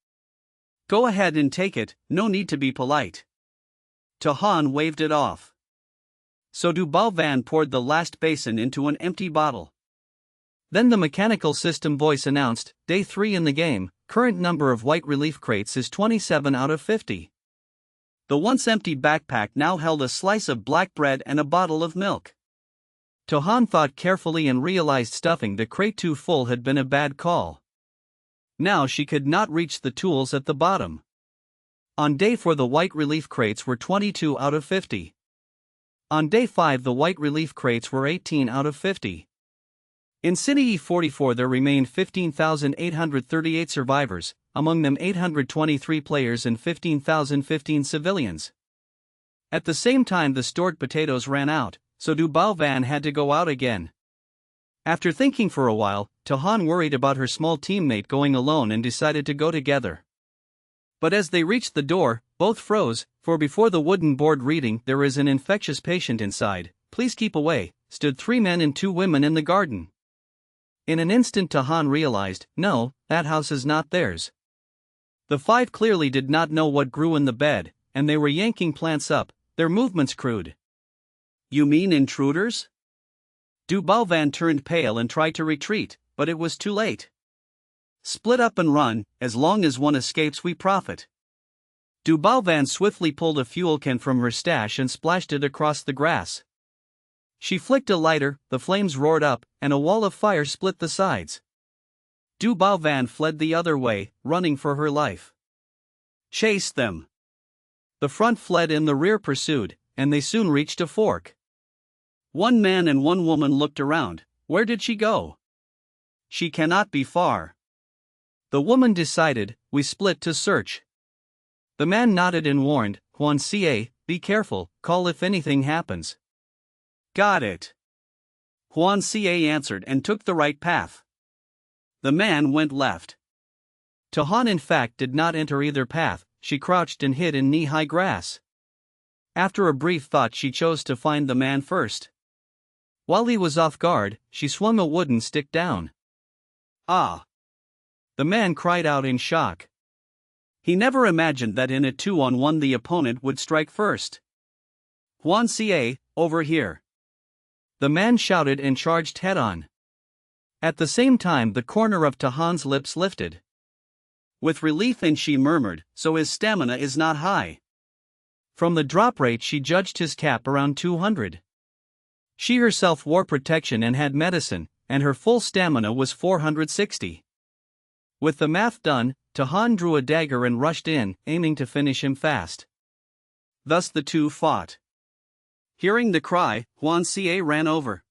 "Go ahead and take it, no need to be polite." Tahan waved it off. So Du Van poured the last basin into an empty bottle. Then the mechanical system voice announced, "Day 3 in the game, current number of white relief crates is 27 out of 50. The once empty backpack now held a slice of black bread and a bottle of milk." Tahan thought carefully and realized stuffing the crate too full had been a bad call. Now she could not reach the tools at the bottom. On day 4 the white relief crates were 22 out of 50. On day 5 the white relief crates were 18 out of 50. In City E44 there remained 15,838 survivors, among them 823 players and 15,015 civilians. At the same time the stored potatoes ran out, so Du Van had to go out again. After thinking for a while, Tahan worried about her small teammate going alone and decided to go together. But as they reached the door, both froze, for before the wooden board reading "There is an infectious patient inside, please keep away," stood 3 men and 2 women in the garden. In an instant Tahan realized, no, that house is not theirs. The 5 clearly did not know what grew in the bed, and they were yanking plants up, their movements crude. "You mean intruders?" Du Van turned pale and tried to retreat, but it was too late. "Split up and run, as long as one escapes we profit." Du Van swiftly pulled a fuel can from her stash and splashed it across the grass. She flicked a lighter, the flames roared up, and a wall of fire split the sides. Du Van fled the other way, running for her life. "Chase them!" The front fled and the rear pursued, and they soon reached a fork. 1 man and 1 woman looked around. Where did she go? She cannot be far. The woman decided, "We split to search." The man nodded and warned, "Juan Ca, be careful, call if anything happens." "Got it." Juan Ca answered and took the right path. The man went left. Tahan in fact did not enter either path, she crouched and hid in knee-high grass. After a brief thought she chose to find the man first. While he was off guard, she swung a wooden stick down. "Ah!" The man cried out in shock. He never imagined that in a 2-on-1 the opponent would strike first. "Juan Ca, over here!" The man shouted and charged head-on. At the same time the corner of Tahan's lips lifted. With relief and she murmured, "So his stamina is not high." From the drop rate she judged his cap around 200. She herself wore protection and had medicine, and her full stamina was 460. With the math done, Tahan drew a dagger and rushed in, aiming to finish him fast. Thus the two fought. Hearing the cry, Juan Ca ran over.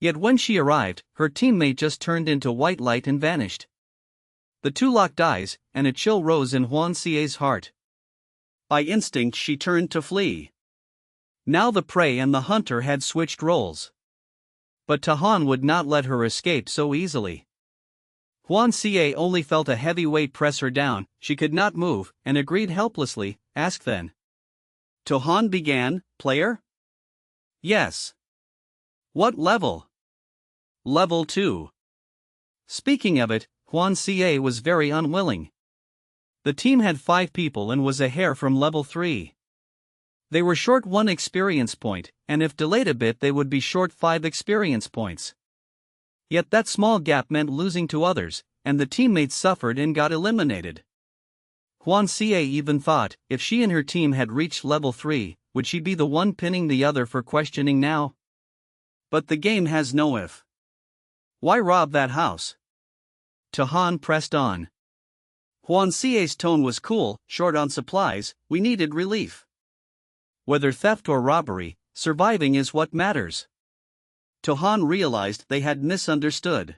Yet when she arrived, her teammate just turned into white light and vanished. The two locked eyes, and a chill rose in Huan Xie's heart. By instinct she turned to flee. Now the prey and the hunter had switched roles. But Tahan would not let her escape so easily. Huan Xie only felt a heavy weight press her down, she could not move, and agreed helplessly. Ask then. Tahan began, player? Yes. What level? Level 2. Speaking of it, Huan Xie was very unwilling. The team had 5 people and was a hair from level 3. They were short 1 experience point, and if delayed a bit they would be short 5 experience points. Yet that small gap meant losing to others, and the teammates suffered and got eliminated. Huan Xie even thought, if she and her team had reached level 3, would she be the one pinning the other for questioning now? But the game has no if. Why rob that house? Tahan pressed on. Huan Xie's tone was cool. Short on supplies, we needed relief. Whether theft or robbery, surviving is what matters. Tahan realized they had misunderstood.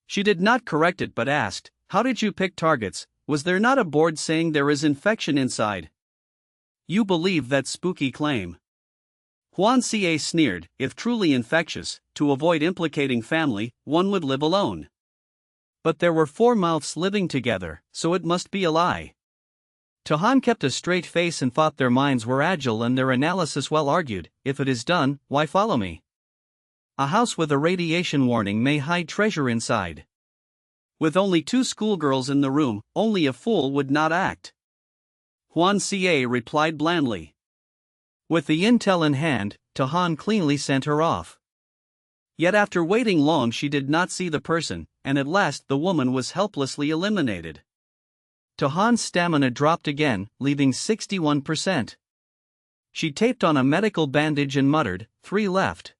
She did not correct it but asked, how did you pick targets? Was there not a board saying there is infection inside? You believe that spooky claim? Huan Xie sneered, if truly infectious, to avoid implicating family, one would live alone. But there were 4 mouths living together, so it must be a lie. Tahan kept a straight face and thought their minds were agile and their analysis well argued. If it is done, why follow me? A house with a radiation warning may hide treasure inside. With only 2 schoolgirls in the room, only a fool would not act. Huan Xie replied blandly. With the intel in hand, Tahan cleanly sent her off. Yet after waiting long she did not see the person, and at last the woman was helplessly eliminated. Tahan's stamina dropped again, leaving 61%. She taped on a medical bandage and muttered, 3 left.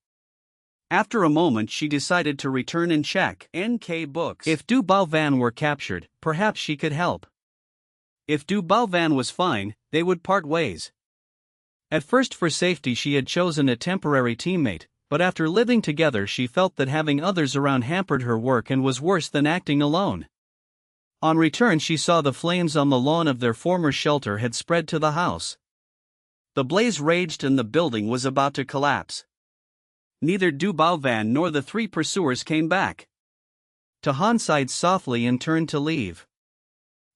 After a moment she decided to return and check NK books. If Du Baovan were captured, perhaps she could help. If Du Baovan was fine, they would part ways. At first for safety she had chosen a temporary teammate, but after living together she felt that having others around hampered her work and was worse than acting alone. On return she saw the flames on the lawn of their former shelter had spread to the house. The blaze raged and the building was about to collapse. Neither Du Baovan nor the 3 pursuers came back. Tahan sighed softly and turned to leave.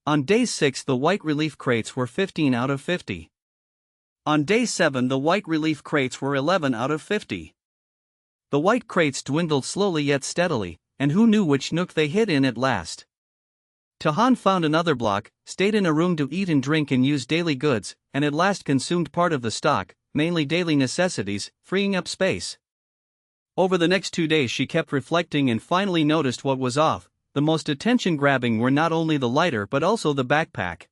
On day 6 the white relief crates were 15 out of 50. On day 7 the white relief crates were 11 out of 50. The white crates dwindled slowly yet steadily, and who knew which nook they hid in at last. Tahan found another block, stayed in a room to eat and drink and use daily goods, and at last consumed part of the stock, mainly daily necessities, freeing up space. Over the next 2 days she kept reflecting and finally noticed what was off. The most attention-grabbing were not only the lighter but also the backpack.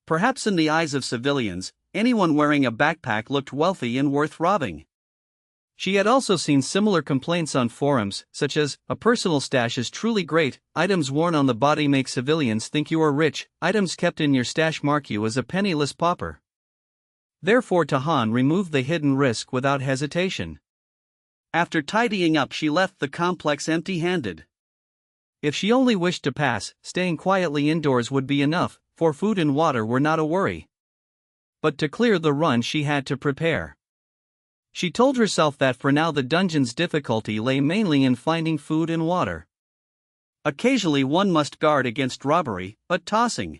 Perhaps in the eyes of civilians, anyone wearing a backpack looked wealthy and worth robbing. She had also seen similar complaints on forums, such as, a personal stash is truly great, items worn on the body make civilians think you are rich, items kept in your stash mark you as a penniless pauper. Therefore Tahan removed the hidden risk without hesitation. After tidying up she left the complex empty-handed. If she only wished to pass, staying quietly indoors would be enough, for food and water were not a worry. But to clear the run she had to prepare. She told herself that for now the dungeon's difficulty lay mainly in finding food and water. Occasionally one must guard against robbery, but tossing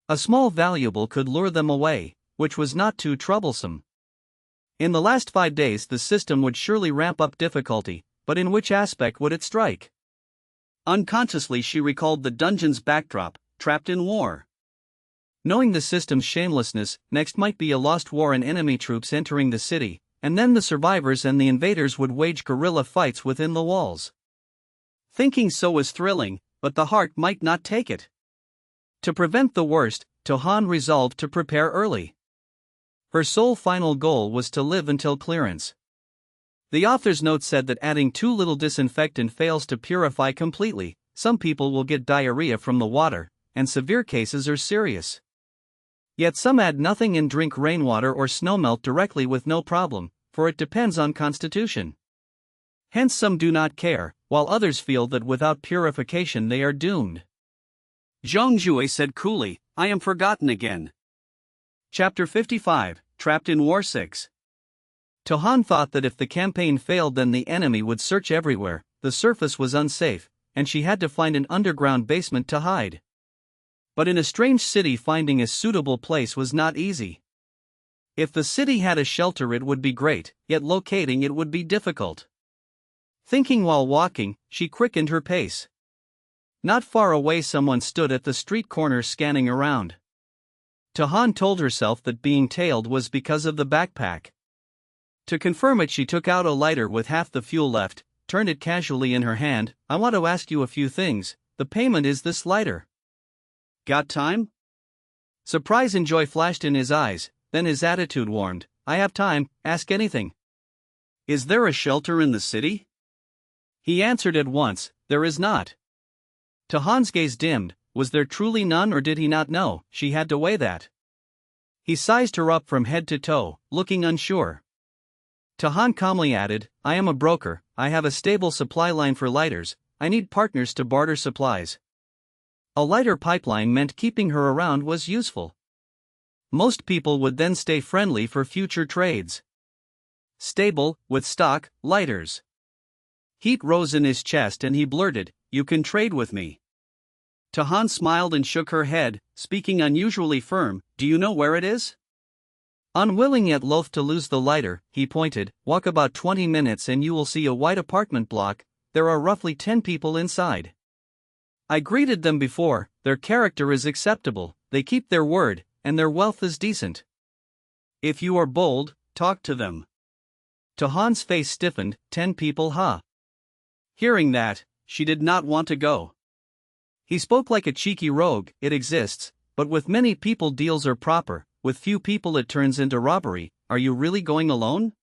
a small valuable could lure them away, which was not too troublesome. In the last 5 days the system would surely ramp up difficulty, but in which aspect would it strike? Unconsciously she recalled the dungeon's backdrop, trapped in war. Knowing the system's shamelessness, next might be a lost war and enemy troops entering the city, and then the survivors and the invaders would wage guerrilla fights within the walls. Thinking so was thrilling, but the heart might not take it. To prevent the worst, Tahan resolved to prepare early. Her sole final goal was to live until clearance. The author's note said that adding too little disinfectant fails to purify completely. Some people will get diarrhea from the water, and severe cases are serious. Yet some add nothing and drink rainwater or snowmelt directly with no problem, for it depends on constitution. Hence some do not care, while others feel that without purification they are doomed. Zhang Jue said coolly, I am forgotten again. Chapter 55, Trapped in War 6. To Han thought that if the campaign failed then the enemy would search everywhere, the surface was unsafe, and she had to find an underground basement to hide. But in a strange city finding a suitable place was not easy. If the city had a shelter it would be great, yet locating it would be difficult. Thinking while walking, she quickened her pace. Not far away someone stood at the street corner scanning around. Han told herself that being tailed was because of the backpack. To confirm it she took out a lighter with half the fuel left, turned it casually in her hand. I want to ask you a few things, the payment is this lighter. Got time? Surprise and joy flashed in his eyes, then his attitude warmed. I have time, ask anything. Is there a shelter in the city? He answered at once, there is not. Han's gaze dimmed, was there truly none or did he not know? She had to weigh that. He sized her up from head to toe, looking unsure. Han calmly added, I am a broker, I have a stable supply line for lighters, I need partners to barter supplies. A lighter pipeline meant keeping her around was useful. Most people would then stay friendly for future trades. Stable, with stock, lighters. Heat rose in his chest and he blurted, you can trade with me. Han smiled and shook her head, speaking unusually firm, do you know where it is? Unwilling yet loath to lose the lighter, he pointed, walk about 20 minutes and you will see a white apartment block, there are roughly 10 people inside. I greeted them before, their character is acceptable, they keep their word, and their wealth is decent. If you are bold, talk to them. Han's face stiffened, 10 people huh? Hearing that, she did not want to go. He spoke like a cheeky rogue, it exists, but with many people deals are proper, with few people it turns into robbery, are you really going alone?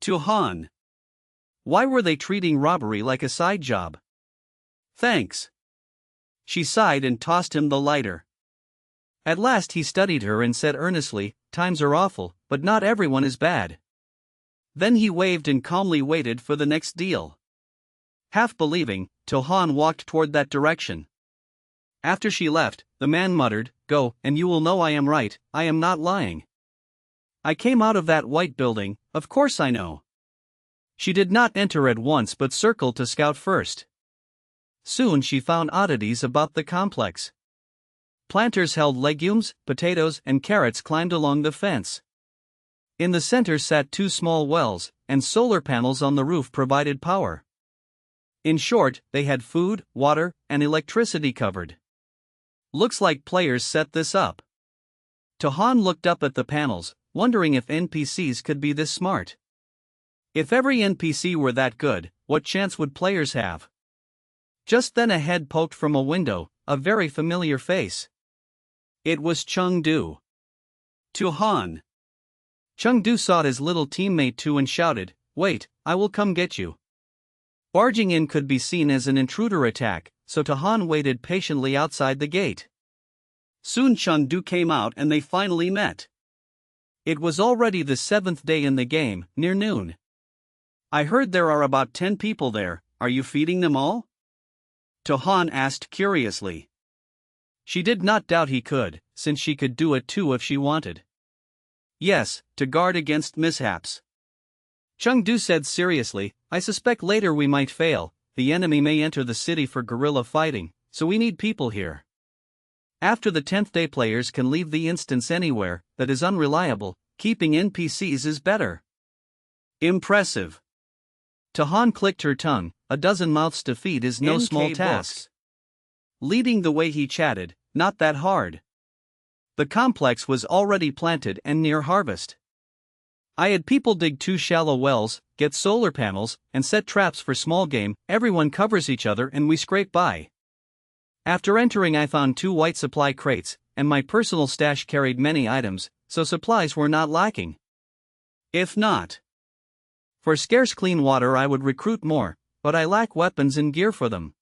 Han. Why were they treating robbery like a side job? Thanks. She sighed and tossed him the lighter. At last he studied her and said earnestly, times are awful, but not everyone is bad. Then he waved and calmly waited for the next deal. Half believing, Han walked toward that direction. After she left, the man muttered, go, and you will know I am right, I am not lying. I came out of that white building, of course I know. She did not enter at once but circled to scout first. Soon she found oddities about the complex. Planters held legumes, potatoes, and carrots climbed along the fence. In the center sat 2 small wells, and solar panels on the roof provided power. In short, they had food, water, and electricity covered. Looks like players set this up. Han looked up at the panels, wondering if NPCs could be this smart. If every NPC were that good, what chance would players have? Just then a head poked from a window, a very familiar face. It was Chengdu. Han. Chengdu sought his little teammate too and shouted, wait, I will come get you. Barging in could be seen as an intruder attack, so Han waited patiently outside the gate. Soon Chengdu came out and they finally met. It was already the 7th day in the game, near noon. I heard there are about 10 people there, are you feeding them all? Han asked curiously. She did not doubt he could, since she could do it too if she wanted. Yes, to guard against mishaps. Chengdu said seriously, I suspect later we might fail, the enemy may enter the city for guerrilla fighting, so we need people here. After the 10th day players can leave the instance anywhere, that is unreliable, keeping NPCs is better. Impressive. Han clicked her tongue, a dozen mouths to feed is no small task. Leading the way he chatted, not that hard. The complex was already planted and near harvest. I had people dig 2 shallow wells, get solar panels, and set traps for small game, everyone covers each other and we scrape by. After entering I found 2 white supply crates, and my personal stash carried many items, so supplies were not lacking. If not for scarce clean water I would recruit more, but I lack weapons and gear for them.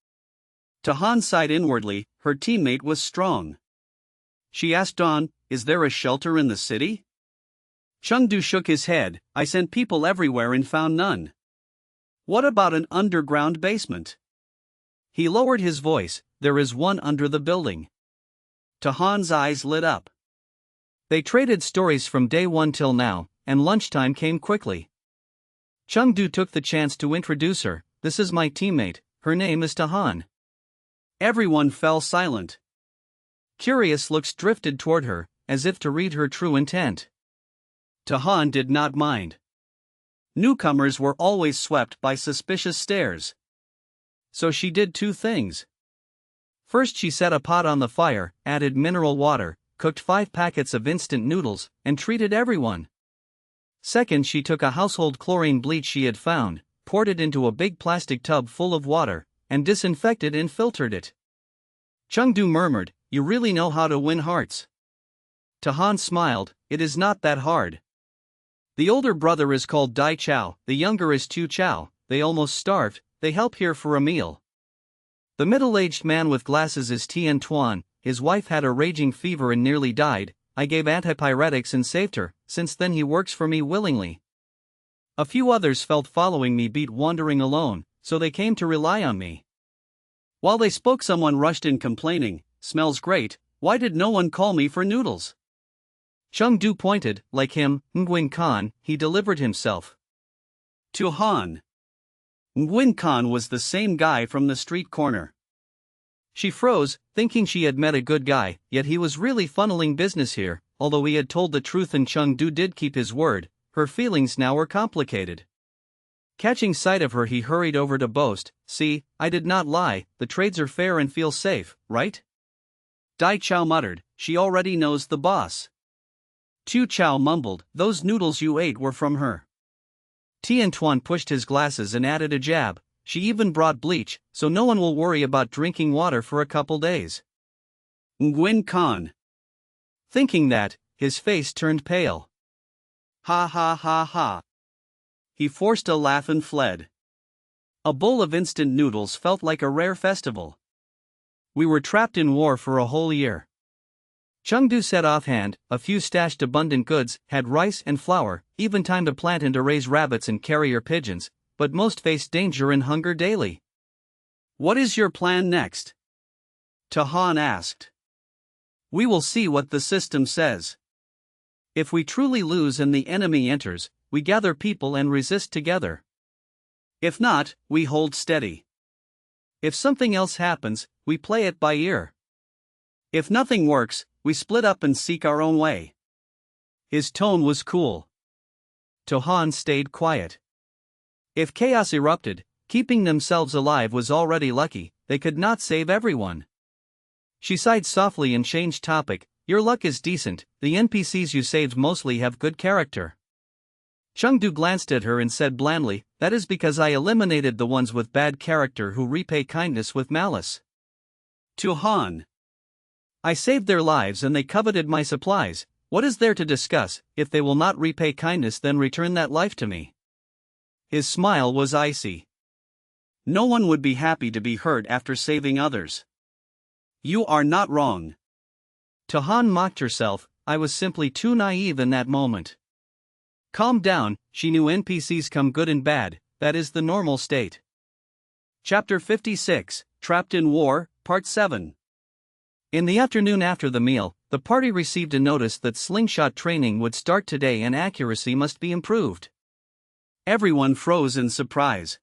Han sighed inwardly, her teammate was strong. She asked on, is there a shelter in the city? Chengdu shook his head, I sent people everywhere and found none. What about an underground basement? He lowered his voice. There is one under the building. Tahan's eyes lit up. They traded stories from day one till now, and lunchtime came quickly. Chengdu took the chance to introduce her. This is my teammate, her name is Tahan. Everyone fell silent. Curious looks drifted toward her, as if to read her true intent. Tahan did not mind. Newcomers were always swept by suspicious stares. So she did two things. First, she set a pot on the fire, added mineral water, cooked 5 packets of instant noodles, and treated everyone. Second, she took a household chlorine bleach she had found, poured it into a big plastic tub full of water, and disinfected and filtered it. Chengdu murmured, "You really know how to win hearts." Tahan smiled, "It is not that hard. The older brother is called Dai Chao, the younger is Tu Chao, they almost starved, they help here for a meal. The middle-aged man with glasses is Tian Tuan, his wife had a raging fever and nearly died, I gave antipyretics and saved her, since then he works for me willingly. A few others felt following me beat wandering alone, so they came to rely on me." While they spoke, someone rushed in complaining, "Smells great, why did no one call me for noodles?" Chengdu pointed, like him, Nguyen Khan, he delivered himself. To Han. Nguyen Khan was the same guy from the street corner. She froze, thinking she had met a good guy, yet he was really funneling business here. Although he had told the truth and Chengdu did keep his word, her feelings now were complicated. Catching sight of her, he hurried over to boast, "See, I did not lie, the trades are fair and feel safe, right?" Dai Chao muttered, "She already knows the boss." Tu Chao mumbled, "Those noodles you ate were from her." Tian Tuan pushed his glasses and added a jab, "She even brought bleach, so no one will worry about drinking water for a couple days." Nguyen Khan. Thinking that, his face turned pale. Ha ha ha ha. He forced a laugh and fled. A bowl of instant noodles felt like a rare festival. We were trapped in war for a whole year. Chengdu said offhand, a few stashed abundant goods, had rice and flour, even time to plant and to raise rabbits and carrier pigeons, but most faced danger and hunger daily. What is your plan next? Tahan asked. We will see what the system says. If we truly lose and the enemy enters, we gather people and resist together. If not, we hold steady. If something else happens, we play it by ear. If nothing works, we split up and seek our own way. His tone was cool. Tahan stayed quiet. If chaos erupted, keeping themselves alive was already lucky, they could not save everyone. She sighed softly and changed topic, "Your luck is decent, the NPCs you saved mostly have good character." Chengdu glanced at her and said blandly, "That is because I eliminated the ones with bad character who repay kindness with malice." To Han. I saved their lives and they coveted my supplies, what is there to discuss? If they will not repay kindness, then return that life to me. His smile was icy. No one would be happy to be hurt after saving others. You are not wrong. Tahan mocked herself, I was simply too naive in that moment. Calm down, she knew NPCs come good and bad, that is the normal state. Chapter 56, Trapped in War, Part 7. In the afternoon after the meal, the party received a notice that slingshot training would start today and accuracy must be improved. Everyone froze in surprise.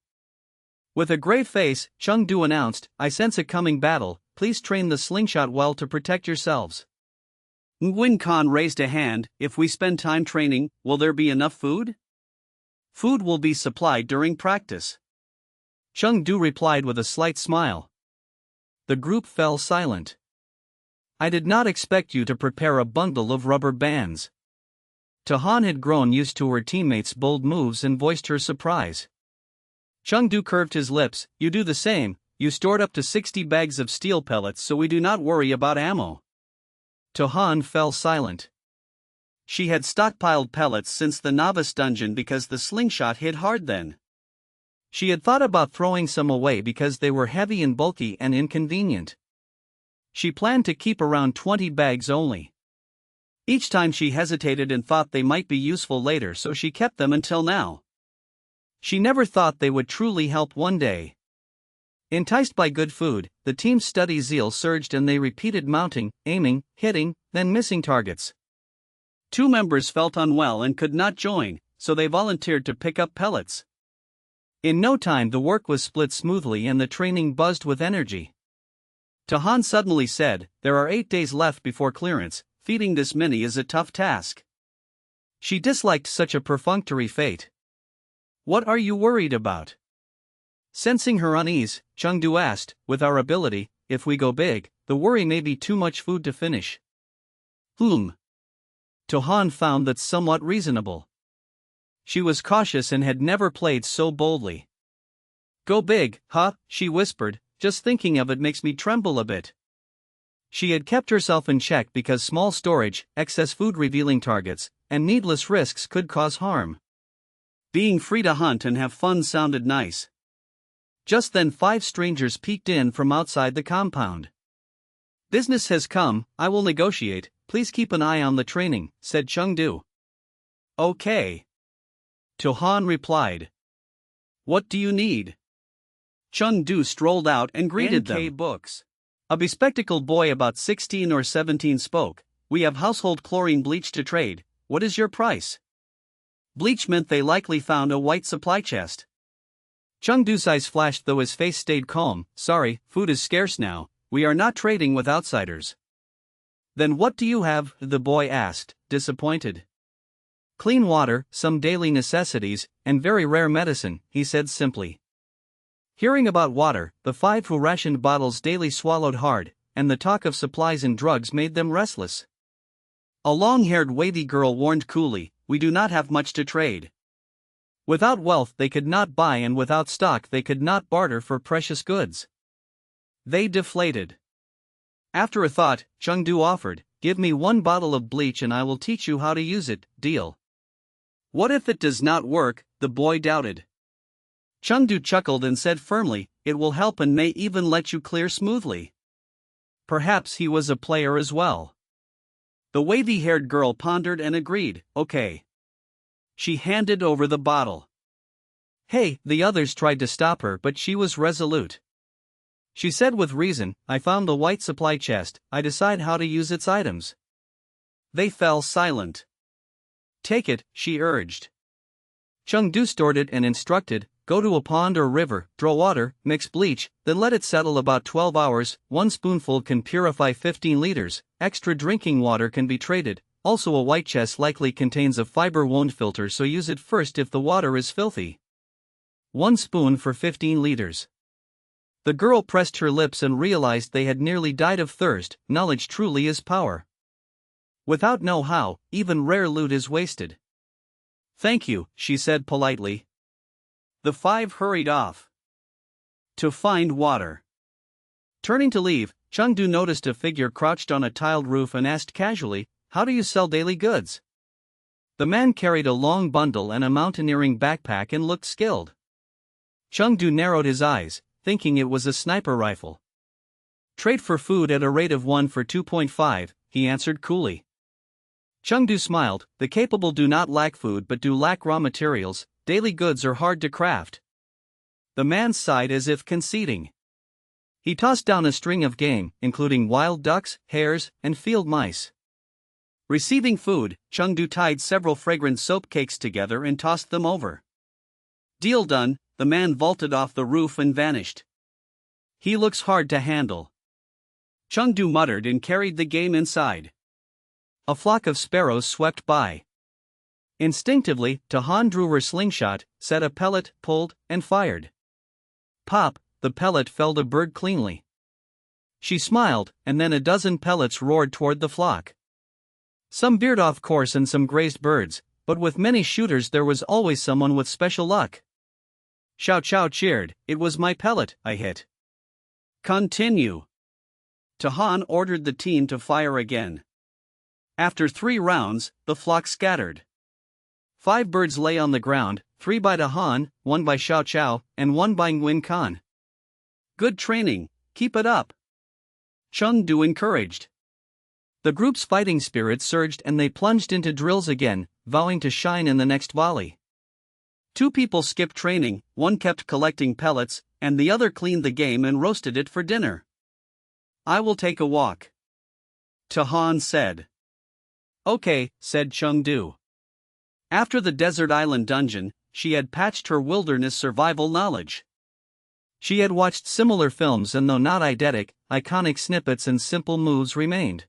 With a grave face, Chengdu announced, I sense a coming battle, please train the slingshot well to protect yourselves. Nguyen Khan raised a hand, if we spend time training, will there be enough food? Food will be supplied during practice. Chengdu replied with a slight smile. The group fell silent. I did not expect you to prepare a bundle of rubber bands. Tahan had grown used to her teammates' bold moves and voiced her surprise. Chengdu curved his lips, you do the same, you stored up to 60 bags of steel pellets so we do not worry about ammo. Tahan fell silent. She had stockpiled pellets since the novice dungeon because the slingshot hit hard then. She had thought about throwing some away because they were heavy and bulky and inconvenient. She planned to keep around 20 bags only. Each time she hesitated and thought they might be useful later, so she kept them until now. She never thought they would truly help one day. Enticed by good food, the team's study zeal surged and they repeated mounting, aiming, hitting, then missing targets. 2 members felt unwell and could not join, so they volunteered to pick up pellets. In no time the work was split smoothly and the training buzzed with energy. Tahan suddenly said, "There are 8 days left before clearance, feeding this many is a tough task." She disliked such a perfunctory fate. "What are you worried about?" Sensing her unease, Chengdu asked, "With our ability, if we go big, the worry may be too much food to finish." Tahan found that somewhat reasonable. She was cautious and had never played so boldly. "Go big, huh?" she whispered, "just thinking of it makes me tremble a bit." She had kept herself in check because small storage, excess food revealing targets, and needless risks could cause harm. Being free to hunt and have fun sounded nice. Just then 5 strangers peeked in from outside the compound. "Business has come, I will negotiate, please keep an eye on the training," said Chengdu. "Okay." Tahan replied. "What do you need?" Chengdu strolled out and greeted them. NK Books. A bespectacled boy about 16 or 17 spoke, "We have household chlorine bleach to trade, what is your price?" Bleach meant they likely found a white supply chest. Chengdu's eyes flashed though his face stayed calm. "Sorry, food is scarce now, we are not trading with outsiders." "Then what do you have?" the boy asked, disappointed. "Clean water, some daily necessities, and very rare medicine," he said simply. Hearing about water, the 5 who rationed bottles daily swallowed hard, and the talk of supplies and drugs made them restless. A long-haired wavy girl warned coolly, "We do not have much to trade." Without wealth they could not buy and without stock they could not barter for precious goods. They deflated. After a thought, Chengdu offered, "Give me 1 bottle of bleach and I will teach you how to use it, deal." "What if it does not work?" the boy doubted. Chengdu chuckled and said firmly, "It will help and may even let you clear smoothly." Perhaps he was a player as well. The wavy-haired girl pondered and agreed, "Okay." She handed over the bottle. "Hey," the others tried to stop her but she was resolute. She said with reason, "I found the white supply chest, I decide how to use its items." They fell silent. "Take it," she urged. Chengdu stored it and instructed, "Go to a pond or river, draw water, mix bleach, then let it settle about 12 hours, 1 spoonful can purify 15 liters, extra drinking water can be traded, also a white chest likely contains a fiber wound filter so use it first if the water is filthy. 1 spoon for 15 liters. The girl pressed her lips and realized they had nearly died of thirst. Knowledge truly is power. Without know-how, even rare loot is wasted. "Thank you," she said politely. The 5 hurried off to find water. Turning to leave, Chengdu noticed a figure crouched on a tiled roof and asked casually, "How do you sell daily goods?" The man carried a long bundle and a mountaineering backpack and looked skilled. Chengdu narrowed his eyes, thinking it was a sniper rifle. "Trade for food at a rate of 1 for 2.5, he answered coolly. Chengdu smiled, "The capable do not lack food but do lack raw materials, daily goods are hard to craft." The man sighed as if conceding. He tossed down a string of game, including wild ducks, hares, and field mice. Receiving food, Chengdu tied several fragrant soap cakes together and tossed them over. Deal done, the man vaulted off the roof and vanished. "He looks hard to handle." Chengdu muttered and carried the game inside. A flock of sparrows swept by. Instinctively, Tahan drew her slingshot, set a pellet, pulled, and fired. Pop, the pellet felled a bird cleanly. She smiled, and then a dozen pellets roared toward the flock. Some veered off course and some grazed birds, but with many shooters there was always someone with special luck. Xiao Chao cheered, "It was my pellet I hit." "Continue." Tahan ordered the team to fire again. After 3 rounds, the flock scattered. 5 birds lay on the ground, 3 by Tahan, 1 by Xiao Chao, and 1 by Nguyen Khan. "Good training, keep it up," Chengdu encouraged. The group's fighting spirit surged and they plunged into drills again, vowing to shine in the next volley. Two people skipped training, one kept collecting pellets, and the other cleaned the game and roasted it for dinner. I will take a walk, Tahan said. Okay, said Chengdu. After the desert island dungeon, she had patched her wilderness survival knowledge. She had watched similar films, and though not eidetic, iconic snippets and simple moves remained.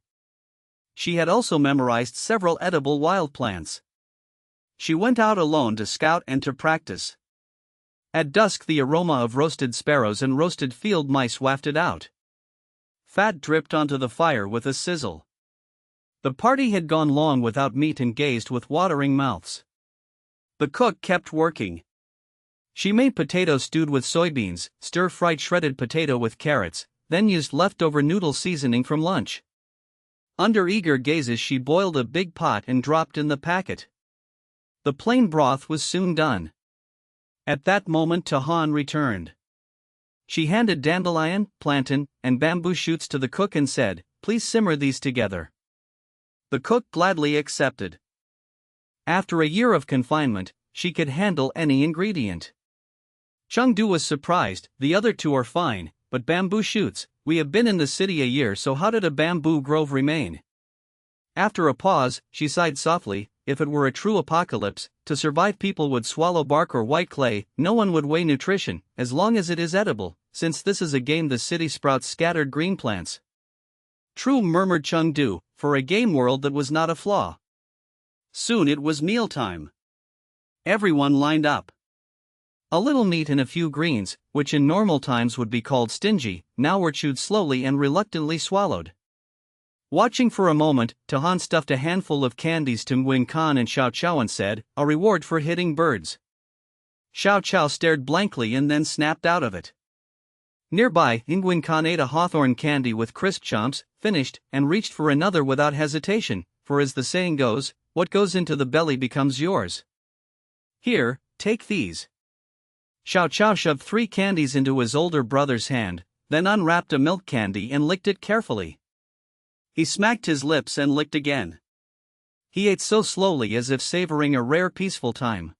She had also memorized several edible wild plants. She went out alone to scout and to practice. At dusk, the aroma of roasted sparrows and roasted field mice wafted out. Fat dripped onto the fire with a sizzle. The party had gone long without meat and gazed with watering mouths. The cook kept working. She made potato stewed with soybeans, stir-fried shredded potato with carrots, then used leftover noodle seasoning from lunch. Under eager gazes, she boiled a big pot and dropped in the packet. The plain broth was soon done. At that moment, Tahan returned. She handed dandelion, plantain, and bamboo shoots to the cook and said, "Please simmer these together." The cook gladly accepted. After a year of confinement, she could handle any ingredient. Chengdu was surprised. The other two are fine, but bamboo shoots, we have been in the city a year, so how did a bamboo grove remain? After a pause, she sighed softly. If it were a true apocalypse, to survive people would swallow bark or white clay. No one would weigh nutrition, as long as it is edible. Since this is a game, the city sprouts scattered green plants. True, murmured Chengdu, for a game world that was not a flaw. Soon it was mealtime. Everyone lined up. A little meat and a few greens, which in normal times would be called stingy, now were chewed slowly and reluctantly swallowed. Watching for a moment, Tahan stuffed a handful of candies to Nguyen Khan and Xiao Chao and said, "A reward for hitting birds." Xiao Chao stared blankly and then snapped out of it. Nearby, Nguyen Khan ate a hawthorn candy with crisp chomps, finished, and reached for another without hesitation, for as the saying goes, what goes into the belly becomes yours. Here, take these. Xiao Chao shoved 3 candies into his older brother's hand, then unwrapped a milk candy and licked it carefully. He smacked his lips and licked again. He ate so slowly as if savoring a rare peaceful time.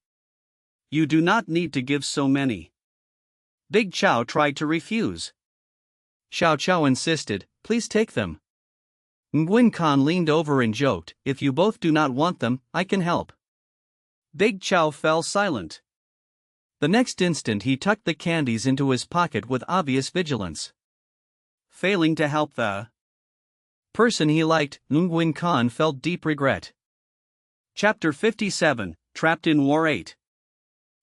You do not need to give so many. Big Chow tried to refuse. Xiao Chao insisted, "Please take them." Nguyen Khan leaned over and joked, "If you both do not want them, I can help." Big Chow fell silent. The next instant he tucked the candies into his pocket with obvious vigilance. Failing to help the person he liked, Nguyen Khan felt deep regret. Chapter 57, Trapped in War 8.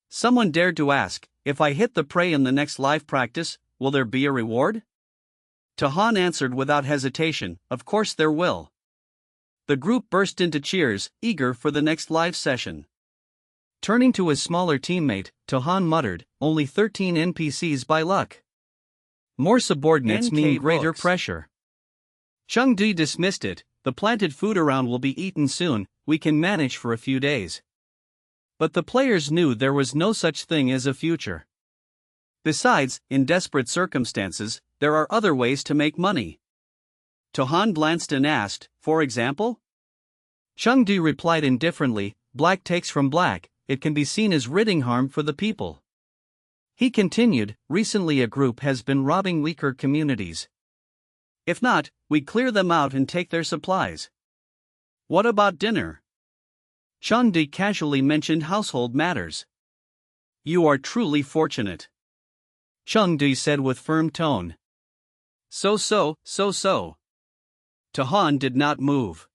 Someone dared to ask, "If I hit the prey in the next live practice, will there be a reward?" Tahan answered without hesitation, "Of course there will." The group burst into cheers, eager for the next live session. Turning to his smaller teammate, Tahan muttered, "Only 13 NPCs by luck. More subordinates mean greater pressure." Chengdu dismissed it. "The planted food around will be eaten soon, we can manage for a few days." But the players knew there was no such thing as a future. Besides, in desperate circumstances, there are other ways to make money. Tahan glanced and asked, "For example?" Chengdu replied indifferently, "Black takes from black, it can be seen as ridding harm for the people." He continued, "Recently a group has been robbing weaker communities. If not, we clear them out and take their supplies." "What about dinner?" Chengdu casually mentioned household matters. "You are truly fortunate," Chengdu said with firm tone. So. Tahan did not move.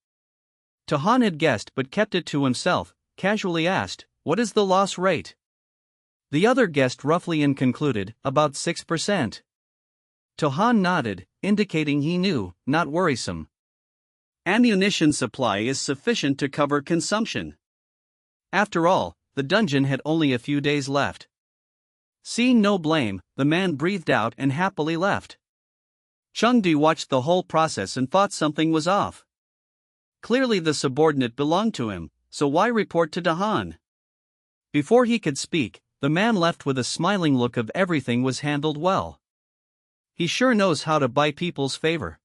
Tahan had guessed but kept it to himself, casually asked, "What is the loss rate?" The other guessed roughly and concluded, "About 6%. Tahan nodded, indicating he knew, not worrisome. Ammunition supply is sufficient to cover consumption. After all, the dungeon had only a few days left. Seeing no blame, the man breathed out and happily left. Chengdu watched the whole process and thought something was off. Clearly the subordinate belonged to him, so why report to Tahan? Before he could speak, the man left with a smiling look of everything was handled well. He sure knows how to buy people's favor.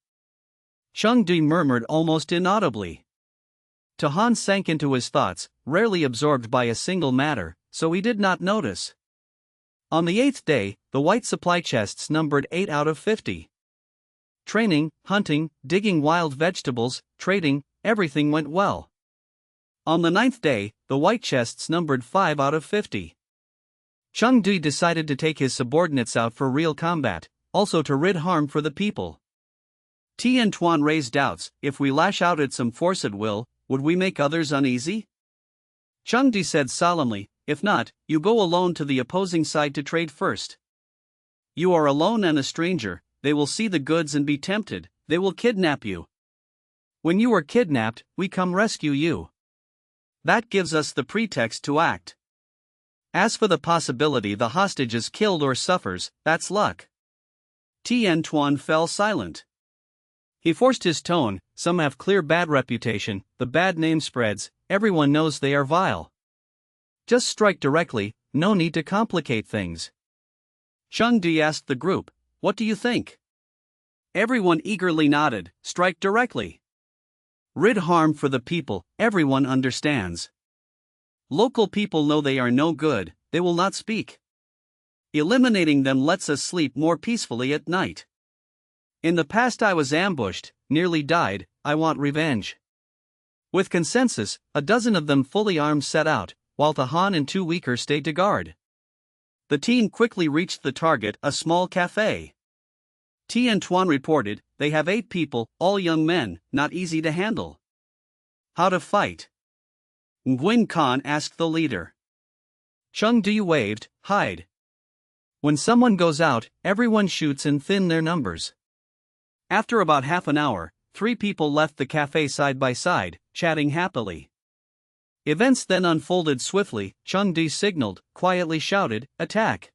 Chengdu murmured almost inaudibly. Tahan sank into his thoughts, rarely absorbed by a single matter, so he did not notice. On the 8th day, the white supply chests numbered 8 out of 50. Training, hunting, digging wild vegetables, trading, everything went well. On the 9th day, the white chests numbered 5 out of 50. Chung Dui decided to take his subordinates out for real combat, also to rid harm for the people. Tien Tuan raised doubts: if we lash out at some force at will, would we make others uneasy? Chung Di said solemnly, if not, you go alone to the opposing side to trade first. You are alone and a stranger, they will see the goods and be tempted, they will kidnap you. When you are kidnapped, we come rescue you. That gives us the pretext to act. As for the possibility the hostage is killed or suffers, that's luck. Tien Tuan fell silent. He forced his tone: some have clear bad reputation, the bad name spreads, everyone knows they are vile. Just strike directly, no need to complicate things. Chung Di asked the group, what do you think? Everyone eagerly nodded, strike directly. Rid harm for the people, everyone understands. Local people know they are no good, they will not speak. Eliminating them lets us sleep more peacefully at night. In the past I was ambushed, nearly died, I want revenge. With consensus, a dozen of them fully armed set out, while the Han and 2 weaker stayed to guard. The team quickly reached the target, a small cafe. Tien Tuan reported, they have 8 people, all young men, not easy to handle. How to fight? Nguyen Khan asked the leader. Chung Di waved, hide. When someone goes out, everyone shoots and thin their numbers. After about half an hour, 3 people left the cafe side by side, chatting happily. Events then unfolded swiftly. Chung Di signaled, quietly shouted, attack.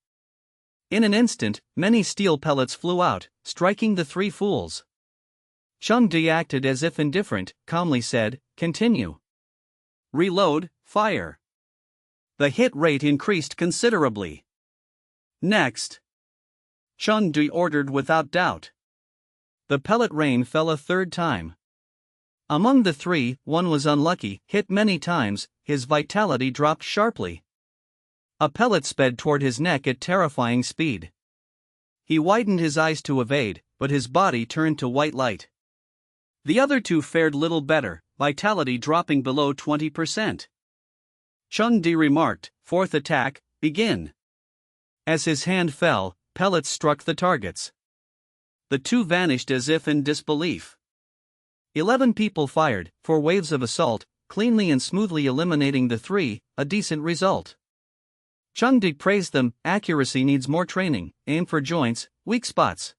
In an instant, many steel pellets flew out, striking the 3 fools. Chung Di acted as if indifferent, calmly said, continue. Reload, fire. The hit rate increased considerably. Next. Chung Di ordered without doubt. The pellet rain fell a 3rd time. Among the 3, one was unlucky, hit many times, his vitality dropped sharply. A pellet sped toward his neck at terrifying speed. He widened his eyes to evade, but his body turned to white light. The other 2 fared little better, vitality dropping below 20%. Chung Di remarked, 4th attack, begin. As his hand fell, pellets struck the targets. The 2 vanished as if in disbelief. 11 people fired, 4 waves of assault, cleanly and smoothly eliminating the 3, a decent result. Chung Di praised them, accuracy needs more training, aim for joints, weak spots.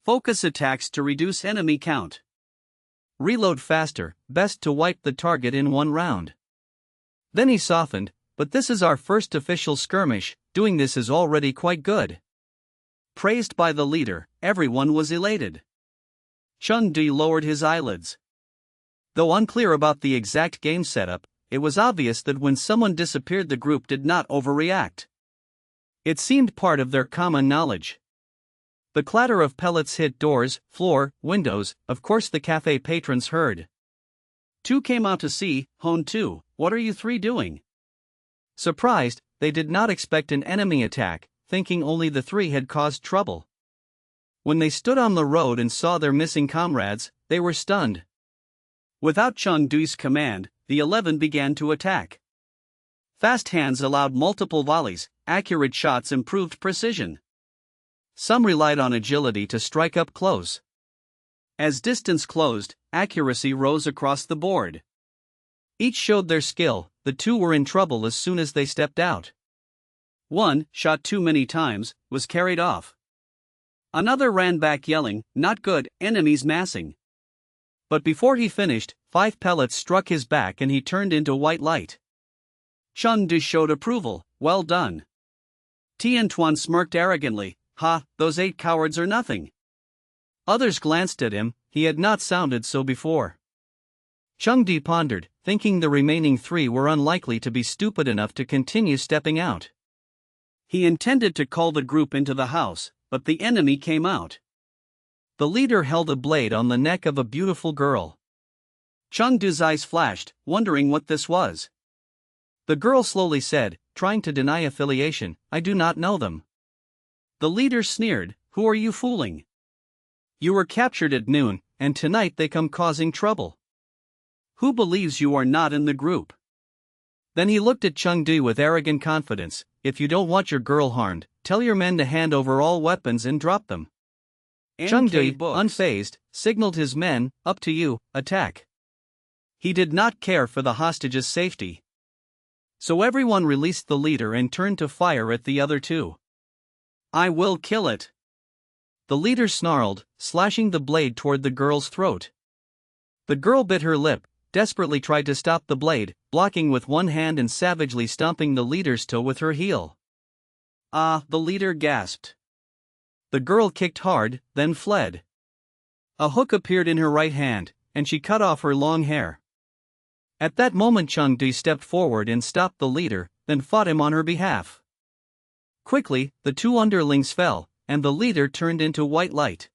Focus attacks to reduce enemy count. Reload faster, best to wipe the target in 1 round. Then he softened, but this is our first official skirmish, doing this is already quite good. Praised by the leader, everyone was elated. Chung Di lowered his eyelids. Though unclear about the exact game setup, it was obvious that when someone disappeared the group did not overreact. It seemed part of their common knowledge. The clatter of pellets hit doors, floor, windows, of course the cafe patrons heard. 2 came out to see, Hone 2, what are you 3 doing? Surprised, they did not expect an enemy attack, thinking only the 3 had caused trouble. When they stood on the road and saw their missing comrades, they were stunned. Without Chung Di's command, the 11 began to attack. Fast hands allowed multiple volleys, accurate shots improved precision. Some relied on agility to strike up close. As distance closed, accuracy rose across the board. Each showed their skill, the 2 were in trouble as soon as they stepped out. One, shot too many times, was carried off. Another ran back yelling, not good, enemies massing. But before he finished, 5 pellets struck his back and he turned into white light. Chung Di showed approval, well done. Tien Tuan smirked arrogantly, ha, those 8 cowards are nothing. Others glanced at him, he had not sounded so before. Chung Di pondered, thinking the remaining 3 were unlikely to be stupid enough to continue stepping out. He intended to call the group into the house, but the enemy came out. The leader held a blade on the neck of a beautiful girl. Chung Di's eyes flashed, wondering what this was. The girl slowly said, trying to deny affiliation, I do not know them. The leader sneered, who are you fooling? You were captured at noon, and tonight they come causing trouble. Who believes you are not in the group? Then he looked at Chengdu with arrogant confidence, if you don't want your girl harmed, tell your men to hand over all weapons and drop them. Chengdu, unfazed, signaled his men, up to you, attack. He did not care for the hostage's safety. So everyone released the leader and turned to fire at the other two. I will kill it. The leader snarled, slashing the blade toward the girl's throat. The girl bit her lip, desperately tried to stop the blade, blocking with one hand and savagely stomping the leader's toe with her heel. Ah, the leader gasped. The girl kicked hard, then fled. A hook appeared in her right hand, and she cut off her long hair. At that moment Chengdu stepped forward and stopped the leader, then fought him on her behalf. Quickly, the two underlings fell, and the leader turned into white light.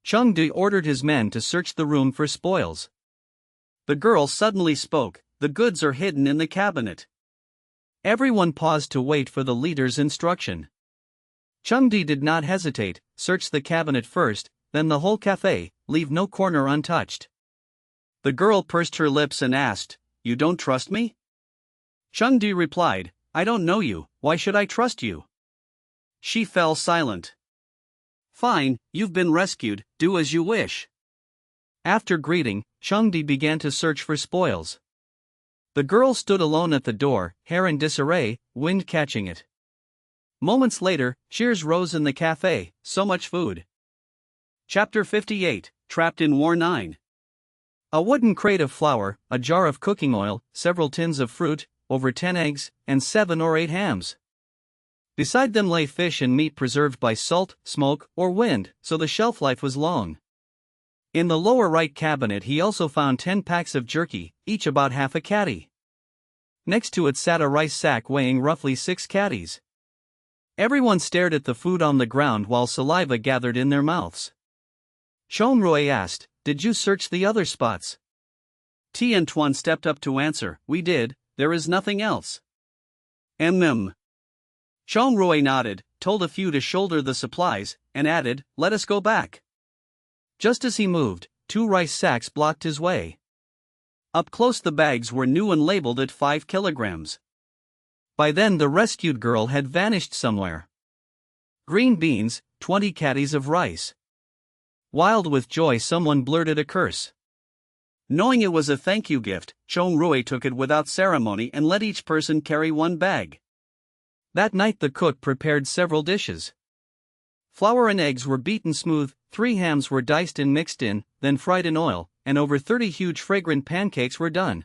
Chengdu ordered his men to search the room for spoils. The girl suddenly spoke, the goods are hidden in the cabinet. Everyone paused to wait for the leader's instruction. Chengdu did not hesitate, search the cabinet first, then the whole cafe, leave no corner untouched. The girl pursed her lips and asked, you don't trust me? Chengdu replied, I don't know you, why should I trust you? She fell silent. Fine, you've been rescued, do as you wish. After greeting, Chengdu began to search for spoils. The girl stood alone at the door, hair in disarray, wind catching it. Moments later, cheers rose in the cafe, so much food. Chapter 58, Trapped in War 9. A wooden crate of flour, a jar of cooking oil, several tins of fruit, over 10 eggs, and 7 or 8 hams. Beside them lay fish and meat preserved by salt, smoke, or wind, so the shelf life was long. In the lower right cabinet he also found 10 packs of jerky, each about half a caddy. Next to it sat a rice sack weighing roughly 6 caddies. Everyone stared at the food on the ground while saliva gathered in their mouths. Shonrui asked, did you search the other spots? Tiantuan stepped up to answer, we did, there is nothing else. Shonrui nodded, told a few to shoulder the supplies, and added, let us go back. Just as he moved, 2 rice sacks blocked his way. Up close the bags were new and labeled at 5 kilograms. By then the rescued girl had vanished somewhere. Green beans, 20 caddies of rice. Wild with joy someone blurted a curse. Knowing it was a thank you gift, Chonrui took it without ceremony and let each person carry 1 bag. That night the cook prepared several dishes. Flour and eggs were beaten smooth, 3 hams were diced and mixed in, then fried in oil, and over 30 huge fragrant pancakes were done.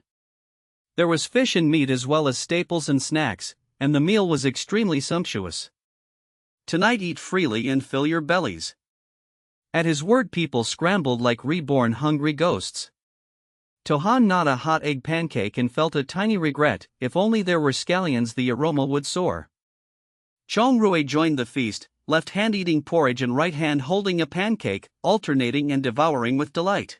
There was fish and meat as well as staples and snacks, and the meal was extremely sumptuous. Tonight eat freely and fill your bellies. At his word people scrambled like reborn hungry ghosts. Tohan gnawed a hot egg pancake and felt a tiny regret, if only there were scallions the aroma would soar. Chonrui joined the feast, left hand eating porridge and right hand holding a pancake, alternating and devouring with delight.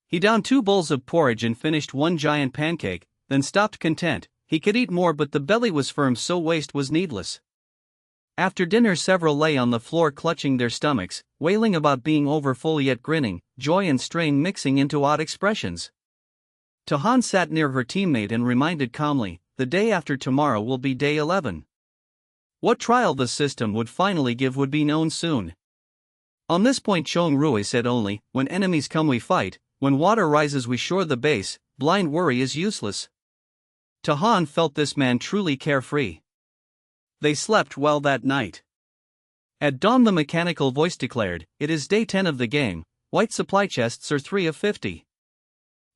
He downed 2 bowls of porridge and finished 1 giant pancake, then stopped content, he could eat more but the belly was firm so waste was needless. After dinner several lay on the floor clutching their stomachs, wailing about being overfull yet grinning, joy and strain mixing into odd expressions. Tohan sat near her teammate and reminded calmly, the day after tomorrow will be day 11. What trial the system would finally give would be known soon. On this point Chonrui said only, when enemies come we fight, when water rises we shore the base, blind worry is useless. Tohan felt this man truly carefree. They slept well that night. At dawn the mechanical voice declared, it is day 10 of the game, white supply chests are 3 of 50.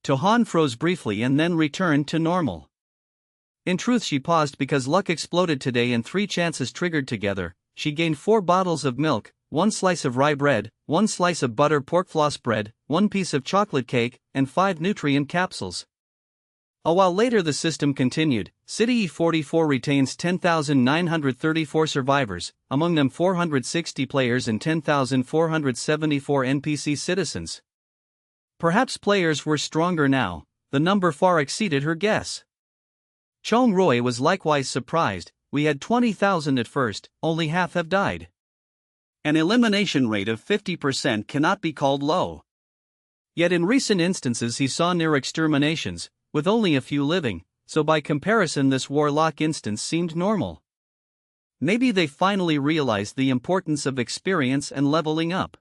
Tohan froze briefly and then returned to normal. In truth she paused because luck exploded today and 3 chances triggered together. She gained 4 bottles of milk, 1 slice of rye bread, 1 slice of butter pork floss bread, 1 piece of chocolate cake, and 5 nutrient capsules. A while later the system continued, City E44 retains 10,934 survivors, among them 460 players and 10,474 NPC citizens. Perhaps players were stronger now, the number far exceeded her guess. Chong Roi was likewise surprised. We had 20,000 at first, only half have died. An elimination rate of 50% cannot be called low. Yet in recent instances he saw near exterminations, with only a few living, so by comparison this warlock instance seemed normal. Maybe they finally realized the importance of experience and leveling up.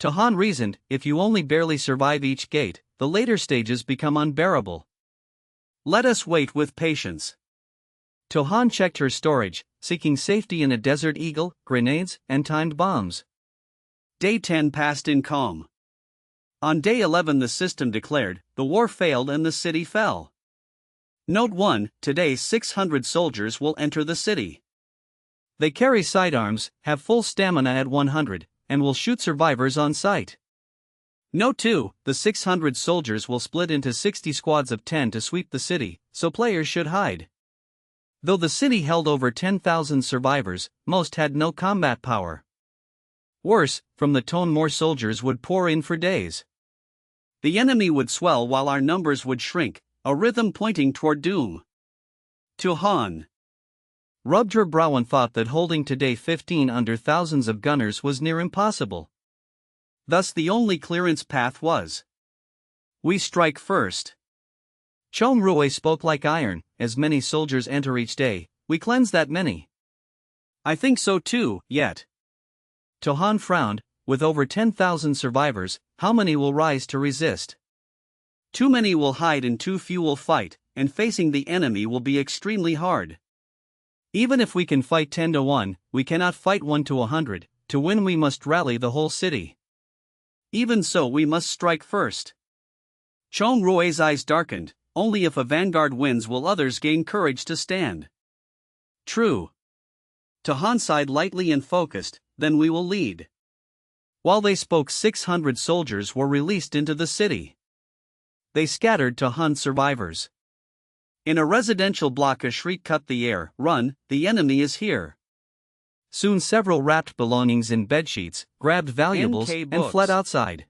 Tahan reasoned, if you only barely survive each gate, the later stages become unbearable. Let us wait with patience. Tohan checked her storage, seeking safety in a Desert Eagle, grenades, and timed bombs. Day 10 passed in calm. On day 11 the system declared, the war failed and the city fell. Note 1, today 600 soldiers will enter the city. They carry sidearms, have full stamina at 100, and will shoot survivors on sight. Note 2, the 600 soldiers will split into 60 squads of 10 to sweep the city, so players should hide. Though the city held over 10,000 survivors, most had no combat power. Worse, from the tone more soldiers would pour in for days. The enemy would swell while our numbers would shrink, a rhythm pointing toward doom. Tuhan rubbed her brow and thought that holding today 15 under thousands of gunners was near impossible. Thus the only clearance path was, we strike first. Chong Rui spoke like iron, as many soldiers enter each day, we cleanse that many. I think so too, yet. Tohan frowned, with over 10,000 survivors, how many will rise to resist? Too many will hide and too few will fight, and facing the enemy will be extremely hard. Even if we can fight 10 to 1, we cannot fight 1 to 100, to win we must rally the whole city. Even so we must strike first. Chong Rui's eyes darkened, only if a vanguard wins will others gain courage to stand. True. Tahan sighed lightly and focused, then we will lead. While they spoke 600 soldiers were released into the city. They scattered to hunt survivors. In a residential block a shriek cut the air, run, the enemy is here. Soon several wrapped belongings in bedsheets, grabbed valuables, and fled outside.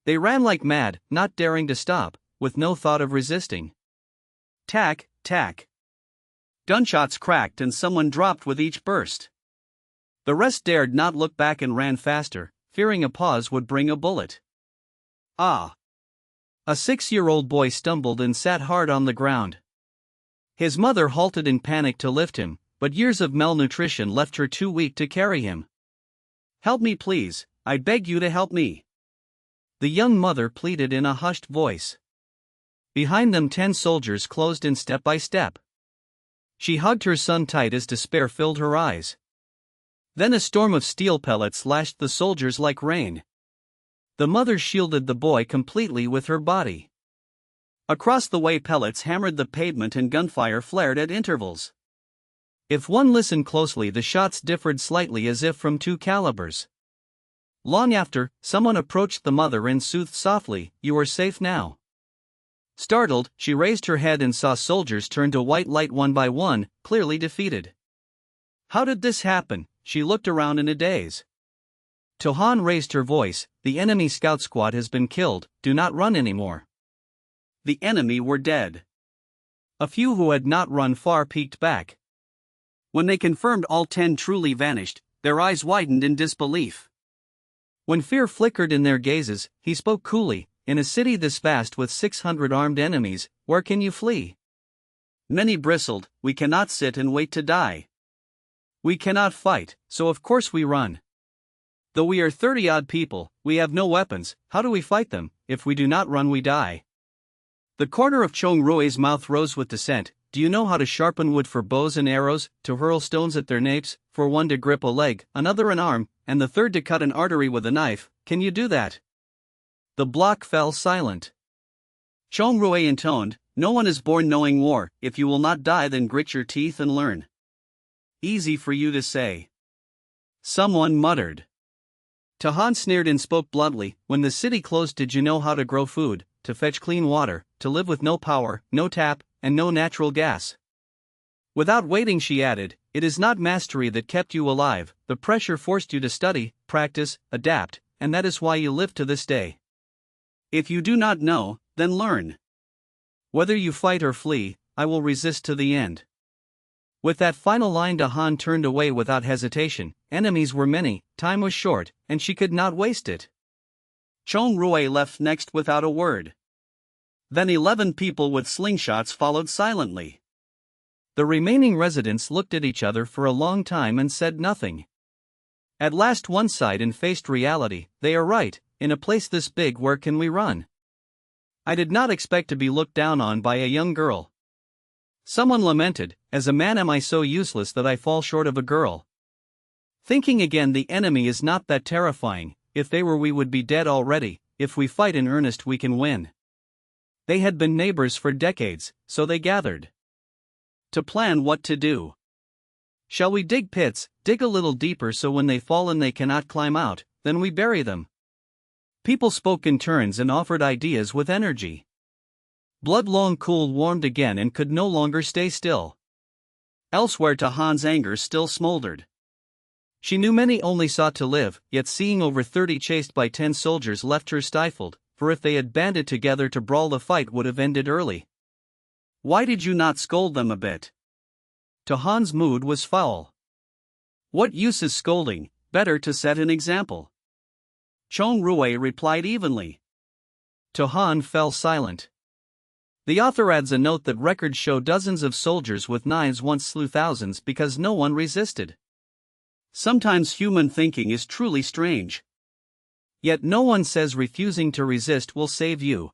They ran like mad, not daring to stop, with no thought of resisting. Tack, tack. Gunshots cracked and someone dropped with each burst. The rest dared not look back and ran faster, fearing a pause would bring a bullet. Ah! A 6-year-old boy stumbled and sat hard on the ground. His mother halted in panic to lift him, but years of malnutrition left her too weak to carry him. Help me please, I beg you to help me. The young mother pleaded in a hushed voice. Behind them 10 soldiers closed in step by step. She hugged her son tight as despair filled her eyes. Then a storm of steel pellets lashed the soldiers like rain. The mother shielded the boy completely with her body. Across the way pellets hammered the pavement and gunfire flared at intervals. If one listened closely the shots differed slightly as if from 2 calibers. Long after, someone approached the mother and soothed softly, you are safe now. Startled, she raised her head and saw soldiers turn to white light one by one, clearly defeated. How did this happen? She looked around in a daze. Tohan raised her voice, the enemy scout squad has been killed, do not run anymore. The enemy were dead. A few who had not run far peeked back. When they confirmed all 10 truly vanished, their eyes widened in disbelief. When fear flickered in their gazes, he spoke coolly, in a city this vast with 600 armed enemies, where can you flee? Many bristled, we cannot sit and wait to die. We cannot fight, so of course we run. Though we are 30-odd people, we have no weapons, how do we fight them? If we do not run we die. The corner of Chong Rui's mouth rose with dissent. Do you know how to sharpen wood for bows and arrows, to hurl stones at their napes, for one to grip a leg, another an arm, and the third to cut an artery with a knife? Can you do that? The block fell silent. Chong Rui intoned, no one is born knowing war, if you will not die then grit your teeth and learn. Easy for you to say. Someone muttered. Tahan sneered and spoke bluntly, when the city closed did you know how to grow food, to fetch clean water, to live with no power, no tap, and no natural gas? Without waiting she added, it is not mastery that kept you alive, the pressure forced you to study, practice, adapt, and that is why you live to this day. If you do not know, then learn. Whether you fight or flee, I will resist to the end. With that final line, Han turned away without hesitation. Enemies were many, time was short, and she could not waste it. Chong Rui left next without a word. Then 11 people with slingshots followed silently. The remaining residents looked at each other for a long time and said nothing. At last one sighed and faced reality. They are right, in a place this big, where can we run? I did not expect to be looked down on by a young girl. Someone lamented, as a man am I so useless that I fall short of a girl. Thinking again, the enemy is not that terrifying. If they were, we would be dead already. If we fight in earnest, we can win. They had been neighbors for decades, so they gathered to plan what to do. Shall we dig pits, dig a little deeper so when they fall and they cannot climb out, then we bury them? People spoke in turns and offered ideas with energy. Blood Long Cool warmed again and could no longer stay still. Elsewhere, Han's anger still smoldered. She knew many only sought to live, yet seeing over 30 chased by 10 soldiers left her stifled, for if they had banded together to brawl, the fight would have ended early. Why did you not scold them a bit? Han's mood was foul. What use is scolding, better to set an example. Chong Rui replied evenly. Han fell silent. The author adds a note that records show dozens of soldiers with knives once slew thousands because no one resisted. Sometimes human thinking is truly strange. Yet no one says refusing to resist will save you.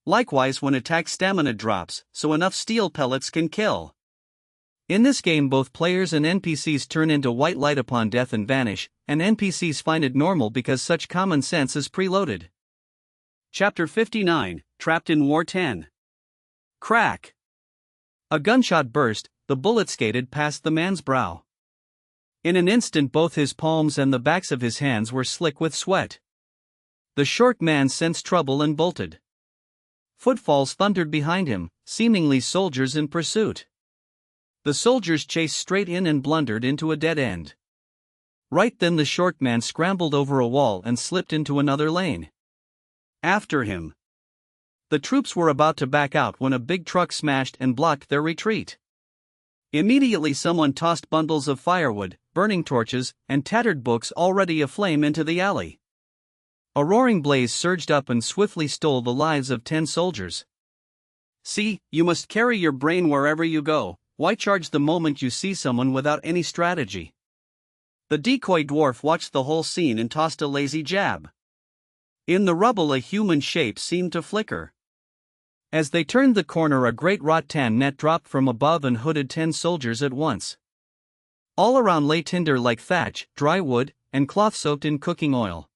Likewise, when attack stamina drops, so enough steel pellets can kill. In this game, both players and NPCs turn into white light upon death and vanish, and NPCs find it normal because such common sense is preloaded. Chapter 59, Trapped in War 10. Crack! A gunshot burst, the bullet skated past the man's brow. In an instant, both his palms and the backs of his hands were slick with sweat. The short man sensed trouble and bolted. Footfalls thundered behind him, seemingly soldiers in pursuit. The soldiers chased straight in and blundered into a dead end. Right then, the short man scrambled over a wall and slipped into another lane. After him. The troops were about to back out when a big truck smashed and blocked their retreat. Immediately, someone tossed bundles of firewood, burning torches, and tattered books already aflame into the alley. A roaring blaze surged up and swiftly stole the lives of 10 soldiers. See, you must carry your brain wherever you go. Why charge the moment you see someone without any strategy? The decoy dwarf watched the whole scene and tossed a lazy jab. In the rubble, a human shape seemed to flicker. As they turned the corner, a great rattan net dropped from above and hooded 10 soldiers at once. All around lay tinder like thatch, dry wood, and cloth soaked in cooking oil.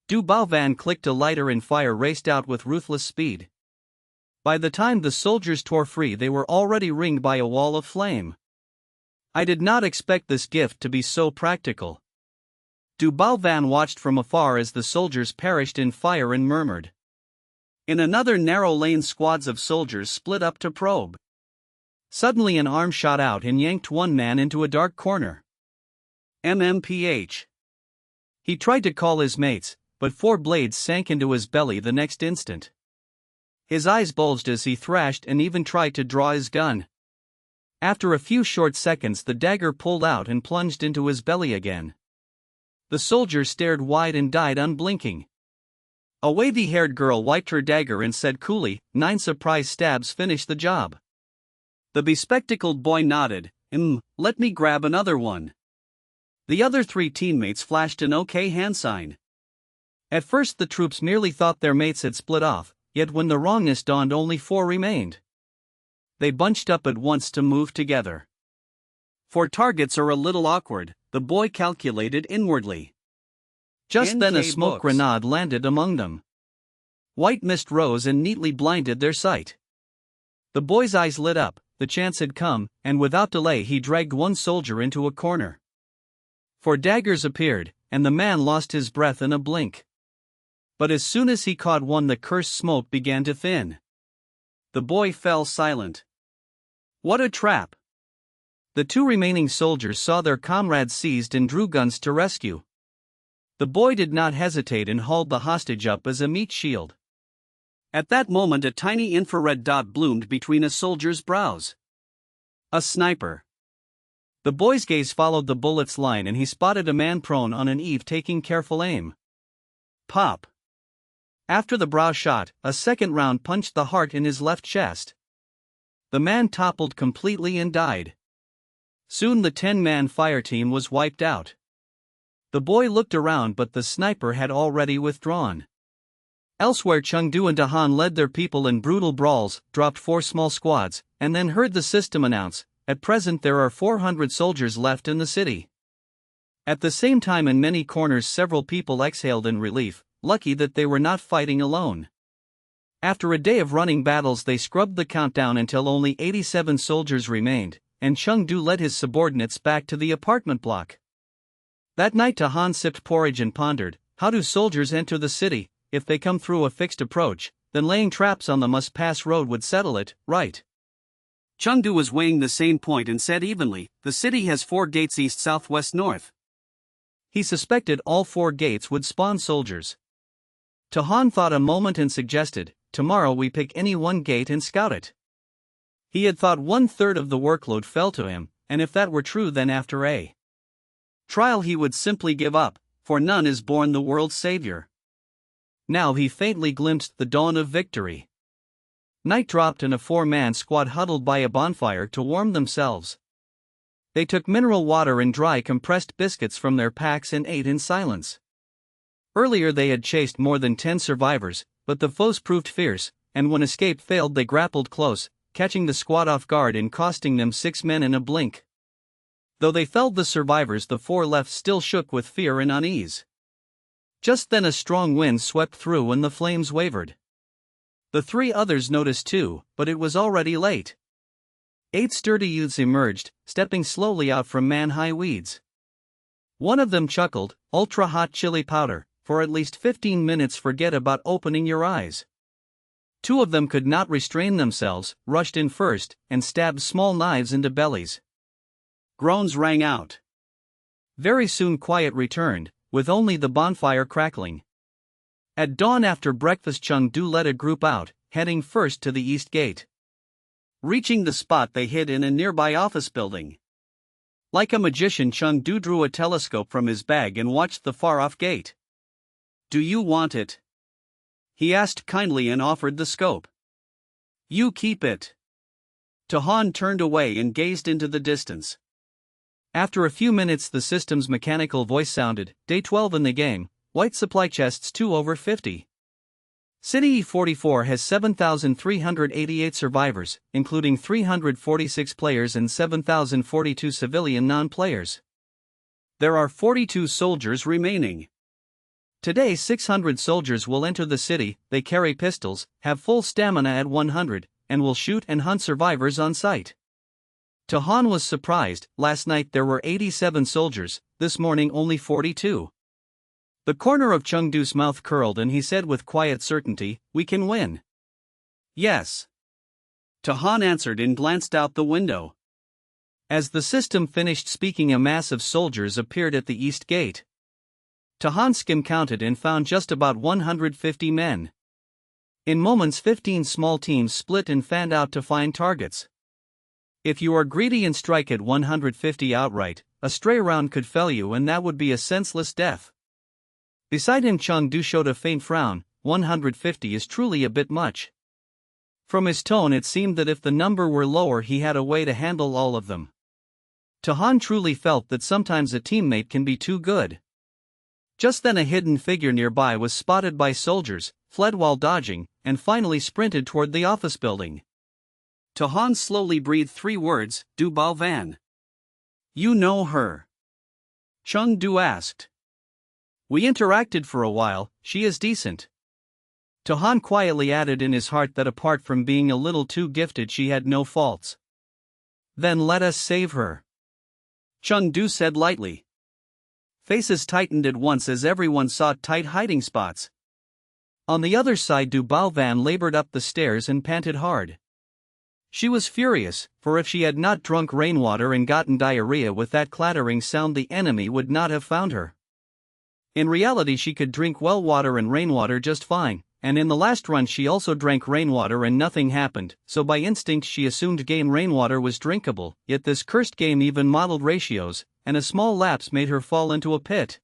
Du Bao Van clicked a lighter and fire raced out with ruthless speed. By the time the soldiers tore free, they were already ringed by a wall of flame. I did not expect this gift to be so practical. Du Bao Van watched from afar as the soldiers perished in fire and murmured. In another narrow lane, squads of soldiers split up to probe. Suddenly, an arm shot out and yanked one man into a dark corner. MMPH. He tried to call his mates, but 4 blades sank into his belly the next instant. His eyes bulged as he thrashed and even tried to draw his gun. After a few short seconds, the dagger pulled out and plunged into his belly again. The soldier stared wide and died unblinking. A wavy-haired girl wiped her dagger and said coolly, 9 surprise stabs finish the job. The bespectacled boy nodded, let me grab another one. The other 3 teammates flashed an OK hand sign. At first the troops merely thought their mates had split off, yet when the wrongness dawned, only 4 remained. They bunched up at once to move together. 4 targets are a little awkward, the boy calculated inwardly. Just then a smoke grenade landed among them. White mist rose and neatly blinded their sight. The boy's eyes lit up, the chance had come, and without delay he dragged one soldier into a corner. 4 daggers appeared, and the man lost his breath in a blink. But as soon as he caught one, the cursed smoke began to thin. The boy fell silent. What a trap! The 2 remaining soldiers saw their comrades seized and drew guns to rescue. The boy did not hesitate and hauled the hostage up as a meat shield. At that moment, a tiny infrared dot bloomed between a soldier's brows. A sniper. The boy's gaze followed the bullet's line and he spotted a man prone on an eave taking careful aim. Pop. After the brow shot, a second round punched the heart in his left chest. The man toppled completely and died. Soon the 10-man fire team was wiped out. The boy looked around, but the sniper had already withdrawn. Elsewhere, Chengdu and Dahan led their people in brutal brawls, dropped 4 small squads, and then heard the system announce, "At present there are 400 soldiers left in the city." At the same time, in many corners several people exhaled in relief, lucky that they were not fighting alone. After a day of running battles, they scrubbed the count down until only 87 soldiers remained, and Chengdu led his subordinates back to the apartment block. That night Dahan sipped porridge and pondered, how do soldiers enter the city? If they come through a fixed approach, then laying traps on the must-pass road would settle it, right? Chengdu was weighing the same point and said evenly, the city has 4 gates east, south, west, north. He suspected all 4 gates would spawn soldiers. Dahan thought a moment and suggested, tomorrow we pick any one gate and scout it. He had thought 1/3 of the workload fell to him, and if that were true, then after a trial he would simply give up, for none is born the world's savior. Now he faintly glimpsed the dawn of victory. Night dropped and a 4-man squad huddled by a bonfire to warm themselves. They took mineral water and dry compressed biscuits from their packs and ate in silence. Earlier they had chased more than 10 survivors, but the foes proved fierce, and when escape failed they grappled close, catching the squad off guard and costing them 6 men in a blink. Though they felled the survivors, the 4 left still shook with fear and unease. Just then a strong wind swept through and the flames wavered. The 3 others noticed too, but it was already late. 8 sturdy youths emerged, stepping slowly out from man-high weeds. One of them chuckled, ultra-hot chili powder, for at least 15 minutes forget about opening your eyes. 2 of them could not restrain themselves, rushed in first, and stabbed small knives into bellies. Groans rang out. Very soon quiet returned, with only the bonfire crackling. At dawn after breakfast, Chengdu led a group out, heading first to the east gate. Reaching the spot, they hid in a nearby office building. Like a magician, Chengdu drew a telescope from his bag and watched the far-off gate. "Do you want it?" he asked kindly and offered the scope. "You keep it." Dahan turned away and gazed into the distance. After a few minutes the system's mechanical voice sounded, "Day 12 in the game, white supply chests 2 over 50. City E44 has 7,388 survivors, including 346 players and 7,042 civilian non-players. There are 42 soldiers remaining. Today 600 soldiers will enter the city. They carry pistols, have full stamina at 100, and will shoot and hunt survivors on sight." Dahan was surprised. Last night there were 87 soldiers, this morning only 42. The corner of Chengdu's mouth curled and he said with quiet certainty, "We can win." "Yes." Dahan answered and glanced out the window. As the system finished speaking, a mass of soldiers appeared at the east gate. Dahan skim counted and found just about 150 men. In moments 15 small teams split and fanned out to find targets. If you are greedy and strike at 150 outright, a stray round could fell you, and that would be a senseless death. Beside him Chengdu showed a faint frown. 150 is truly a bit much. From his tone it seemed that if the number were lower he had a way to handle all of them. Dahan truly felt that sometimes a teammate can be too good. Just then a hidden figure nearby was spotted by soldiers, fled while dodging, and finally sprinted toward the office building. Dahan slowly breathed 3 words, "Du Bao Van." "You know her?" Chengdu asked. "We interacted for a while, she is decent." Dahan quietly added in his heart that apart from being a little too gifted she had no faults. "Then let us save her," Chengdu said lightly. Faces tightened at once as everyone sought tight hiding spots. On the other side Du Bao Van labored up the stairs and panted hard. She was furious, for if she had not drunk rainwater and gotten diarrhea with that clattering sound, the enemy would not have found her. In reality she could drink well water and rainwater just fine, and in the last run she also drank rainwater and nothing happened, so by instinct she assumed game rainwater was drinkable, yet this cursed game even modeled ratios, and a small lapse made her fall into a pit.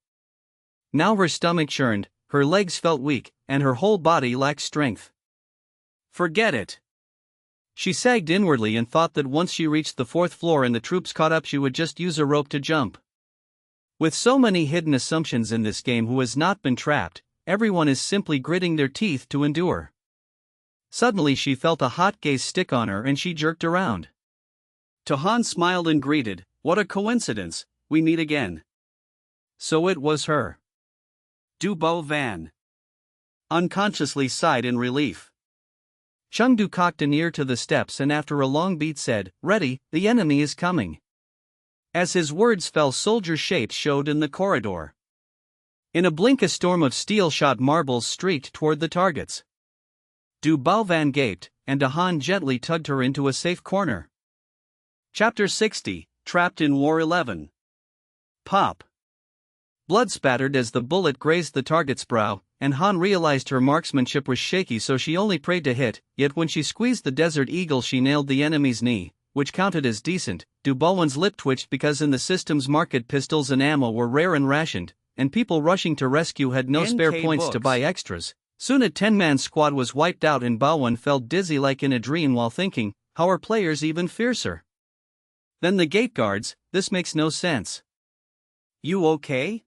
Now her stomach churned, her legs felt weak, and her whole body lacked strength. Forget it. She sagged inwardly and thought that once she reached the 4th floor and the troops caught up she would just use a rope to jump. With so many hidden assumptions in this game, who has not been trapped? Everyone is simply gritting their teeth to endure. Suddenly she felt a hot gaze stick on her and she jerked around. Han smiled and greeted, "What a coincidence, we meet again." So it was her. Du Van unconsciously sighed in relief. Chengdu cocked an ear to the steps and after a long beat said, "Ready, the enemy is coming." As his words fell, soldier shapes showed in the corridor. In a blink a storm of steel-shot marbles streaked toward the targets. Du Van gaped, and Han gently tugged her into a safe corner. Chapter 60, Trapped in War 11. Pop. Blood spattered as the bullet grazed the target's brow, and Han realized her marksmanship was shaky, so she only prayed to hit, yet when she squeezed the Desert Eagle she nailed the enemy's knee, which counted as decent. Du Bowen's lip twitched because in the system's market pistols and ammo were rare and rationed, and people rushing to rescue had no spare points to buy extras. Soon a 10-man squad was wiped out and Bowen felt dizzy like in a dream while thinking, how are players even fiercer? Then the gate guards, this makes no sense. You okay?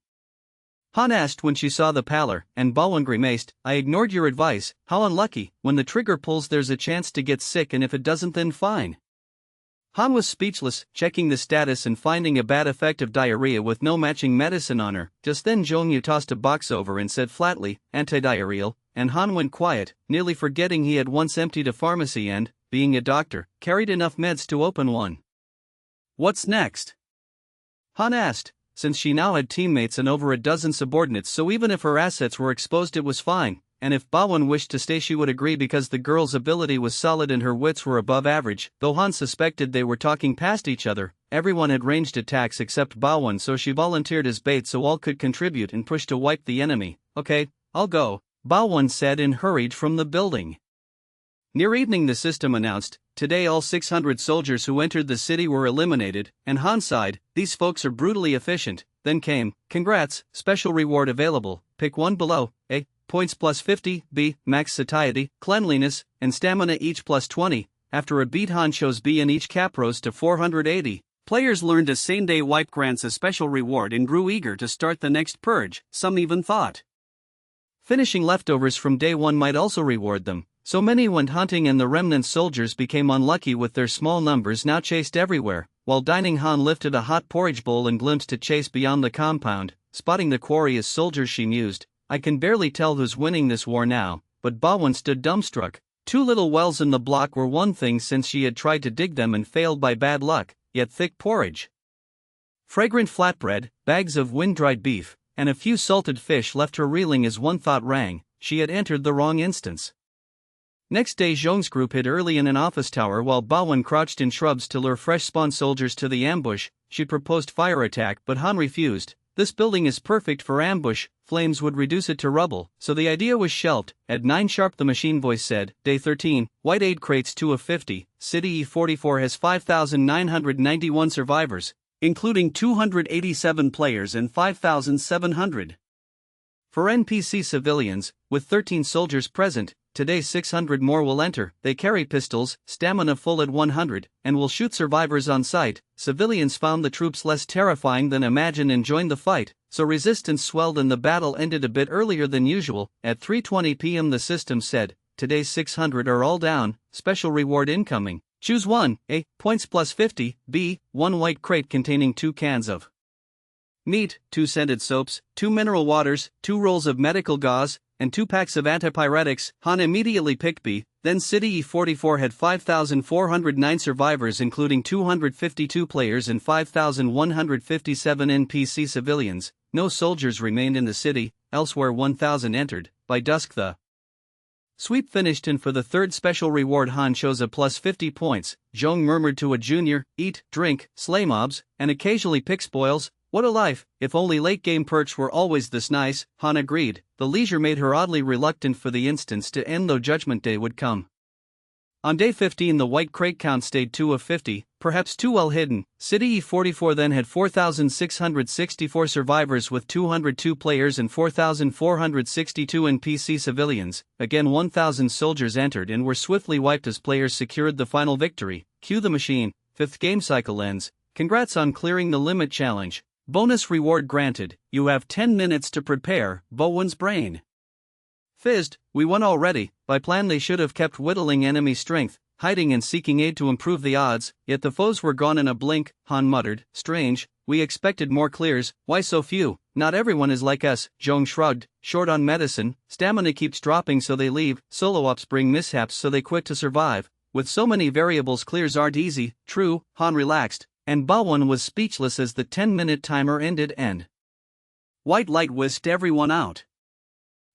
Han asked when she saw the pallor, and Bowen grimaced, I ignored your advice. How unlucky, when the trigger pulls there's a chance to get sick and if it doesn't then fine. Han was speechless, checking the status and finding a bad effect of diarrhea with no matching medicine on her. Just then Zhong Yu tossed a box over and said flatly, antidiarrheal, and Han went quiet, nearly forgetting he had once emptied a pharmacy and, being a doctor, carried enough meds to open one. What's next? Han asked, since she now had teammates and over a dozen subordinates, so even if her assets were exposed it was fine, and if Bowen wished to stay she would agree because the girl's ability was solid and her wits were above average. Though Han suspected they were talking past each other, everyone had ranged attacks except Bowen, so she volunteered as bait so all could contribute and push to wipe the enemy. Okay, I'll go, Bowen said and hurried from the building. Near evening the system announced, today all 600 soldiers who entered the city were eliminated, and Han sighed, these folks are brutally efficient. Then came, congrats, special reward available, pick one below, A, points plus 50, B, max satiety, cleanliness, and stamina each plus 20. After a beat Han chose B and each cap rose to 480. Players learned a same-day wipe grants a special reward and grew eager to start the next purge. Some even thought finishing leftovers from day one might also reward them. So many went hunting and the remnant soldiers became unlucky with their small numbers now chased everywhere. While dining Han lifted a hot porridge bowl and glimpsed to chase beyond the compound, spotting the quarry as soldiers she mused, I can barely tell who's winning this war now, but Bowen stood dumbstruck. 2 little wells in the block were one thing since she had tried to dig them and failed by bad luck, yet thick porridge, fragrant flatbread, bags of wind-dried beef, and a few salted fish left her reeling as one thought rang, she had entered the wrong instance. Next day Zhong's group hid early in an office tower while Bowen crouched in shrubs to lure fresh spawn soldiers to the ambush. She proposed fire attack but Han refused. This building is perfect for ambush, flames would reduce it to rubble, so the idea was shelved. At 9 sharp the machine voice said, Day 13, White Aid crates 2 of 50, City E44 has 5,991 survivors, including 287 players and 5,700. For NPC civilians, with 13 soldiers present, today 600 more will enter. They carry pistols, stamina full at 100, and will shoot survivors on sight. Civilians found the troops less terrifying than imagined and joined the fight, so resistance swelled and the battle ended a bit earlier than usual. At 3:20 p.m. the system said, today's 600 are all down, special reward incoming. Choose one, A, points plus 50, B, 1 white crate containing 2 cans of meat, 2 scented soaps, 2 mineral waters, 2 rolls of medical gauze, and 2 packs of antipyretics. Han immediately picked B. Then City E44 had 5,409 survivors including 252 players and 5,157 NPC civilians. No soldiers remained in the city, elsewhere 1,000 entered. By dusk the sweep finished and for the third special reward Han chose a plus 50 points. Zhong murmured to a junior, eat, drink, slay mobs, and occasionally pick spoils. What a life, if only late-game perch were always this nice, Han agreed. The leisure made her oddly reluctant for the instance to end though Judgment Day would come. On day 15 the white crate count stayed 2 of 50, perhaps too well hidden. City E44 then had 4,664 survivors with 202 players and 4,462 NPC civilians. Again 1,000 soldiers entered and were swiftly wiped as players secured the final victory. Cue the machine, 5th game cycle ends. Congrats on clearing the limit challenge. Bonus reward granted, you have 10 minutes to prepare. Bowen's brain fizzed. We won already. By plan they should have kept whittling enemy strength, hiding and seeking aid to improve the odds, yet the foes were gone in a blink. Han muttered, strange, we expected more clears, why so few? Not everyone is like us. Zhong shrugged, short on medicine, stamina keeps dropping so they leave, solo ops bring mishaps so they quit to survive. With so many variables clears aren't easy. True. Han relaxed, and Bowen was speechless as the 10-minute timer ended and white light whisked everyone out.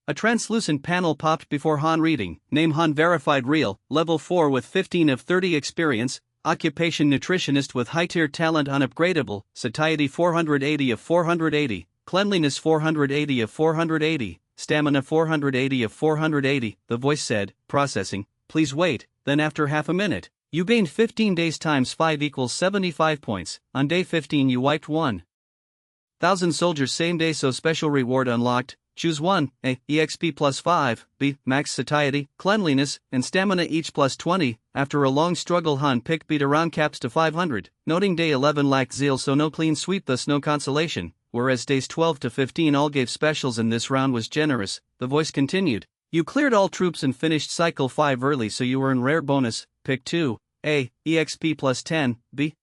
A translucent panel popped before Han reading, name Han verified real, level 4 with 15 of 30 experience, occupation nutritionist with high-tier talent unupgradable, satiety 480 of 480, cleanliness 480 of 480, stamina 480 of 480, the voice said, processing, please wait. Then after half a minute, you gained 15 days times 5 equals 75 points, on day 15 you wiped 1,000 soldiers same day so special reward unlocked. Choose 1, A, EXP plus 5, B, max satiety, cleanliness, and stamina each plus 20. After a long struggle Han picked beat around caps to 500, noting day 11 lacked zeal so no clean sweep thus no consolation, whereas days 12 to 15 all gave specials and this round was generous. The voice continued, you cleared all troops and finished cycle 5 early so you earn rare bonus, pick 2, A, EXP plus 10, B.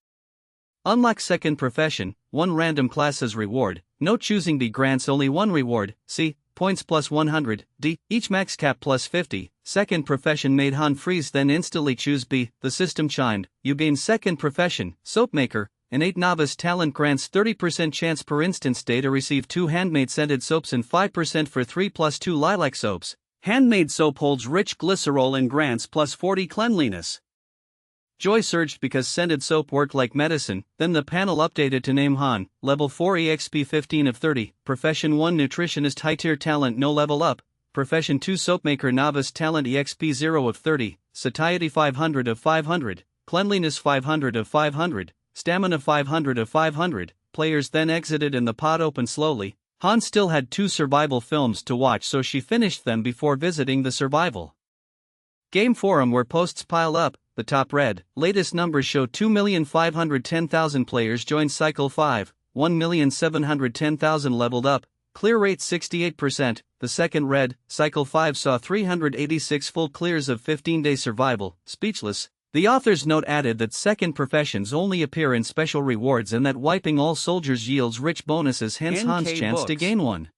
Unlock second profession, 1 random class as reward. No choosing B grants only 1 reward. C, points plus 100. D, each max cap plus 50. Second profession made Han freeze then instantly choose B. The system chimed. You gain second profession, soapmaker. An 8 novice talent grants 30% chance per instance day to receive 2 handmade scented soaps and 5% for 3 plus 2 lilac soaps. Handmade soap holds rich glycerol and grants plus 40 cleanliness. Joy surged because scented soap worked like medicine. Then the panel updated to name Han, level 4 EXP 15 of 30, profession 1 nutritionist high-tier talent no level up, profession 2 soapmaker novice talent EXP 0 of 30, satiety 500 of 500, cleanliness 500 of 500, stamina 500 of 500. Players then exited and the pod opened slowly. Han still had 2 survival films to watch so she finished them before visiting the survival game forum where posts pile up. The top read, latest numbers show 2,510,000 players joined cycle 5, 1,710,000 leveled up, clear rate 68%. The second read, cycle 5 saw 386 full clears of 15-day survival, speechless. The author's note added that second professions only appear in special rewards and that wiping all soldiers yields rich bonuses hence Han's chance to gain one.